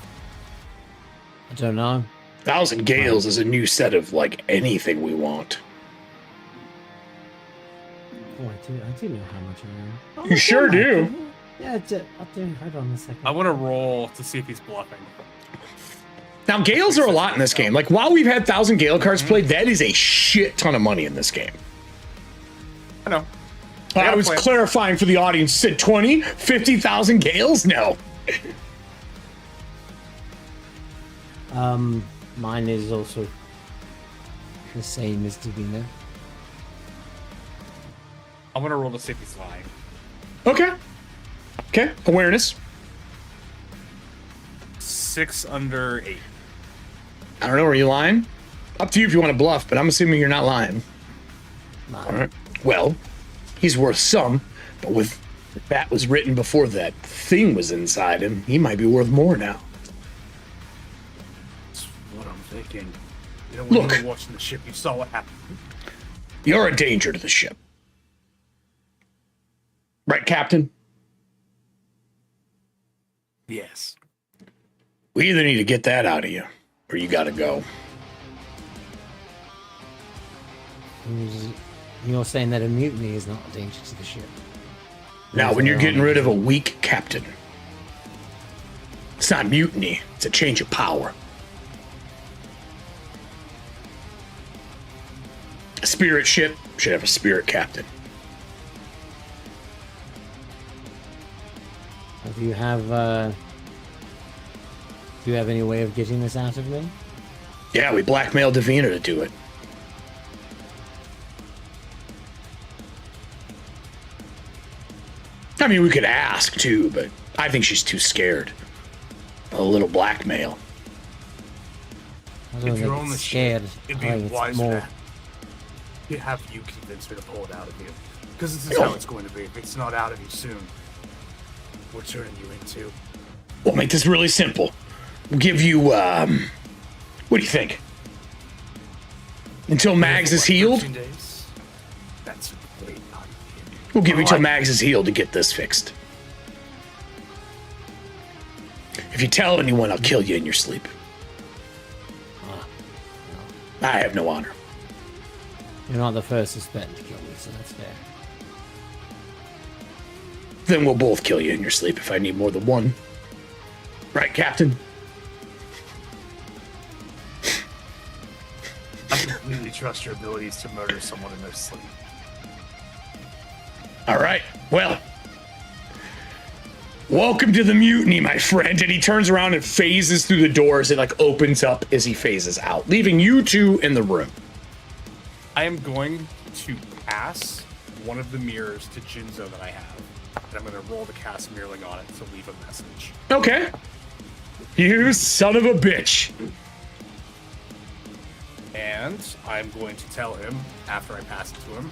[SPEAKER 2] I don't know.
[SPEAKER 1] 1,000 gales is a new set of, like, anything we want.
[SPEAKER 2] Oh, I do know how much I am.
[SPEAKER 1] You sure do.
[SPEAKER 2] Yeah, I'll do. Hold on a second.
[SPEAKER 5] I want to roll to see if he's bluffing.
[SPEAKER 1] Now, gales are a lot in this game. Like, while we've had 1,000 gale cards played, that is a shit ton of money in this game.
[SPEAKER 5] I know.
[SPEAKER 1] I was clarifying for the audience. Said 20, 50,000 gales? No.
[SPEAKER 2] Mine is also the same as Divina.
[SPEAKER 5] I'm gonna roll to see if he's lying.
[SPEAKER 1] Okay. Okay. Awareness.
[SPEAKER 5] 6 under 8.
[SPEAKER 1] I don't know. Are you lying? Up to you if you want to bluff, but I'm assuming you're not lying.
[SPEAKER 2] Nah.
[SPEAKER 1] All right. Well, he's worth some, but with that was written before that thing was inside him, he might be worth more now.
[SPEAKER 8] That's what I'm thinking. You know, when
[SPEAKER 1] Look.
[SPEAKER 8] you were watching the ship, you saw what happened.
[SPEAKER 1] You're a danger to the ship. Right, Captain?
[SPEAKER 8] Yes.
[SPEAKER 1] We either need to get that out of you, or you gotta go.
[SPEAKER 2] You're saying that a mutiny is not a danger to the ship.
[SPEAKER 1] Now, when you're getting rid of a weak captain, it's not mutiny, it's a change of power. A spirit ship should have a spirit captain.
[SPEAKER 2] Do you have any way of getting this out of me?
[SPEAKER 1] Yeah, we blackmailed Davina to do it. I mean, we could ask too, but I think she's too scared. A little blackmail.
[SPEAKER 2] I don't
[SPEAKER 8] If
[SPEAKER 2] think
[SPEAKER 8] you're on
[SPEAKER 2] it's
[SPEAKER 8] the
[SPEAKER 2] scared.
[SPEAKER 8] ship, it'd
[SPEAKER 2] I
[SPEAKER 8] be
[SPEAKER 2] think it's
[SPEAKER 8] wiser
[SPEAKER 2] more.
[SPEAKER 8] to have you convince her to pull it out of you. Because this is how it's going to be. If it's not out of you soon, we're turning you into.
[SPEAKER 1] We'll make this really simple. We'll give you, what do you think? Until Mags is healed?
[SPEAKER 8] 13 days? That's a great idea.
[SPEAKER 1] We'll give you till Mags is healed to get this fixed. If you tell anyone, I'll kill you in your sleep. I have no honor.
[SPEAKER 2] You're not the first suspect to kill me, so that's fair.
[SPEAKER 1] Then we'll both kill you in your sleep if I need more than one. Right, Captain?
[SPEAKER 8] I completely trust your abilities to murder someone in their sleep.
[SPEAKER 1] All right. Well, welcome to the mutiny, my friend. And he turns around and phases through the doors. It like opens up as he phases out, leaving you two in the room.
[SPEAKER 5] I am going to pass one of the mirrors to Jinzo that I have. And I'm going to roll the cast mirroring on it to leave a message.
[SPEAKER 1] Okay. You son of a bitch.
[SPEAKER 5] And I'm going to tell him, after I pass it to him,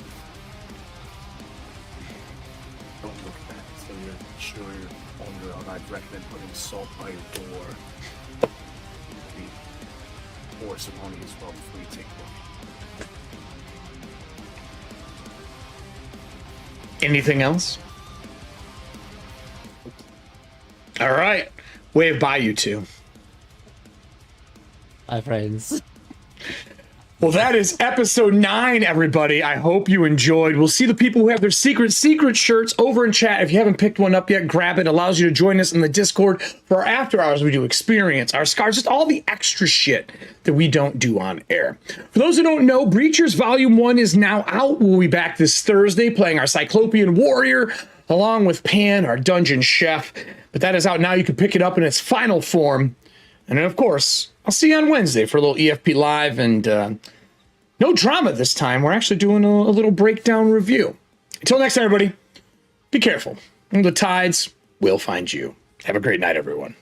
[SPEAKER 5] don't look at that until you're sure you're on your own. I'd recommend putting salt by your door. Or some honey as well before you take one.
[SPEAKER 1] Anything else? All right. Wave bye, you two.
[SPEAKER 2] Hi, friends.
[SPEAKER 1] Well, that is episode 9, everybody. I hope you enjoyed. We'll see the people who have their secret shirts over in chat. If you haven't picked one up yet, grab it. It allows you to join us in the Discord for our after hours. We do experience, our scars, just all the extra shit that we don't do on air. For those who don't know, Breachers Volume 1 is now out. We'll be back this Thursday playing our Cyclopean Warrior along with Pan, our Dungeon Chef. But that is out now. You can pick it up in its final form. And then, of course, I'll see you on Wednesday for a little EFP Live and No drama this time. We're actually doing a little breakdown review. Until next time, everybody, be careful. The tides will find you. Have a great night, everyone.